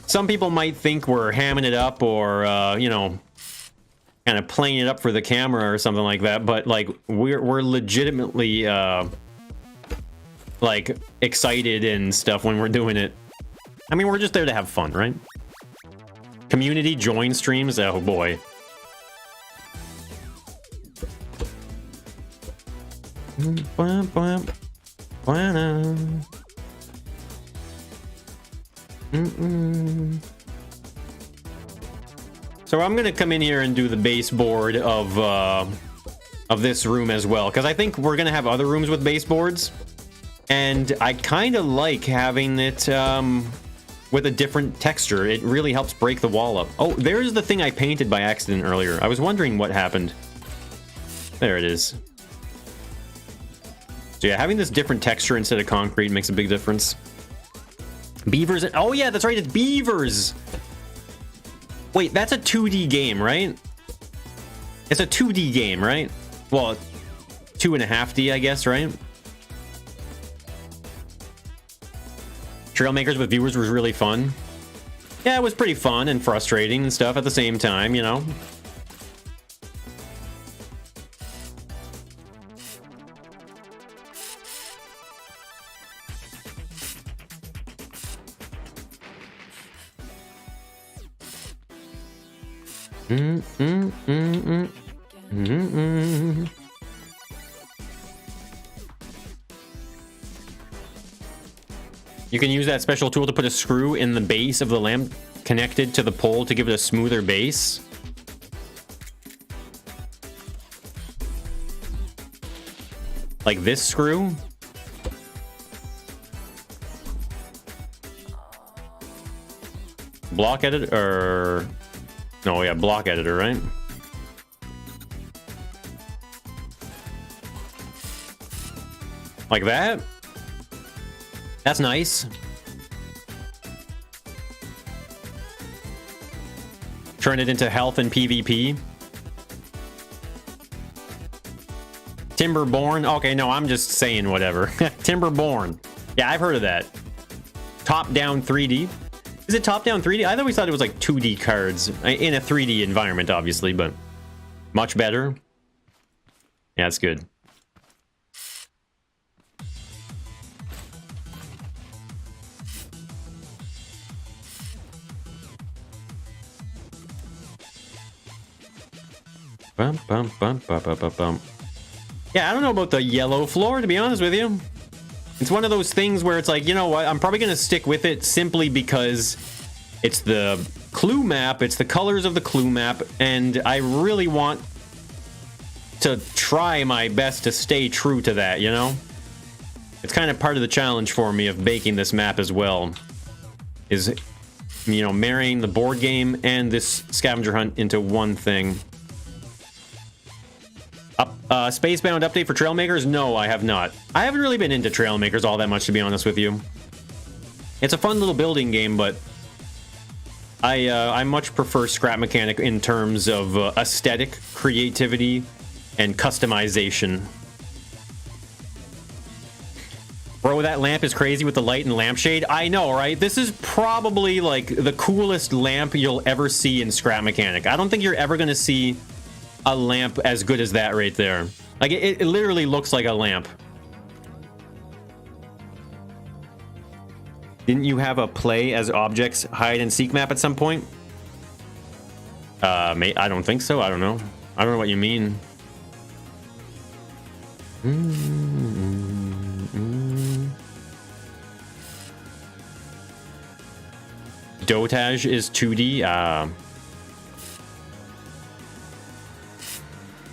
Some people might think we're hamming it up or you know, kind of playing it up for the camera or something like that, but like we're legitimately like excited and stuff when we're doing it. I mean, we're just there to have fun, right? Community join streams, oh boy. So I'm gonna come in here and do the baseboard of this room as well, because I think we're gonna have other rooms with baseboards, and I kind of like having it with a different texture. It really helps break the wall up. Oh, there's the thing I painted by accident earlier. I was wondering what happened. There it is. So yeah, having this different texture instead of concrete makes a big difference. Beavers. Oh yeah, that's right, it's beavers. Wait, that's a 2D game, right? It's a 2D game, right? Well, 2.5D, I guess, right? Trailmakers with viewers was really fun. Yeah, it was pretty fun and frustrating and stuff at the same time, you know? You can use that special tool to put a screw in the base of the lamp connected to the pole to give it a smoother base. Like this screw. Block editor, or... No, yeah, block editor, right? Like that? That's nice. Turn it into health and PvP. Timberborn. Okay, no, I'm just saying whatever. Timberborn. Yeah, I've heard of that. Top-down 3D. Is it top-down 3D? I always thought it was like 2D cards in a 3D environment, obviously, but much better. Yeah, that's good. Bum, bum, bum, bum, bum, bum, bum. Yeah, I don't know about the yellow floor, to be honest with you. It's one of those things where it's like, you know what, I'm probably going to stick with it simply because it's the clue map, it's the colors of the clue map, and I really want to try my best to stay true to that, you know? It's kind of part of the challenge for me of baking this map as well, is, you know, marrying the board game and this scavenger hunt into one thing. Spacebound update for Trailmakers? No, I have not. I haven't really been into Trailmakers all that much, to be honest with you. It's a fun little building game, but I much prefer Scrap Mechanic in terms of aesthetic, creativity, and customization. Bro, that lamp is crazy with the light and lampshade. I know, right? This is probably like the coolest lamp you'll ever see in Scrap Mechanic. I don't think you're ever going to see a lamp as good as that right there. Like, it literally looks like a lamp. Didn't you have a play as objects hide and seek map at some point? I don't think so. I don't know. I don't know what you mean. Dotage is 2D.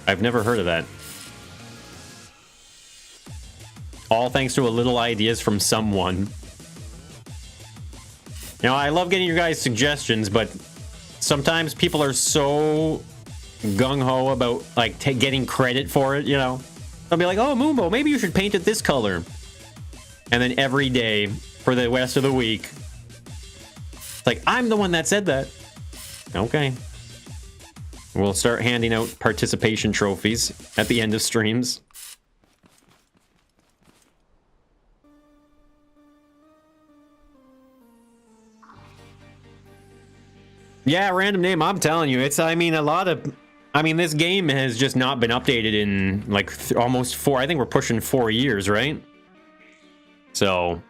I've never heard of that. All thanks to a little ideas from someone. You know, I love getting your guys' suggestions, but sometimes people are so gung-ho about, like, getting credit for it, you know? They'll be like, oh, Moombo, maybe you should paint it this color. And then every day for the rest of the week, it's like, I'm the one that said that. Okay. We'll start handing out participation trophies at the end of streams. Yeah, random name, I'm telling you. It's, I mean, this game has just not been updated in, like, almost 4, I think we're pushing 4 years, right? So,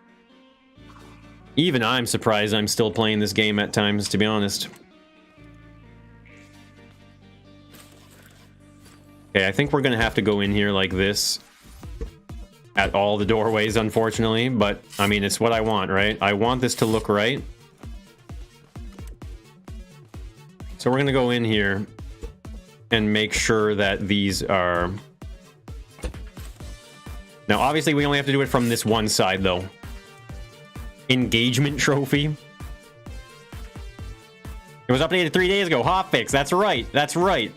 even I'm surprised I'm still playing this game at times, to be honest. Okay, I think we're gonna have to go in here like this. at all the doorways, unfortunately, but I mean, it's what I want, right? I want this to look right. So we're gonna go in here and make sure that these are... Now, obviously, we only have to do it from this one side, though. Engagement trophy. It was updated 3 days ago. Hotfix. That's right. That's right.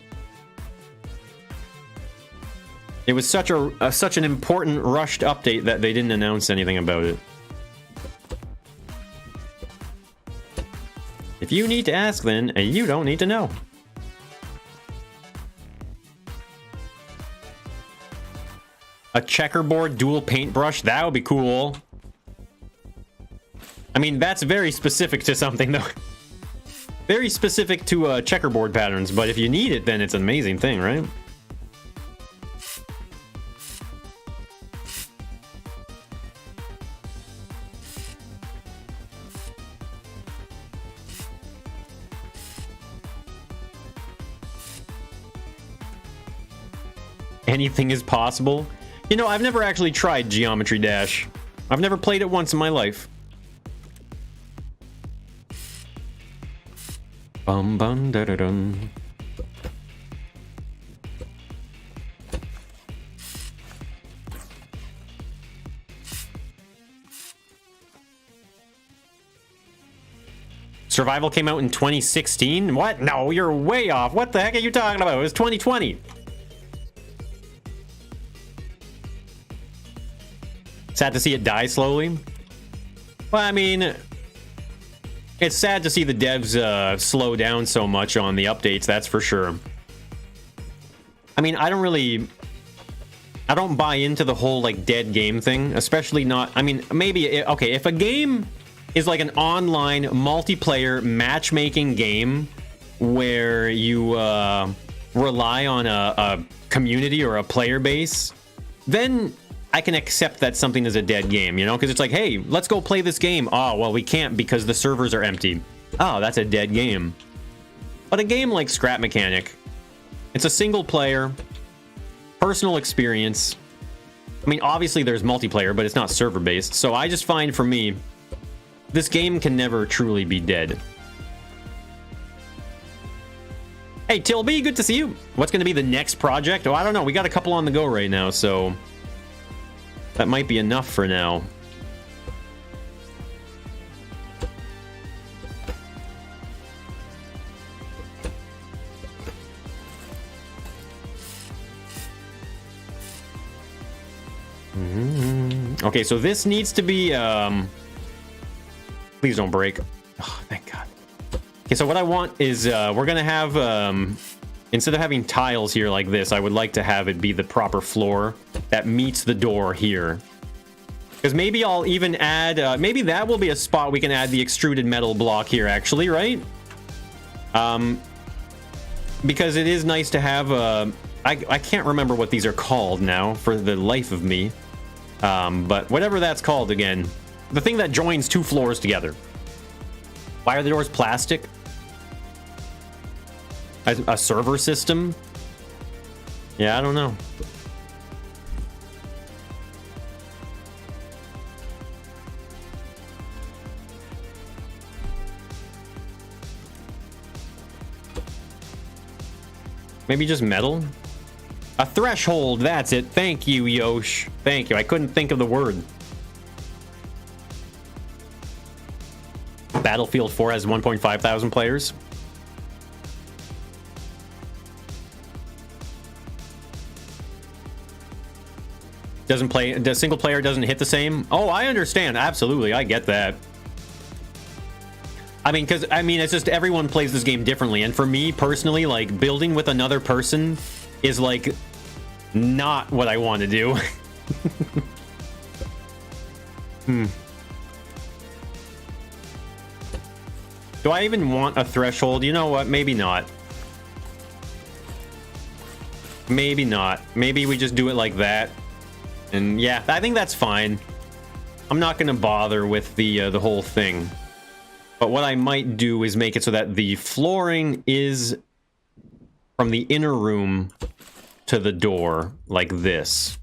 It was such an important rushed update that they didn't announce anything about it. If you need to ask, then you don't need to know. A checkerboard dual paintbrush, that would be cool. I mean, that's very specific to something, though. Very specific to checkerboard patterns, but if you need it, then it's an amazing thing, right? Anything is possible. You know, I've never actually tried Geometry Dash. I've never played it once in my life. Bum bum da da dum. Survival came out in 2016? What? No, you're way off. What the heck are you talking about? It was 2020. Sad to see it die slowly. Well, I mean, it's sad to see the devs slow down so much on the updates, that's for sure. I mean, I don't buy into the whole, like, dead game thing, especially not... I mean, maybe... Okay, if a game is like an online multiplayer matchmaking game where you rely on a community or a player base, then I can accept that something is a dead game, you know? Because it's like, hey, let's go play this game. Oh, well, we can't because the servers are empty. Oh, that's a dead game. But a game like Scrap Mechanic, it's a single player, personal experience. I mean, obviously there's multiplayer, but it's not server-based. So I just find, for me, this game can never truly be dead. Hey, Tilby, good to see you. What's going to be the next project? Oh, I don't know. We got a couple on the go right now, so... that might be enough for now. Okay, so this needs to be... Please don't break. Oh, thank God. Okay, so what I want is we're going to have... instead of having tiles here like this, I would like to have it be the proper floor that meets the door here. Because maybe I'll even add... maybe that will be a spot we can add the extruded metal block here, actually, right? Because it is nice to have... I can't remember what these are called now, for the life of me. But whatever that's called again. The thing that joins two floors together. Why are the doors plastic? A server system? Yeah, I don't know. Maybe just metal? A threshold, that's it. Thank you, Yosh. Thank you. I couldn't think of the word. Battlefield 4 has 1.5 thousand players. The single player doesn't hit the same? Oh, I understand. Absolutely. I get that. I mean, it's just everyone plays this game differently. And for me personally, like, building with another person is, like, not what I want to do. Do I even want a threshold? You know what? Maybe not. Maybe not. Maybe we just do it like that. And yeah, I think that's fine. I'm not going to bother with the whole thing. But what I might do is make it so that the flooring is from the inner room to the door, like this.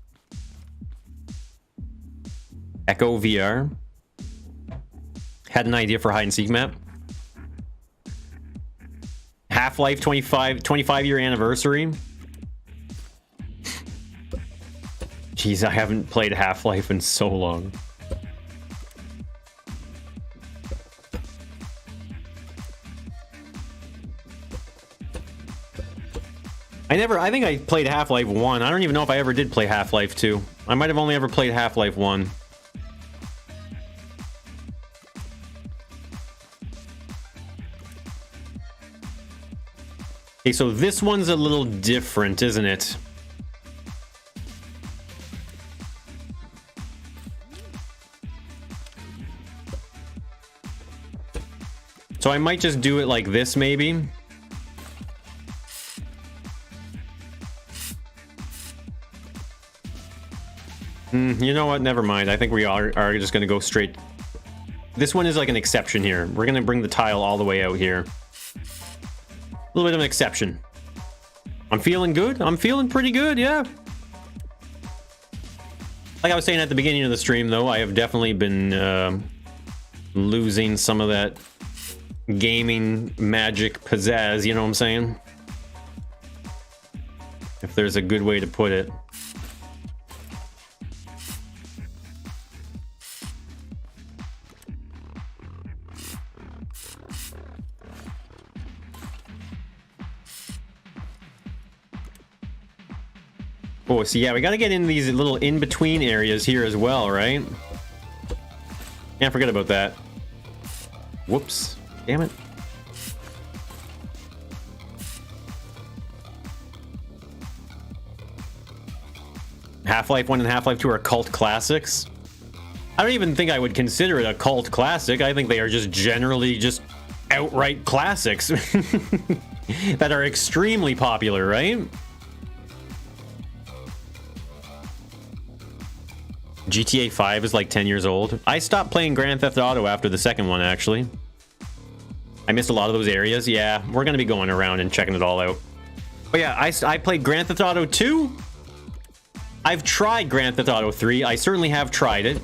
Echo VR. Had an idea for hide and seek map. Half-Life 25-year anniversary. Jeez, I haven't played Half-Life in so long. I think I played Half-Life 1. I don't even know if I ever did play Half-Life 2. I might have only ever played Half-Life 1. Okay, so this one's a little different, isn't it? So I might just do it like this, maybe. You know what? Never mind. I think we are just going to go straight. This one is like an exception here. We're going to bring the tile all the way out here. A little bit of an exception. I'm feeling good. I'm feeling pretty good, yeah. Like I was saying at the beginning of the stream, though, I have definitely been losing some of that gaming magic pizzazz, you know what I'm saying? If there's a good way to put it. Oh, so yeah, we gotta get in these little in-between areas here as well, right? Can't forget about that. Whoops. Damn it. Half-Life 1 and Half-Life 2 are cult classics. I don't even think I would consider it a cult classic. I think they are just generally just outright classics that are extremely popular, right? GTA 5 is like 10 years old. I stopped playing Grand Theft Auto after the second one, actually. I missed a lot of those areas. Yeah, we're going to be going around and checking it all out. But yeah, I played Grand Theft Auto 2. I've tried Grand Theft Auto 3. I certainly have tried it.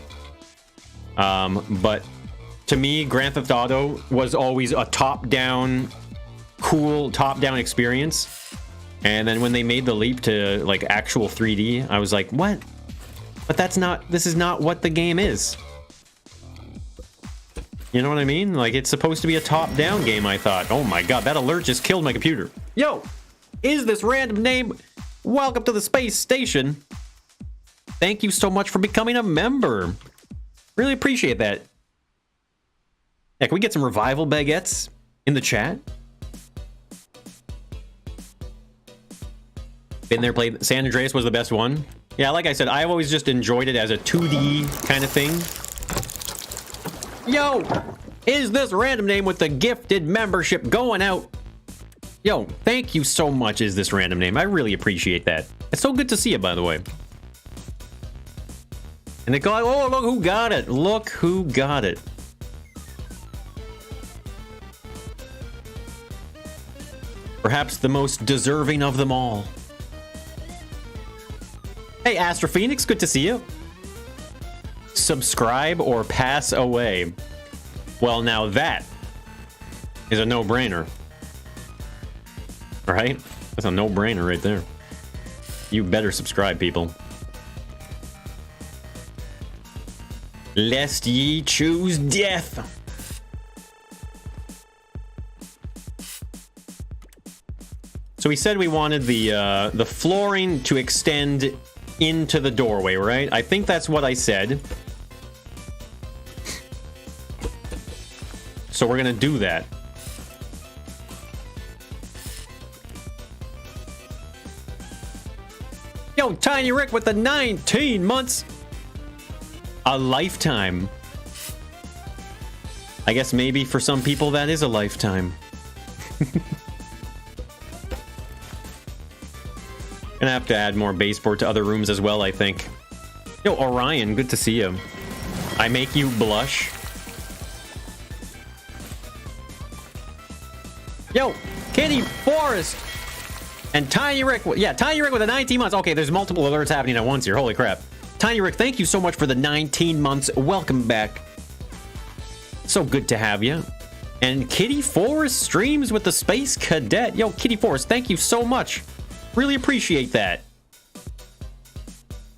But to me, Grand Theft Auto was always a top-down, cool top-down experience. And then when they made the leap to like actual 3D, I was like, what? But this is not what the game is. You know what I mean? Like, it's supposed to be a top-down game, I thought. Oh my god, that alert just killed my computer. Yo, is this random name? Welcome to the space station. Thank you so much for becoming a member. Really appreciate that. Yeah, can we get some revival baguettes in the chat? Been there, played. San Andreas was the best one. Yeah, like I said, I've always just enjoyed it as a 2D kind of thing. Yo, is this random name with the gifted membership going out? Yo, thank you so much, is this random name. I really appreciate that. It's so good to see you, by the way. And they go, oh, look who got it. Look who got it. Perhaps the most deserving of them all. Hey, Astro Phoenix, good to see you. Subscribe or pass away. Well, now that is a no-brainer. Right? That's a no-brainer right there. You better subscribe, people. Lest ye choose death. So we said we wanted the flooring to extend into the doorway, right? I think that's what I said. So we're gonna do that. Yo, Tiny Rick with the 19 months. A lifetime. I guess maybe for some people that is a lifetime. Gonna have to add more baseboard to other rooms as well, I think. Yo, Orion, good to see you. I make you blush. Yo, Kitty Forrest and Tiny Rick. Yeah, Tiny Rick with the 19 months. Okay, there's multiple alerts happening at once here. Holy crap. Tiny Rick, thank you so much for the 19 months. Welcome back. So good to have you. And Kitty Forrest streams with the Space Cadet. Yo, Kitty Forrest, thank you so much. Really appreciate that.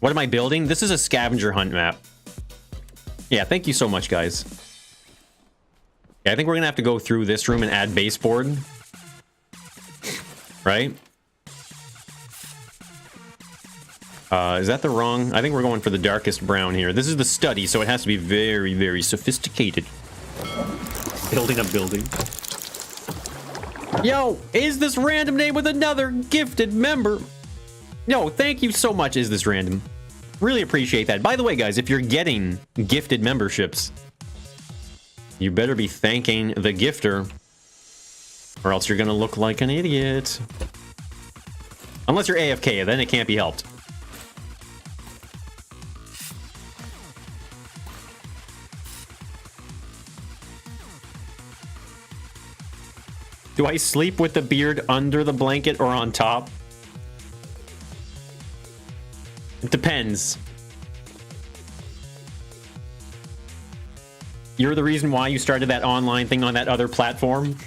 What am I building? This is a scavenger hunt map. Yeah, thank you so much, guys. Yeah, I think we're gonna have to go through this room and add baseboard. Right? Is that the wrong? I think we're going for the darkest brown here. This is the study, so it has to be very, very sophisticated. Building a building. Yo, is this random name with another gifted member? Yo, thank you so much, is this random. Really appreciate that. By the way, guys, if you're getting gifted memberships, you better be thanking the gifter, or else you're gonna look like an idiot. Unless you're AFK, then it can't be helped. Do I sleep with the beard under the blanket or on top? It depends. You're the reason why you started that online thing on that other platform?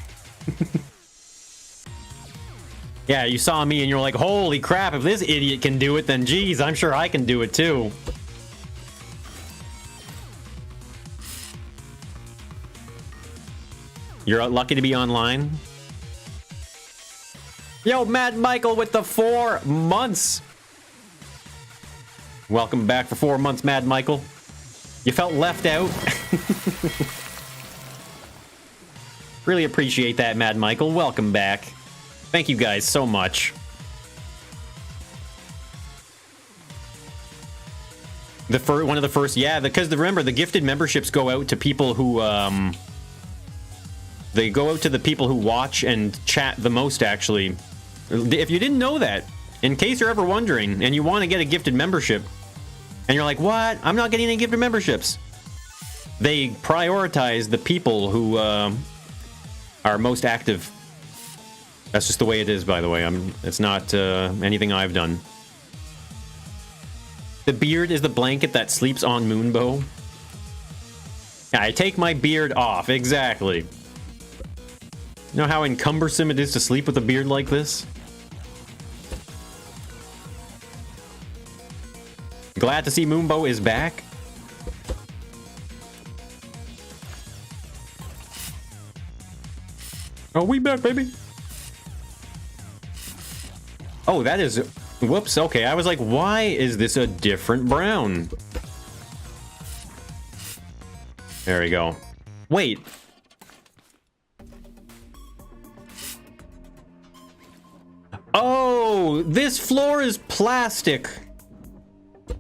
Yeah, you saw me and you're like, holy crap, if this idiot can do it, then geez, I'm sure I can do it too. You're lucky to be online. Yo, Mad Michael with the 4 months. Welcome back for 4 months, Mad Michael. You felt left out. Really appreciate that, Mad Michael. Welcome back. Thank you guys so much. One of the first, yeah, because remember, the gifted memberships go out to people who, they go out to the people who watch and chat the most, actually. If you didn't know that, in case you're ever wondering, and you want to get a gifted membership, and you're like, what? I'm not getting any gifted memberships. They prioritize the people who are most active. That's just the way it is, by the way. It's not anything I've done. The beard is the blanket that sleeps on Moonbow. Yeah, I take my beard off, exactly. You know how encumbersome it is to sleep with a beard like this? Glad to see Moonbow is back. Oh, we back, baby. Oh, that is... Whoops, okay. I was like, why is this a different brown? There we go. Wait. Oh, this floor is plastic.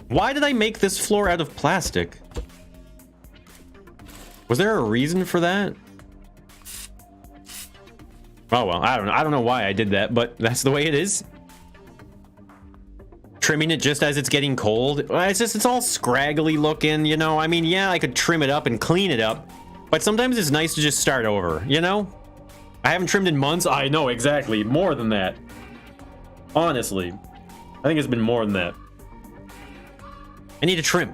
Why did I make this floor out of plastic? Was there a reason for that? Oh well, I don't know why I did that, but that's the way it is. Trimming it just as it's getting cold. It's all scraggly looking, you know? I mean, yeah, I could trim it up and clean it up, but sometimes it's nice to just start over, you know? I haven't trimmed in months. I know, exactly. More than that. Honestly. I think it's been more than that. I need to trim.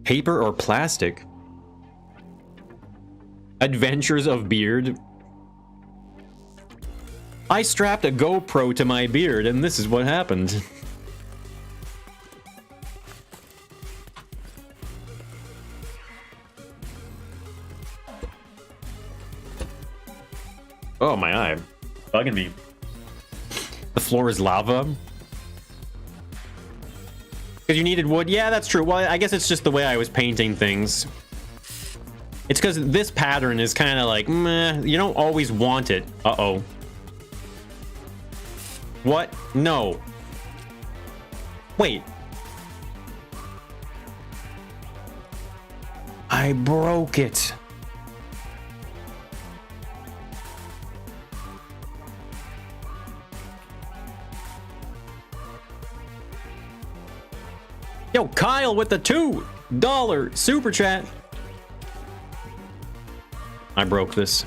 Paper or plastic? Adventures of Beard. I strapped a GoPro to my beard, and this is what happened. Oh, my eye. Bugging me. The floor is lava. Because you needed wood? Yeah, that's true. Well, I guess it's just the way I was painting things. It's because this pattern is kind of like, meh, you don't always want it. Uh-oh. What? No. Wait. I broke it. Yo, Kyle with the $2 super chat. I broke this.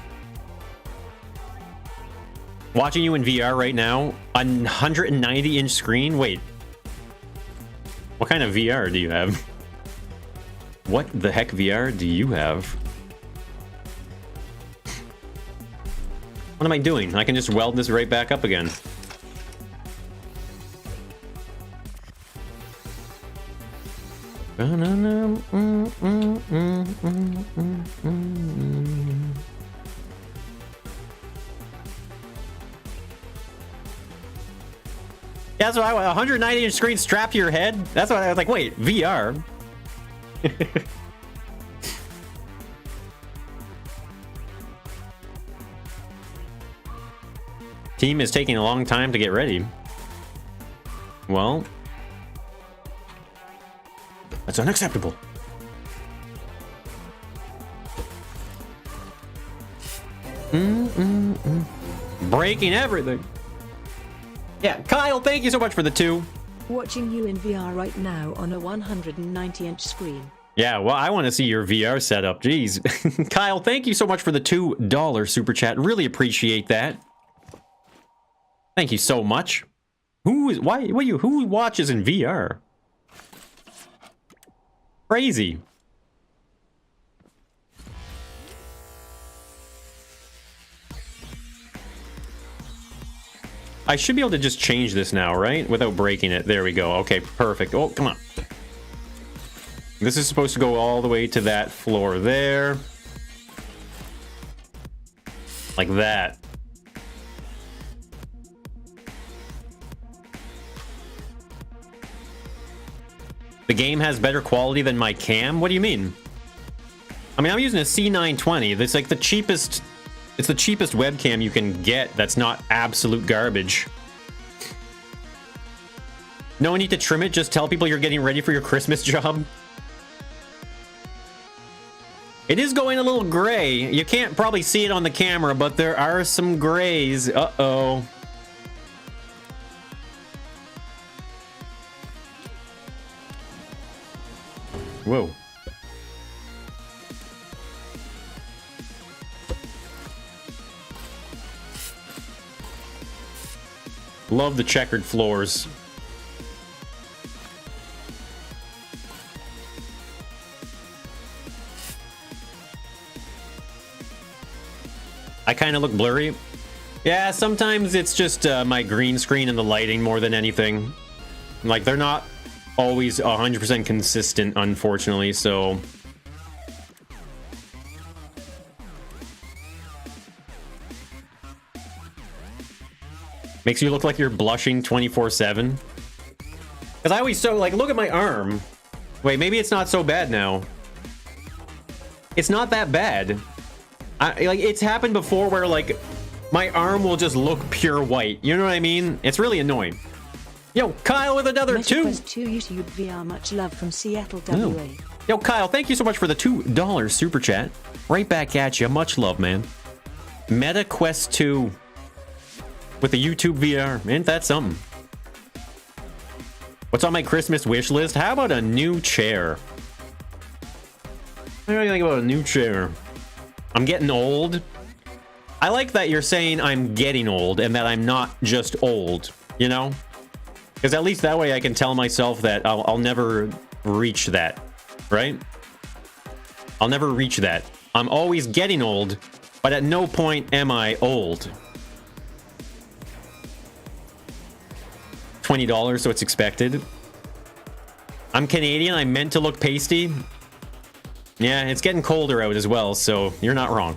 Watching you in VR right now, a 190-inch screen. Wait. What kind of VR do you have? What the heck VR do you have? What am I doing? I can just weld this right back up again. Yeah, that's what I want. 190-inch screen strapped to your head? That's what I was like, wait, VR? Team is taking a long time to get ready. Well, that's unacceptable. Breaking everything. Yeah, Kyle, thank you so much for the 2. Watching you in VR right now on a 190-inch screen. Yeah, well, I want to see your VR setup. Jeez. Kyle, thank you so much for the $2 super chat. Really appreciate that. Thank you so much. Who watches in VR? Crazy. I should be able to just change this now, right? Without breaking it. There we go. Okay, perfect. Oh, come on. This is supposed to go all the way to that floor there. Like that. The game has better quality than my cam? What do you mean? I mean, I'm using a C920. That's like the cheapest... It's the cheapest webcam you can get that's not absolute garbage. No need to trim it, just tell people you're getting ready for your Christmas job. It is going a little gray. You can't probably see it on the camera, but there are some grays. Uh-oh. Whoa. Love the checkered floors. I kind of look blurry. Yeah, sometimes it's just my green screen and the lighting more than anything. Like, they're not always 100% consistent, unfortunately, so... Makes you look like you're blushing 24/7. Because I always look at my arm. Wait, maybe it's not so bad now. It's not that bad. It's happened before where, like, my arm will just look pure white. You know what I mean? It's really annoying. Yo, Kyle with another 2. YouTube VR, much love from Seattle, WA. Yo, Kyle, thank you so much for the $2 super chat. Right back at you. Much love, man. Meta Quest 2. With the YouTube VR. Ain't that something? What's on my Christmas wish list? How about a new chair? What do you think about a new chair? I'm getting old. I like that you're saying I'm getting old and that I'm not just old, you know? Because at least that way I can tell myself that I'll never reach that, right? I'll never reach that. I'm always getting old, but at no point am I old. $20, so it's expected. I'm Canadian. I meant to look pasty. Yeah, it's getting colder out as well, so you're not wrong.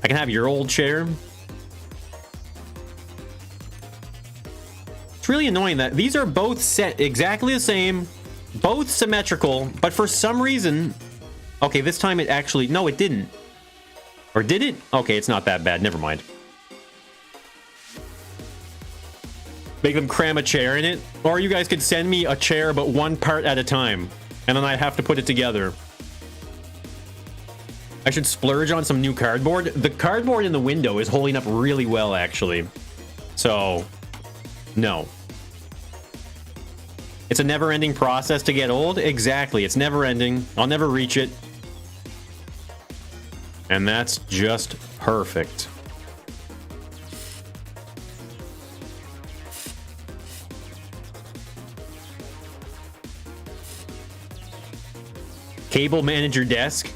I can have your old chair. It's really annoying that these are both set exactly the same, both symmetrical, but for some reason... Okay, this time it actually... No, it didn't. Or did it? Okay, it's not that bad. Never mind. Make them cram a chair in it. Or you guys could send me a chair, but one part at a time. And then I'd have to put it together. I should splurge on some new cardboard. The cardboard in the window is holding up really well, actually. So, no. It's a never-ending process to get old? Exactly. It's never-ending. I'll never reach it. And that's just perfect. Cable manager desk.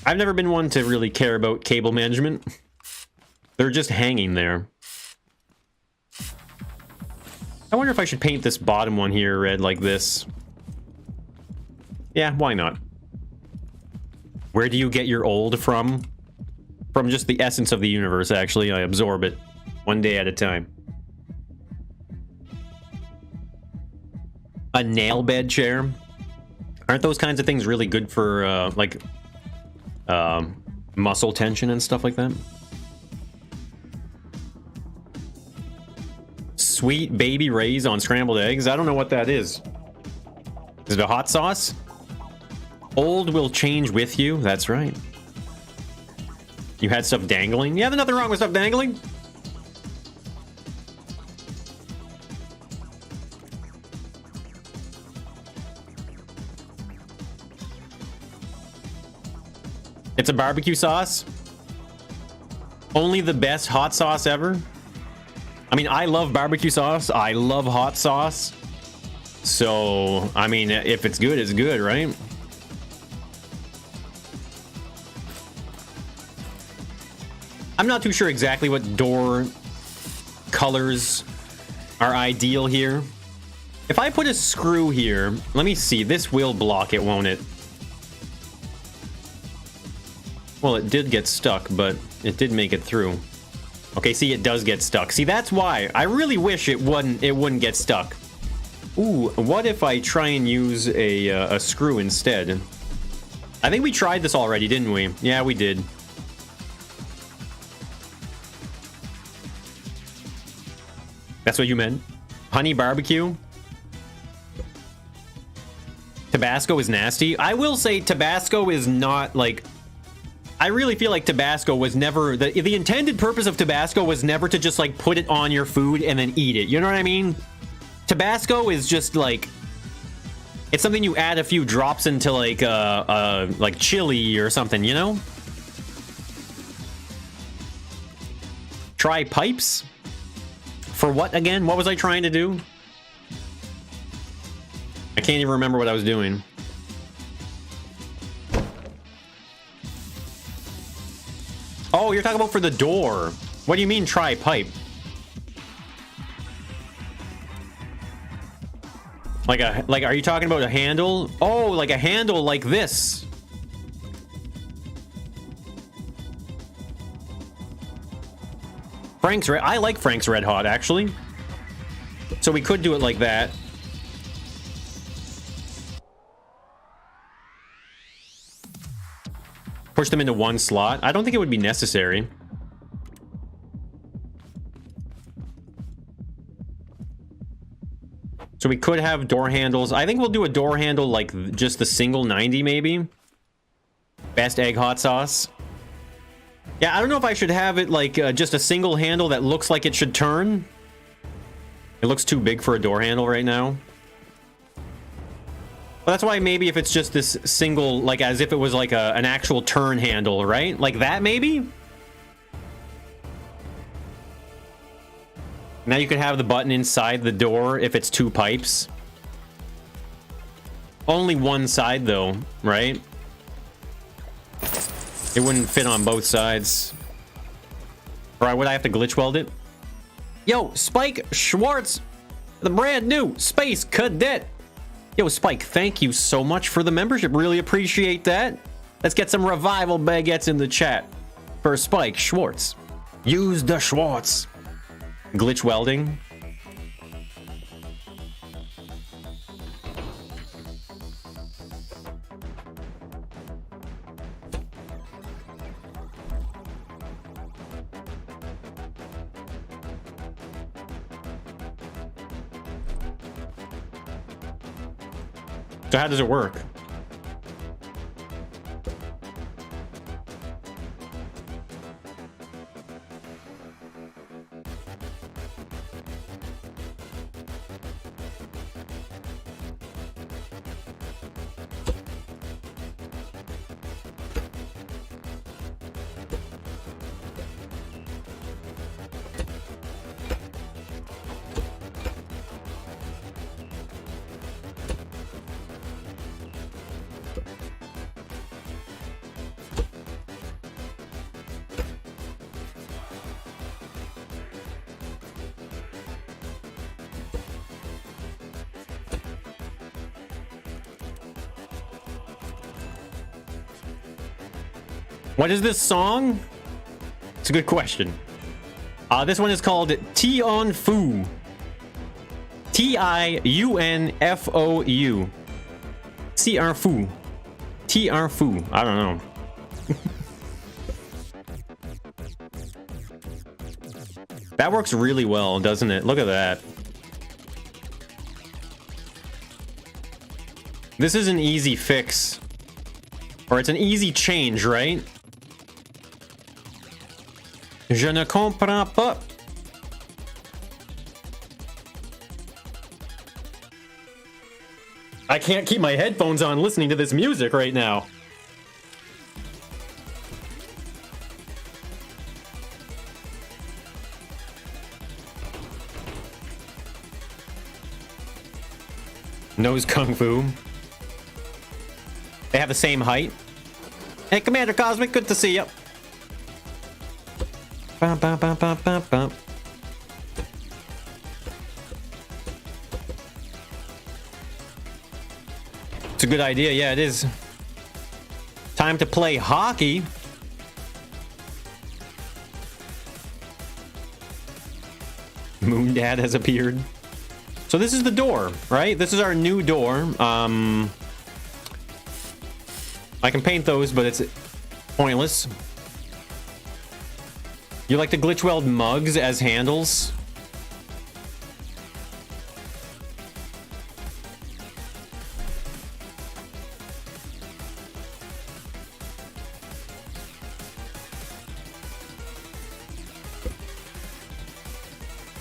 I've never been one to really care about cable management. They're just hanging there. I wonder if I should paint this bottom one here red like this. Yeah, why not? Where do you get your old from? From just the essence of the universe, actually. I absorb it one day at a time. A nail bed chair. Aren't those kinds of things really good for, muscle tension and stuff like that? Sweet baby rays on scrambled eggs. I don't know what that is. Is it a hot sauce? Old will change with you. That's right. You had stuff dangling? Yeah, there's nothing wrong with stuff dangling. It's a barbecue sauce. Only the best hot sauce ever. I mean, I love barbecue sauce. I love hot sauce. So, I mean, if it's good, it's good, right? I'm not too sure exactly what door colors are ideal here. If I put a screw here, let me see. This will block it, won't it? Well, it did get stuck, but it did make it through. Okay, see, it does get stuck. See, that's why. I really wish it wouldn't get stuck. Ooh, what if I try and use a screw instead? I think we tried this already, didn't we? Yeah, we did. That's what you meant? Honey barbecue? Tabasco is nasty? I will say Tabasco is not, like... I really feel like Tabasco was never... The intended purpose of Tabasco was never to just, like, put it on your food and then eat it. You know what I mean? Tabasco is just, like... It's something you add a few drops into, like chili or something, you know? Try pipes? For what again? What was I trying to do? I can't even remember what I was doing. Oh, you're talking about for the door. What do you mean try pipe? Like are you talking about a handle? Oh, like a handle like this. I like Frank's Red Hot, actually. So we could do it like that. Push them into one slot. I don't think it would be necessary. So we could have door handles. I think we'll do a door handle like just the single 90 maybe. Best egg hot sauce. Yeah, I don't know if I should have it like just a single handle that looks like it should turn. It looks too big for a door handle right now. Well, that's why maybe if it's just this single, like as if it was like an actual turn handle, right? Like that maybe? Now you could have the button inside the door if it's two pipes. Only one side though, right? It wouldn't fit on both sides. Or would I have to glitch weld it? Yo, Spike Schwartz, the brand new Space Cadet. Yo, Spike, thank you so much for the membership. Really appreciate that. Let's get some revival baguettes in the chat for Spike Schwartz. Use the Schwartz. Glitch welding. So how does it work? What is this song? It's a good question. This one is called Tion Fu. Tiunfou. Tion Fu. Tion Fu. I don't know. That works really well, doesn't it? Look at that. This is an easy fix. Or it's an easy change, right? Je ne comprends pas. I can't keep my headphones on listening to this music right now. Knows Kung Fu. They have the same height. Hey, Commander Cosmic, good to see you. Bum, bum, bum, bum, bum, bum. It's a good idea, yeah, it is. Time to play hockey. Moon Dad has appeared. So this is the door, right? This is our new door. I can paint those, but it's pointless. You like to glitch weld mugs as handles?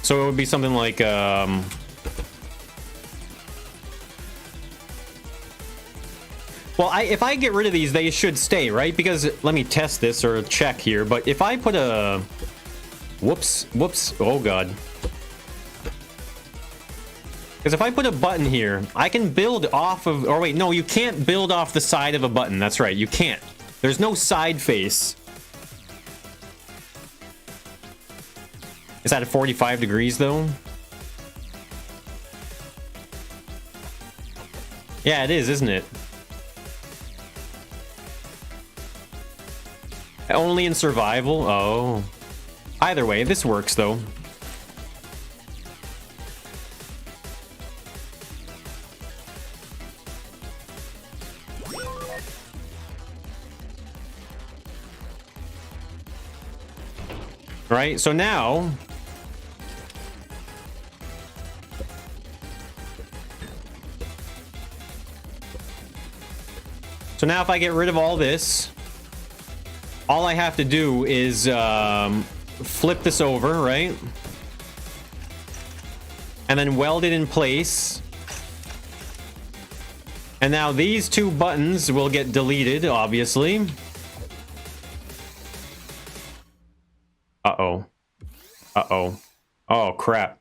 So it would be something like, well, if I get rid of these, they should stay, right? Because, let me test this or check here, but if I put a... Whoops, oh god. Because if I put a button here, I can build off of... Or wait, no, you can't build off the side of a button. That's right, you can't. There's no side face. Is that at 45 degrees, though? Yeah, it is, isn't it? Only in survival? Oh. Either way, this works, though. Right, so now... So now if I get rid of all this... All I have to do is flip this over, right? And then weld it in place. And now these two buttons will get deleted, obviously. Uh-oh. Uh-oh. Oh, crap.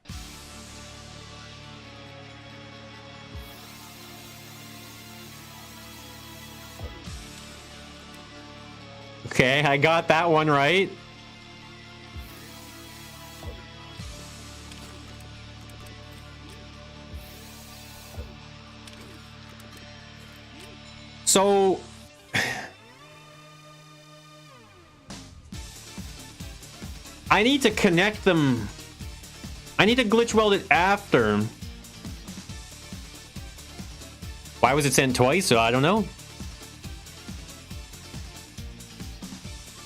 Okay, I got that one right. So... I need to connect them. I need to glitch weld it after. Why was it sent twice? So I don't know.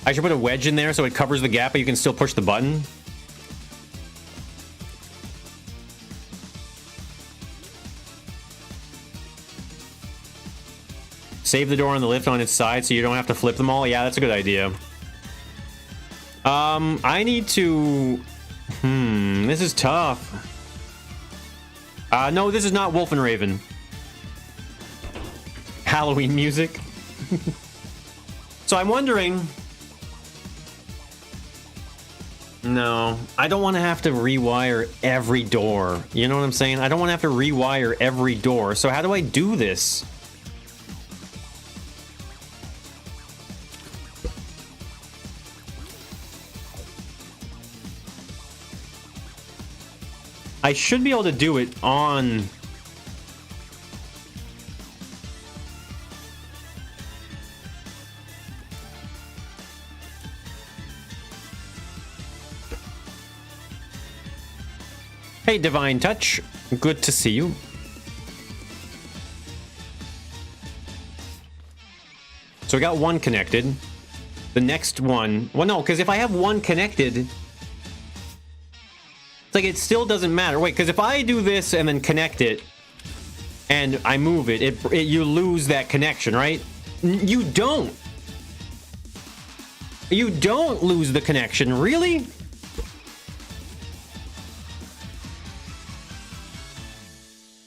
I should put a wedge in there so it covers the gap, but you can still push the button. Save the door on the lift on its side so you don't have to flip them all. Yeah, that's a good idea. I need to... this is tough. No, this is not Wolf and Raven. Halloween music. So I'm wondering... No, I don't want to have to rewire every door. You know what I'm saying? I don't want to have to rewire every door. So how do I do this? I should be able to do it on... Hey, Divine Touch. Good to see you. So we got one connected. The next one... Well, no, because if I have one connected... It's like it still doesn't matter. Wait, because if I do this and then connect it, and I move it, you lose that connection, right? You don't. You don't lose the connection, really?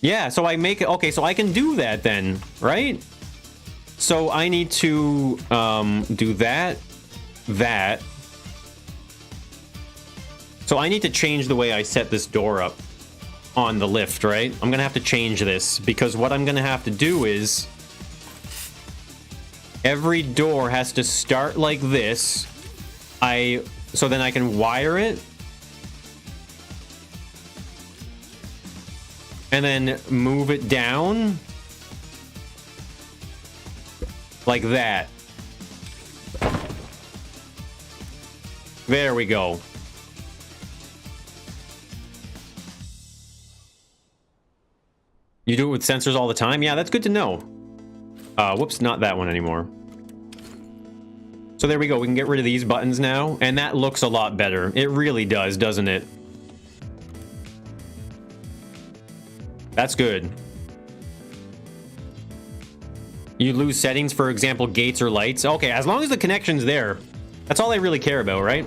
Yeah, so I make it... Okay, so I can do that then, right? So I need to do that. So I need to change the way I set this door up on the lift, right? I'm going to have to change this because what I'm going to have to do is every door has to start like this. So then I can wire it. And then move it down. Like that. There we go. You do it with sensors all the time? Yeah, that's good to know. Whoops, not that one anymore. So there we go. We can get rid of these buttons now. And that looks a lot better. It really does, doesn't it? That's good. You lose settings, for example, gates or lights. Okay, as long as the connection's there, that's all I really care about, right?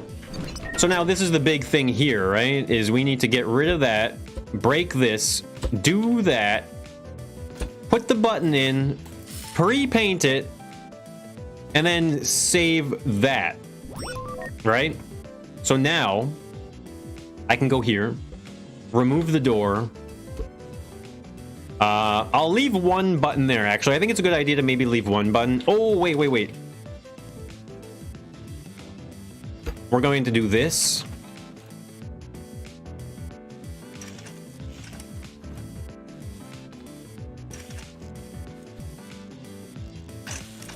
So now this is the big thing here, right? Is we need to get rid of that, break this, do that, put the button in, pre-paint it, and then save that, right? So now I can go here, remove the door. I'll leave one button there, actually. I think it's a good idea to maybe leave one button. Oh, wait. We're going to do this.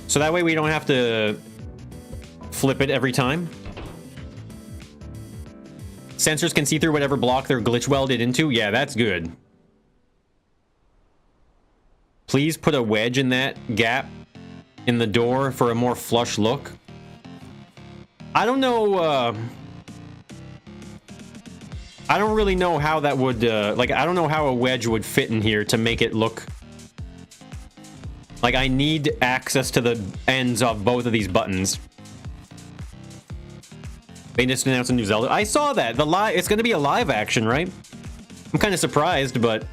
So that way we don't have to flip it every time. Sensors can see through whatever block they're glitch welded into. Yeah, that's good. Please put a wedge in that gap in the door for a more flush look. I don't know, I don't really know how that would, like, I don't know how a wedge would fit in here to make it look... Like, I need access to the ends of both of these buttons. They just announced a new Zelda. I saw that. It's going to be a live action, right? I'm kind of surprised, but...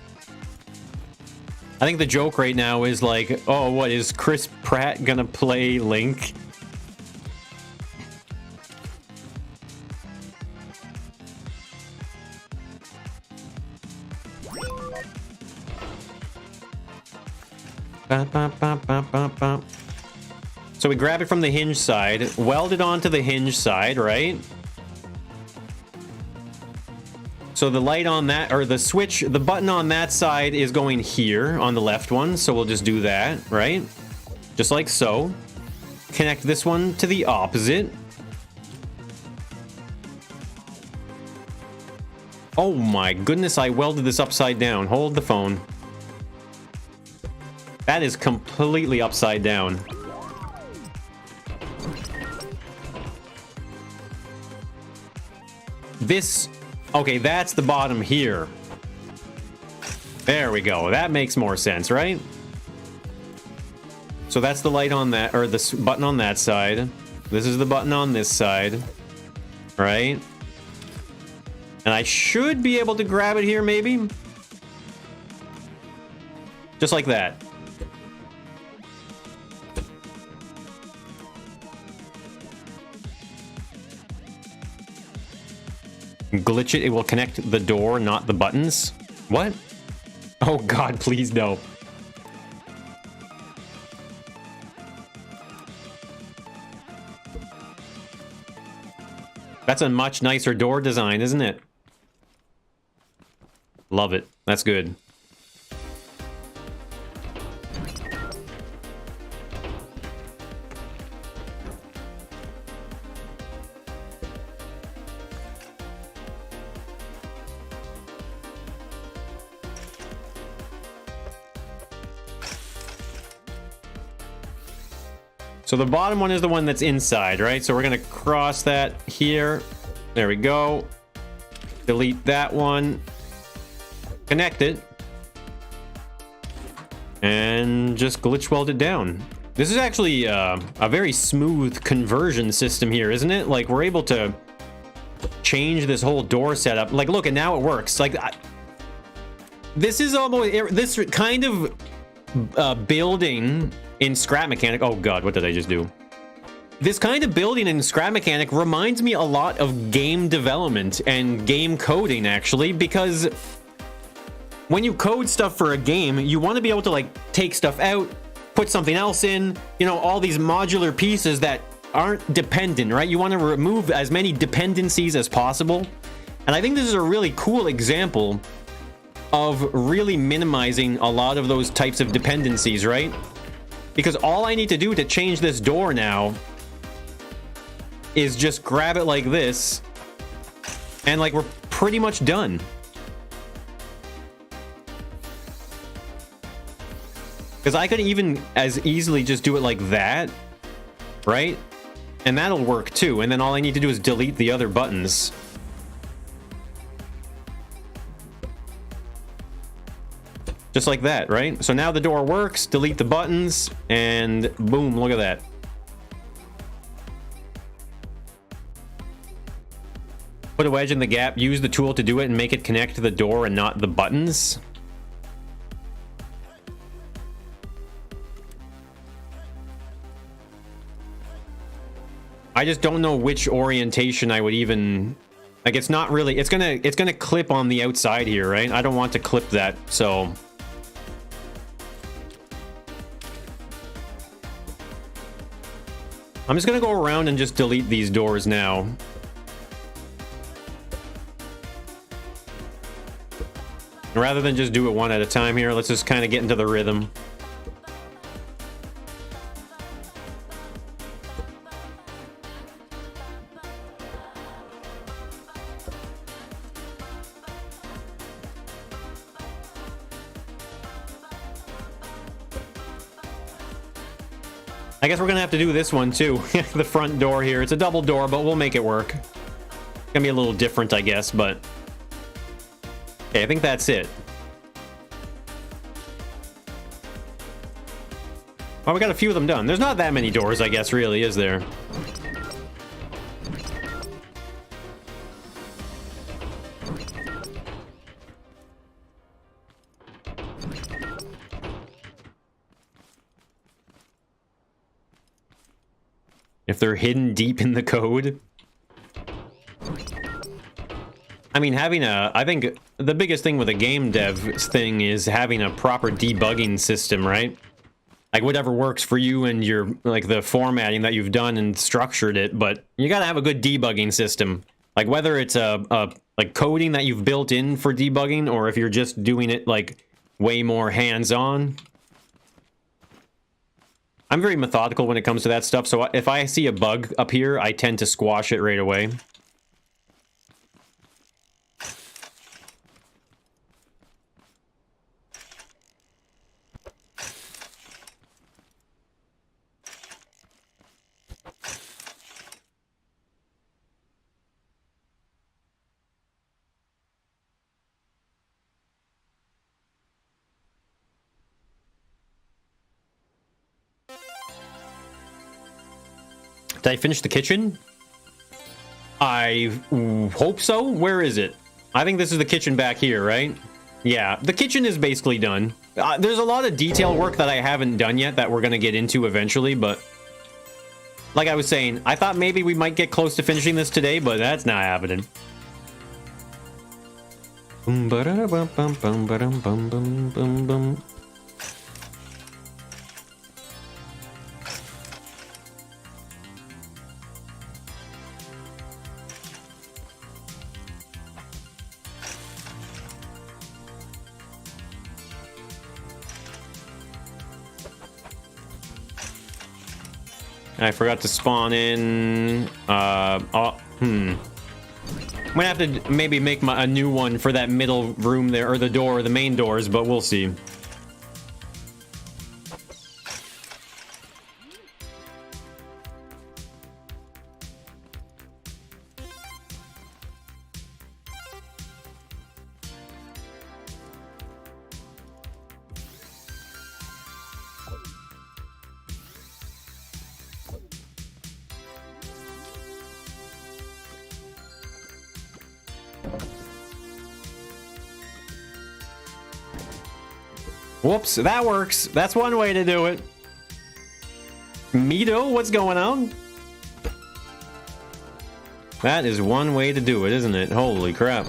I think the joke right now is like, oh, what, is Chris Pratt gonna play Link? So we grab it from the hinge side, weld it onto the hinge side, right? So the light on that, or the switch, the button on that side is going here on the left one. So we'll just do that, right? Just like so. Connect this one to the opposite. Oh my goodness, I welded this upside down. Hold the phone. That is completely upside down. This... Okay, that's the bottom here. There we go. That makes more sense, right? So that's the light on that, or the button on that side. This is the button on this side. Right? And I should be able to grab it here, maybe? Just like that. Glitch it, it will connect the door, not the buttons. What? Oh god, please no. That's a much nicer door design, isn't it? Love it. That's good. So the bottom one is the one that's inside, right? So we're gonna cross that here. There we go. Delete that one. Connect it. And just glitch weld it down. This is actually a very smooth conversion system here, isn't it? Like, we're able to change this whole door setup. Like, look, and now it works. Like, this is almost this kind of building in Scrap Mechanic. Oh god, what did I just do? This kind of building in Scrap Mechanic reminds me a lot of game development and game coding, actually, because when you code stuff for a game, you want to be able to, like, take stuff out, put something else in, you know, all these modular pieces that aren't dependent, right? You want to remove as many dependencies as possible. And I think this is a really cool example of really minimizing a lot of those types of dependencies, right? Because all I need to do to change this door now is just grab it like this, and like we're pretty much done. Because I could even as easily just do it like that, right? And that'll work too. And then all I need to do is delete the other buttons. Just like that, right? So now the door works, delete the buttons, and boom, look at that. Put a wedge in the gap, use the tool to do it, and make it connect to the door and not the buttons. I just don't know which orientation I would even... Like, it's not really... It's gonna clip on the outside here, right? I don't want to clip that, so... I'm just gonna go around and just delete these doors now. Rather than just do it one at a time here, let's just kind of get into the rhythm. I guess we're gonna have to do this one too. The front door here. It's a double door, but we'll make it work. It's gonna be a little different, I guess, but... Okay, I think that's it. Well, we got a few of them done. There's not that many doors, I guess, really, is there? If they're hidden deep in the code. I mean, I think the biggest thing with a game dev thing is having a proper debugging system, right? Like, whatever works for you and your, like, the formatting that you've done and structured it, but you gotta have a good debugging system. Like, whether it's like coding that you've built in for debugging, or if you're just doing it, like, way more hands-on. I'm very methodical when it comes to that stuff, so if I see a bug up here, I tend to squash it right away. Did I finish the kitchen? I hope so. Where is it? I think this is the kitchen back here, right? Yeah, the kitchen is basically done. There's a lot of detail work that I haven't done yet that we're going to get into eventually, but... Like I was saying, I thought maybe we might get close to finishing this today, but that's not happening. I forgot to spawn in. I'm gonna have to maybe make a new one for that middle room there, or the door, the main doors, but we'll see. Whoops, that works. That's one way to do it. Mito, what's going on? That is one way to do it, isn't it? Holy crap.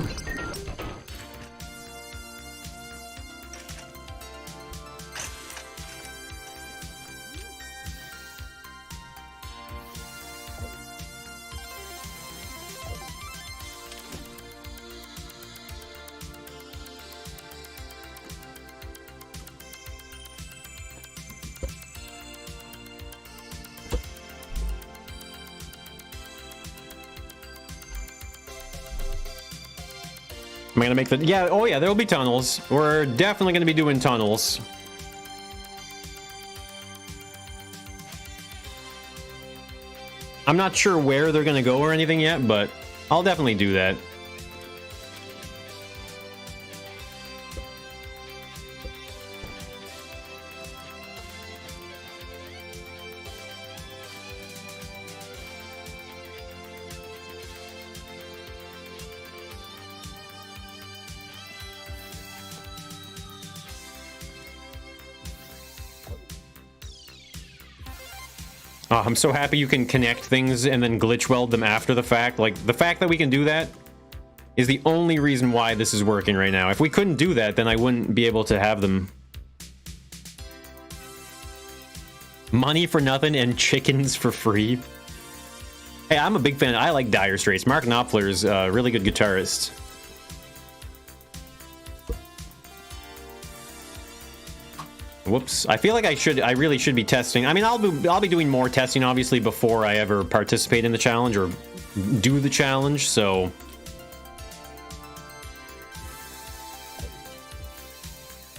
Am I gonna make the... Yeah, oh yeah, there'll be tunnels. We're definitely gonna be doing tunnels. I'm not sure where they're gonna go or anything yet, but I'll definitely do that. Oh, I'm so happy you can connect things and then glitch weld them after the fact. Like, the fact that we can do that is the only reason why this is working right now. If we couldn't do that, then I wouldn't be able to have them. Money for nothing and chickens for free. Hey, I'm a big fan. I like Dire Straits. Mark Knopfler's a really good guitarist. Whoops. I feel like I really should be testing. I mean, I'll be doing more testing, obviously, before I ever participate in the challenge or do the challenge, so...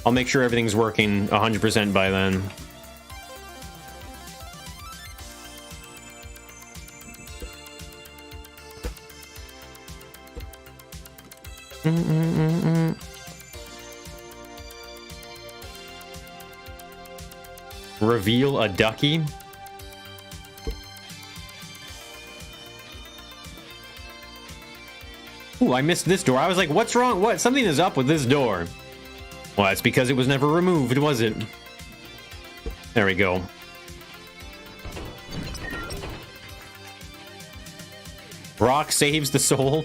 I'll make sure everything's working 100% by then. Reveal a ducky. Ooh, I missed this door. I was like, what's wrong? What? Something is up with this door. Well, that's because it was never removed, was it? There we go. Rock saves the soul.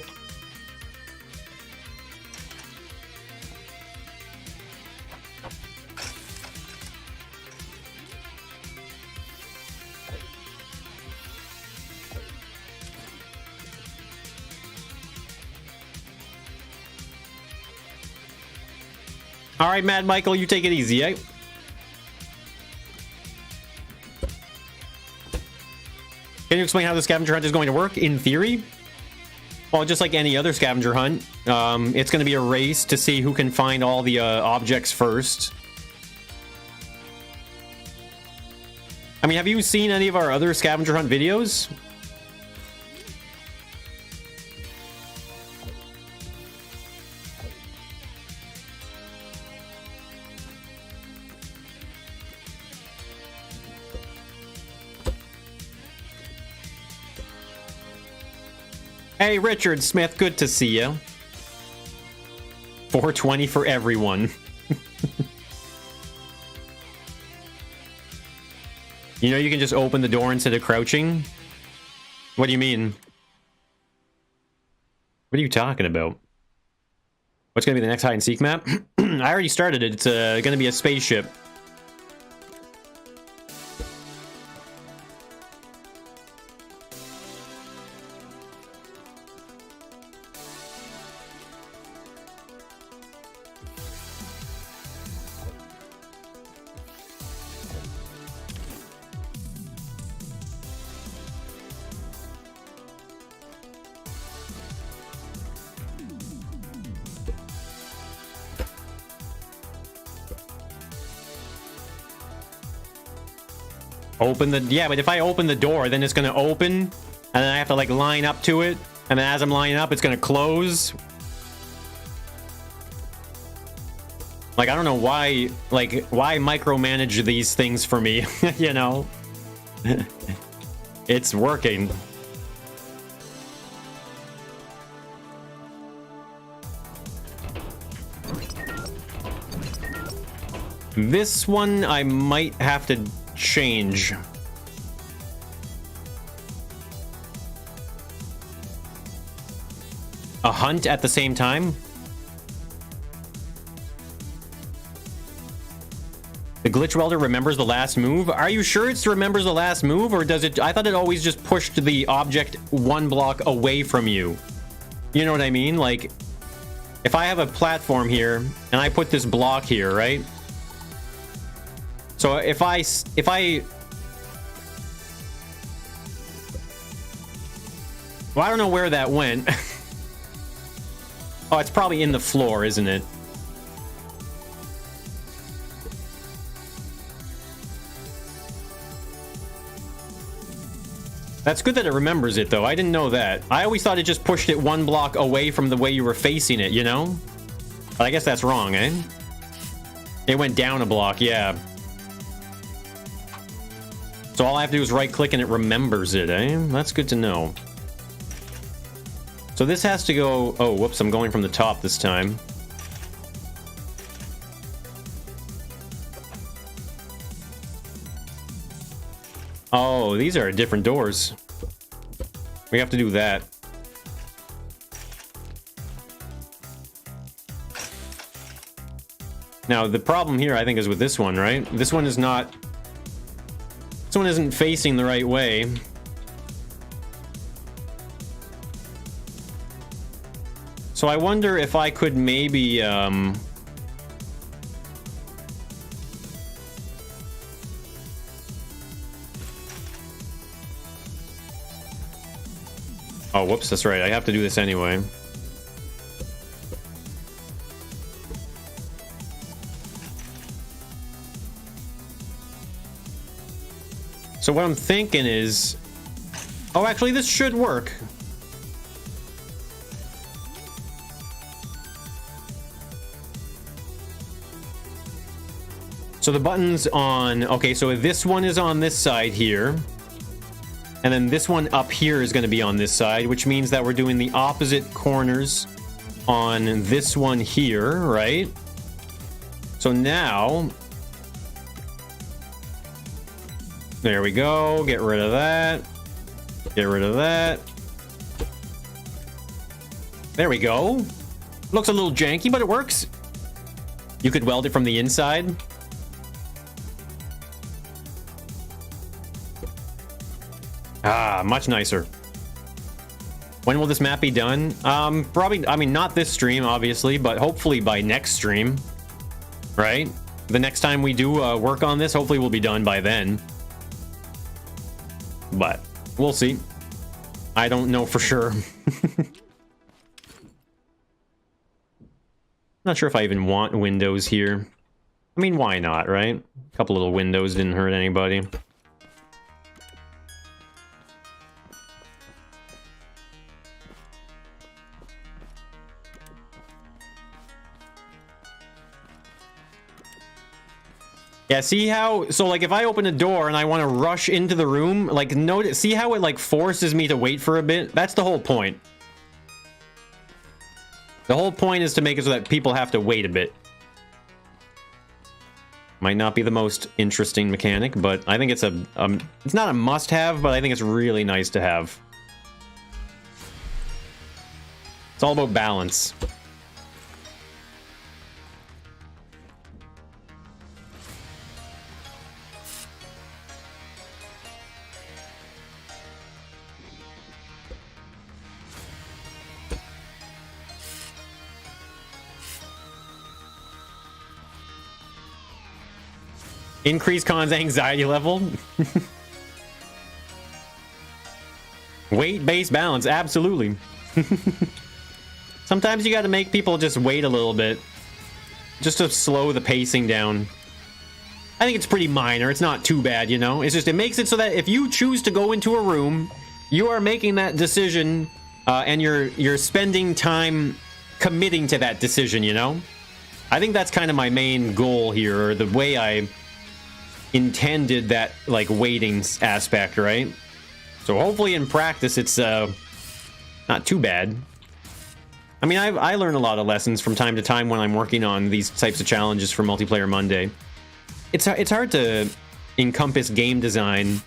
All right, Mad Michael, you take it easy, eh? Can you explain how the scavenger hunt is going to work? In theory, well, just like any other scavenger hunt, it's going to be a race to see who can find all the objects first. I mean, have you seen any of our other scavenger hunt videos? Hey, Richard Smith, good to see you. 420 for everyone. You know you can just open the door instead of crouching? What do you mean? What are you talking about? What's gonna be the next hide and seek map? I already started it. It's gonna be a spaceship. Open the... Yeah, but if I open the door, then it's gonna open, and then I have to, like, line up to it, and then as I'm lining up, it's gonna close. Like, I don't know why... Like, why micromanage these things for me, you know? It's working. This one I might have to change. A hunt at the same time? The glitch welder remembers the last move? Are you sure it remembers the last move, or does it... I thought it always just pushed the object one block away from you. You know what I mean? Like, if I have a platform here, and I put this block here, right? So if I... Well, I don't know where that went. Oh, it's probably in the floor, isn't it? That's good that it remembers it, though. I didn't know that. I always thought it just pushed it one block away from the way you were facing it, you know? But I guess that's wrong, eh? It went down a block, yeah. So all I have to do is right-click and it remembers it, eh? That's good to know. So this has to go... Oh, whoops, I'm going from the top this time. Oh, these are different doors. We have to do that. Now, the problem here, I think, is with this one, right? This one is not... This one isn't facing the right way. So I wonder if I could maybe, Oh, whoops, that's right. I have to do this anyway. So what I'm thinking is... Oh, actually, this should work. So the button's on... Okay, so this one is on this side here. And then this one up here is going to be on this side, which means that we're doing the opposite corners on this one here, right? So now... There we go. Get rid of that. Get rid of that. There we go. Looks a little janky, but it works. You could weld it from the inside. Ah, much nicer. When will this map be done? Probably, I mean, not this stream, obviously, but hopefully by next stream, right? The next time we do work on this, hopefully we'll be done by then. But we'll see. I don't know for sure. Not sure if I even want windows here. I mean, why not, right? A couple little windows didn't hurt anybody. Yeah, see how... So, like, if I open a door and I want to rush into the room, like, notice... See how it, like, forces me to wait for a bit? That's the whole point. The whole point is to make it so that people have to wait a bit. Might not be the most interesting mechanic, but I think it's a... it's not a must-have, but I think it's really nice to have. It's all about balance. Increase Khan's anxiety level. Weight-based balance, absolutely. Sometimes you gotta make people just wait a little bit. Just to slow the pacing down. I think it's pretty minor, it's not too bad, you know? It's just, it makes it so that if you choose to go into a room, you are making that decision, and you're spending time committing to that decision, you know? I think that's kind of my main goal here, or the way I intended that, like, waiting aspect, right? So hopefully in practice it's not too bad. I mean, I learn a lot of lessons from time to time when I'm working on these types of challenges for Multiplayer Monday. it's hard to encompass game design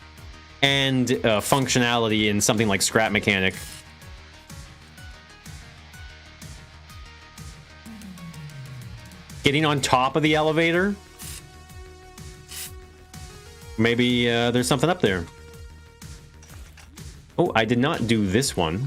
and functionality in something like scrap mechanic. Getting on top of the elevator. Maybe there's something up there. Oh, I did not do this one.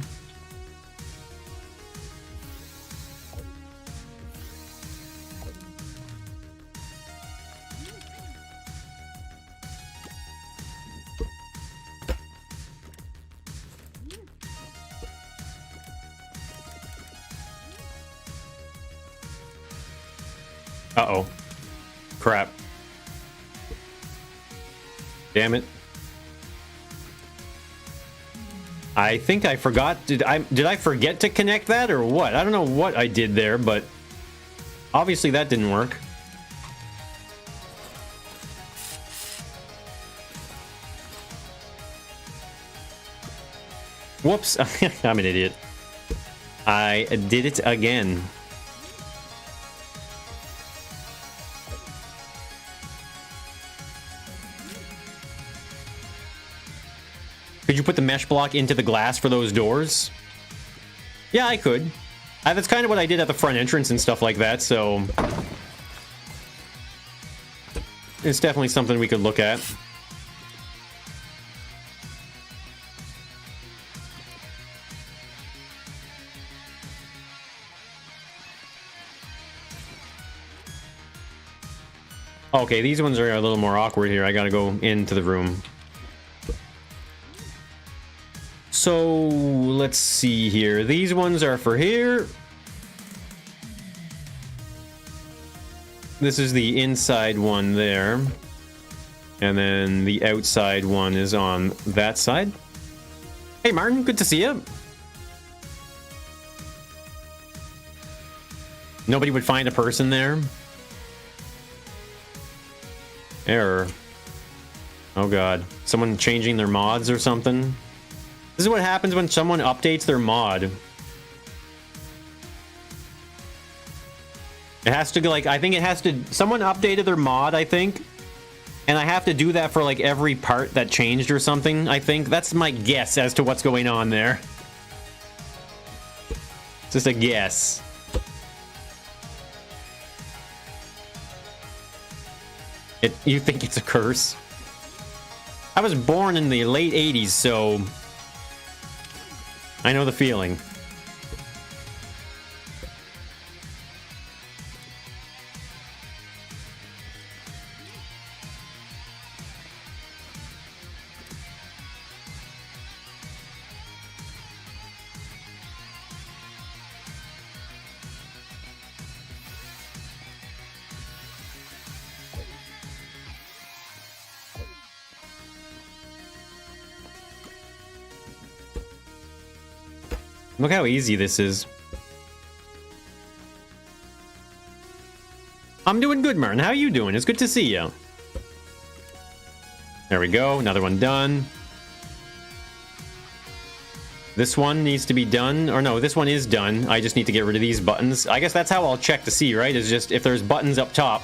Uh-oh. Crap. Damn it. I think I forgot. Did I forget to connect that or what? I don't know what I did there, but obviously that didn't work. Whoops. I'm an idiot. I did it again. Could you put the mesh block into the glass for those doors? Yeah, I could. That's kind of what I did at the front entrance and stuff like that, so it's definitely something we could look at. Okay, these ones are a little more awkward here. I gotta go into the room. So let's see here. These ones are for here. This is the inside one there. And then the outside one is on that side. Hey Martin, good to see you. Nobody would find a person there. Error. Oh god. Someone changing their mods or something. This is what happens when someone updates their mod. It has to, like, I think it has to... Someone updated their mod, I think. And I have to do that for, like, every part that changed or something, I think. That's my guess as to what's going on there. Just a guess. You think it's a curse? I was born in the late 80s, so... I know the feeling. Look how easy this is. I'm doing good, Martin. How are you doing? It's good to see you. There we go. Another one done. This one needs to be done. Or no, this one is done. I just need to get rid of these buttons. I guess that's how I'll check to see, right? Is just if there's buttons up top.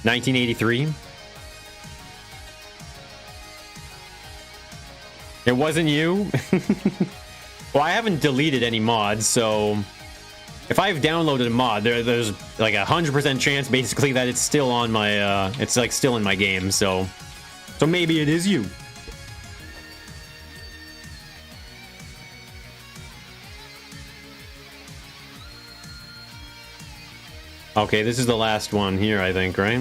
1983. It wasn't you? Well, I haven't deleted any mods, so if I've downloaded a mod, there's like 100% chance basically that it's still on my it's like still in my game, so maybe it is you. Okay, this is the last one here, I think, right?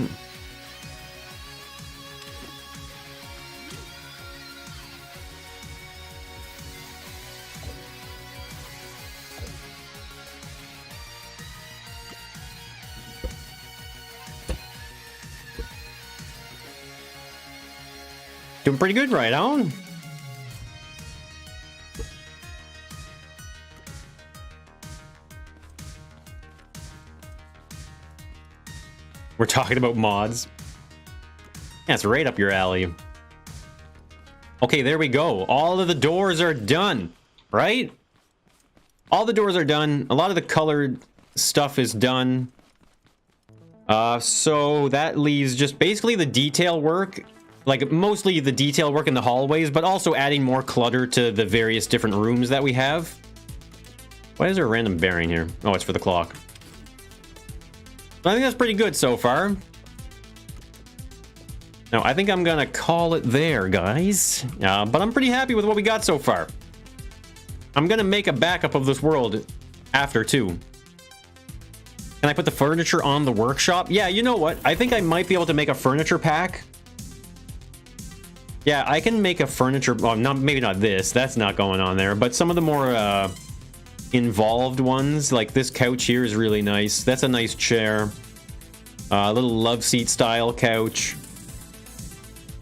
Doing pretty good, right on? We're talking about mods. Yeah, it's right up your alley. Okay, there we go. All of the doors are done, right? All the doors are done. A lot of the colored stuff is done. So that leaves just basically the detail work, like mostly the detail work in the hallways, but also adding more clutter to the various different rooms that we have. Why is there a random bearing here? Oh, it's for the clock. I think that's pretty good so far. Now, I think I'm gonna call it there, guys. But I'm pretty happy with what we got so far. I'm gonna make a backup of this world after, too. Can I put the furniture on the workshop? Yeah, you know what? I think I might be able to make a furniture pack. Yeah, I can make a furniture... Well, maybe not this. That's not going on there. But some of the more involved ones, like this couch here is really nice. That's a nice chair. A little love seat style couch.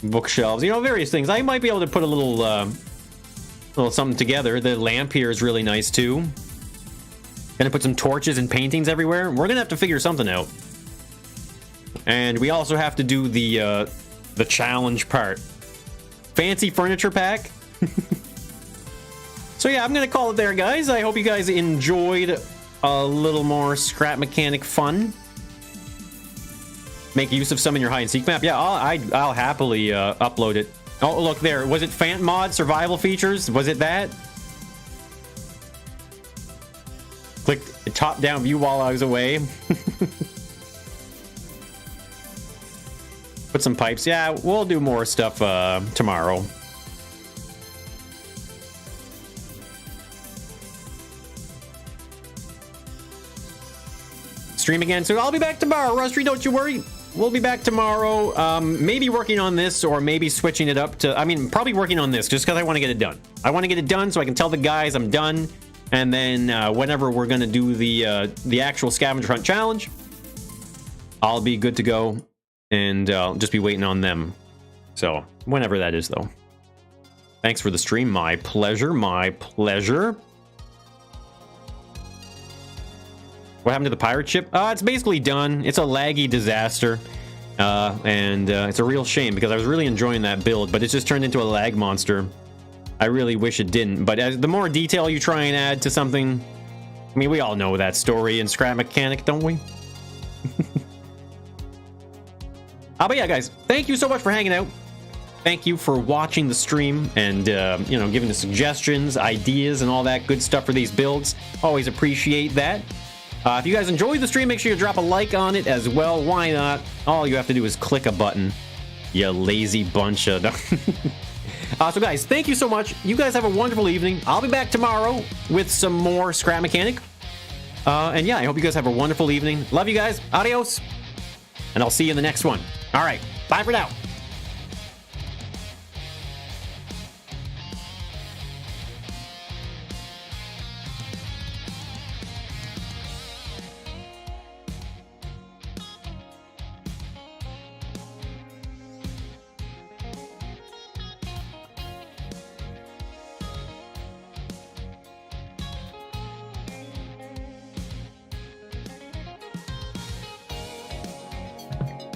Bookshelves. You know, various things. I might be able to put a little something together. The lamp here is really nice, too. Gonna put some torches and paintings everywhere. We're gonna have to figure something out. And we also have to do the challenge part. Fancy furniture pack. So yeah, I'm gonna call it there, guys. I hope you guys enjoyed a little more scrap mechanic fun. Make use of some in your hide and seek map. Yeah, I'll happily upload it. Oh, look there. Was it Fant Mod survival features? Was it that? Click top-down view while I was away. Put some pipes. Yeah, we'll do more stuff tomorrow. Stream again, so I'll be back tomorrow. Rustry, don't you worry. We'll be back tomorrow. Maybe working on this, or maybe switching it up to... I mean, probably working on this, just because I want to get it done. I want to get it done so I can tell the guys I'm done. And then whenever we're going to do the actual scavenger hunt challenge, I'll be good to go. And I'll just be waiting on them. So, whenever that is, though. Thanks for the stream. My pleasure. My pleasure. What happened to the pirate ship? It's basically done. It's a laggy disaster. And it's a real shame because I was really enjoying that build, but it's just turned into a lag monster. I really wish it didn't. But the more detail you try and add to something... I mean, we all know that story in Scrap Mechanic, don't we? But yeah, guys, thank you so much for hanging out. Thank you for watching the stream and, you know, giving the suggestions, ideas, and all that good stuff for these builds. Always appreciate that. If you guys enjoyed the stream, make sure you drop a like on it as well. Why not? All you have to do is click a button. You lazy bunch of... So guys, thank you so much. You guys have a wonderful evening. I'll be back tomorrow with some more Scrap Mechanic. And yeah, I hope you guys have a wonderful evening. Love you guys. Adios. And I'll see you in the next one. All right. Bye for now.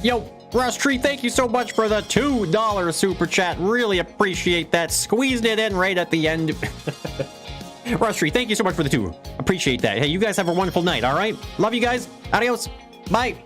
Yo, Rustry, thank you so much for the $2 super chat. Really appreciate that. Squeezed it in right at the end. Rustry, thank you so much for the 2. Appreciate that. Hey, you guys have a wonderful night, all right? Love you guys. Adios. Bye.